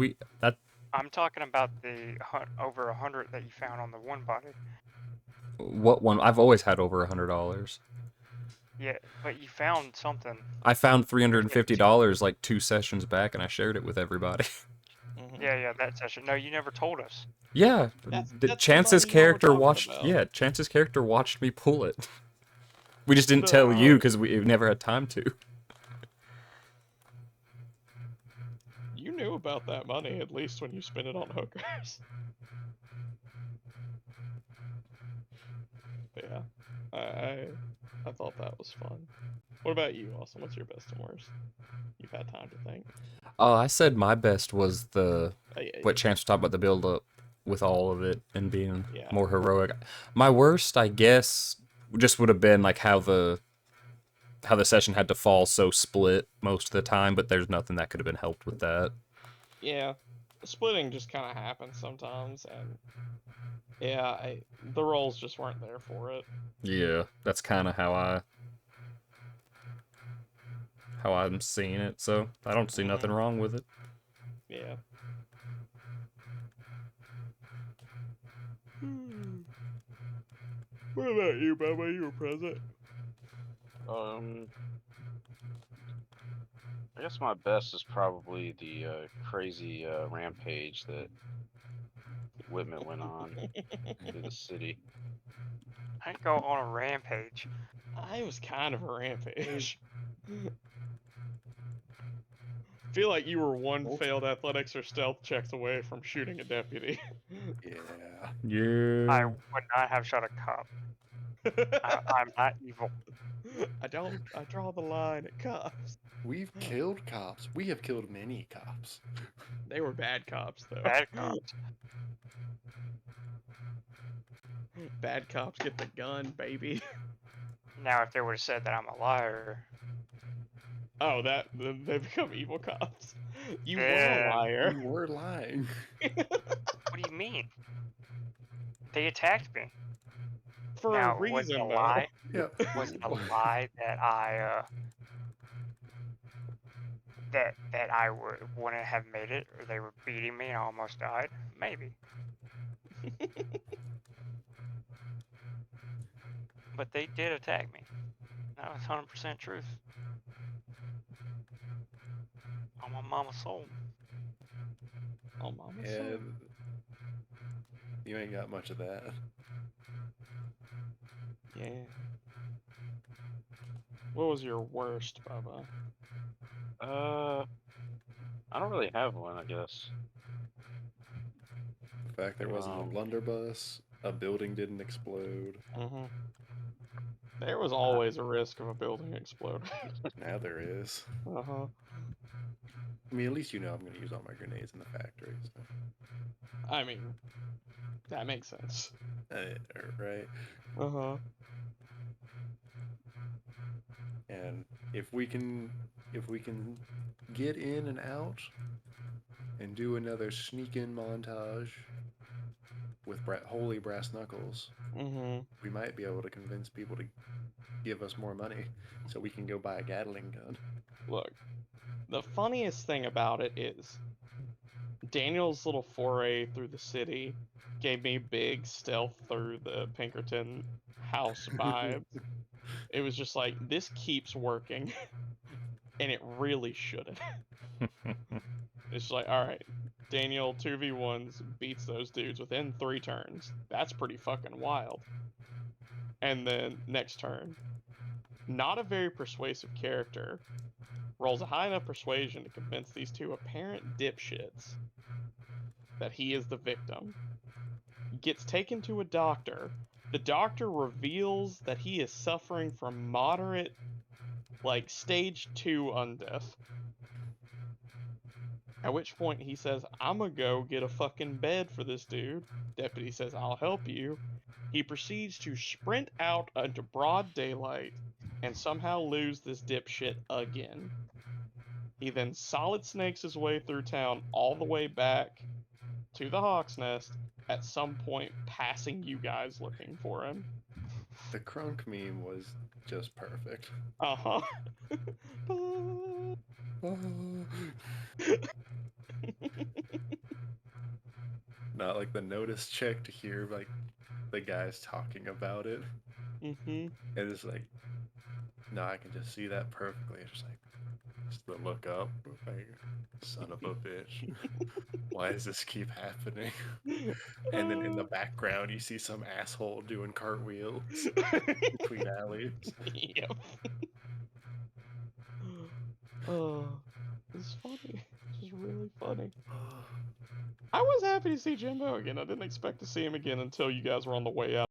I'm talking about the over 100 that you found on the one body. What one? I've always had over $100. Yeah, but you found something. I found $350 like 2 sessions back, and I shared it with everybody. Mhm. Yeah, that session. No, you never told us. Yeah, That's Chance's the money y'all were character talking watched. about. Yeah, Chance's character watched me pull it. We just didn't No. tell you because we never had time to. You knew about that money, at least when you spent it on hookers. But yeah, I thought that was fun. What about you, Austin? What's your best and worst? You've had time to think. Oh, I said my best was Yeah, what Chance was talking about, the build up with all of it and being Yeah. more heroic. My worst, I guess, just would have been like how the session had to fall so split most of the time, but there's nothing that could have been helped with that. Yeah, splitting just kind of happens sometimes, and yeah, the roles just weren't there for it. Yeah, that's kind of how I'm seeing it. So I don't see nothing wrong with it. Yeah. What about you, Bubba? You were present. I guess my best is probably the crazy rampage that Whitman went on through the city. I didn't go on a rampage. I was kind of a rampage. Feel like you were one failed athletics or stealth checks away from shooting a deputy. Yeah. Yeah. I would not have shot a cop. I'm not evil. I draw the line at cops. We've killed cops. We have killed many cops. They were bad cops, though. Bad cops. Bad cops get the gun, baby. Now, if they would have said that I'm a liar, Oh, they become evil cops. You were Yeah. a liar. We were lying. what do you mean? They attacked me. For Now, a was it reason, a though. lie? Yeah. Was it a lie that I wouldn't have made it, or they were beating me and I almost died? Maybe. But they did attack me. That was 100% truth. On my mama's soul. Oh, mama. Yeah. You ain't got much of that. Yeah. What was your worst, Bubba? I don't really have one, I guess. The fact there wasn't a blunderbuss, a building didn't explode. Mm-hmm. There was always a risk of a building exploding. Now there is. Uh-huh. I mean, at least you know I'm going to use all my grenades in the factory. So. I mean, that makes sense. Right. Uh-huh. And if we can get in and out and do another sneak in montage with holy brass knuckles, Mm-hmm. we might be able to convince people to give us more money so we can go buy a Gatling gun. Look, the funniest thing about it is Daniel's little foray through the city gave me big stealth through the Pinkerton house vibes. It was just like, this keeps working, and it really shouldn't. It's like, alright, Daniel 2v1s beats those dudes within 3 turns. That's pretty fucking wild. And then next turn, not a very persuasive character, rolls a high enough persuasion to convince these 2 apparent dipshits that he is the victim. Gets taken to a doctor. The doctor reveals that he is suffering from moderate, like, stage 2 undeath. At which point he says, I'ma go get a fucking bed for this dude. Deputy says, I'll help you. He proceeds to sprint out into broad daylight and somehow lose this dipshit again. He then solid snakes his way through town all the way back to the Hawk's Nest, at some point passing you guys looking for him. The crunk meme was just perfect. Uh-huh. Not like the notice check to hear like the guys talking about it. Mm-hmm. And it's like, no, I can just see that perfectly. It's just like, just the look up, like, son of a bitch. Why does this keep happening? And then in the background, you see some asshole doing cartwheels between alleys. Yep. Oh, this is funny. This is really funny. I was happy to see Jimbo again. I didn't expect to see him again until you guys were on the way out.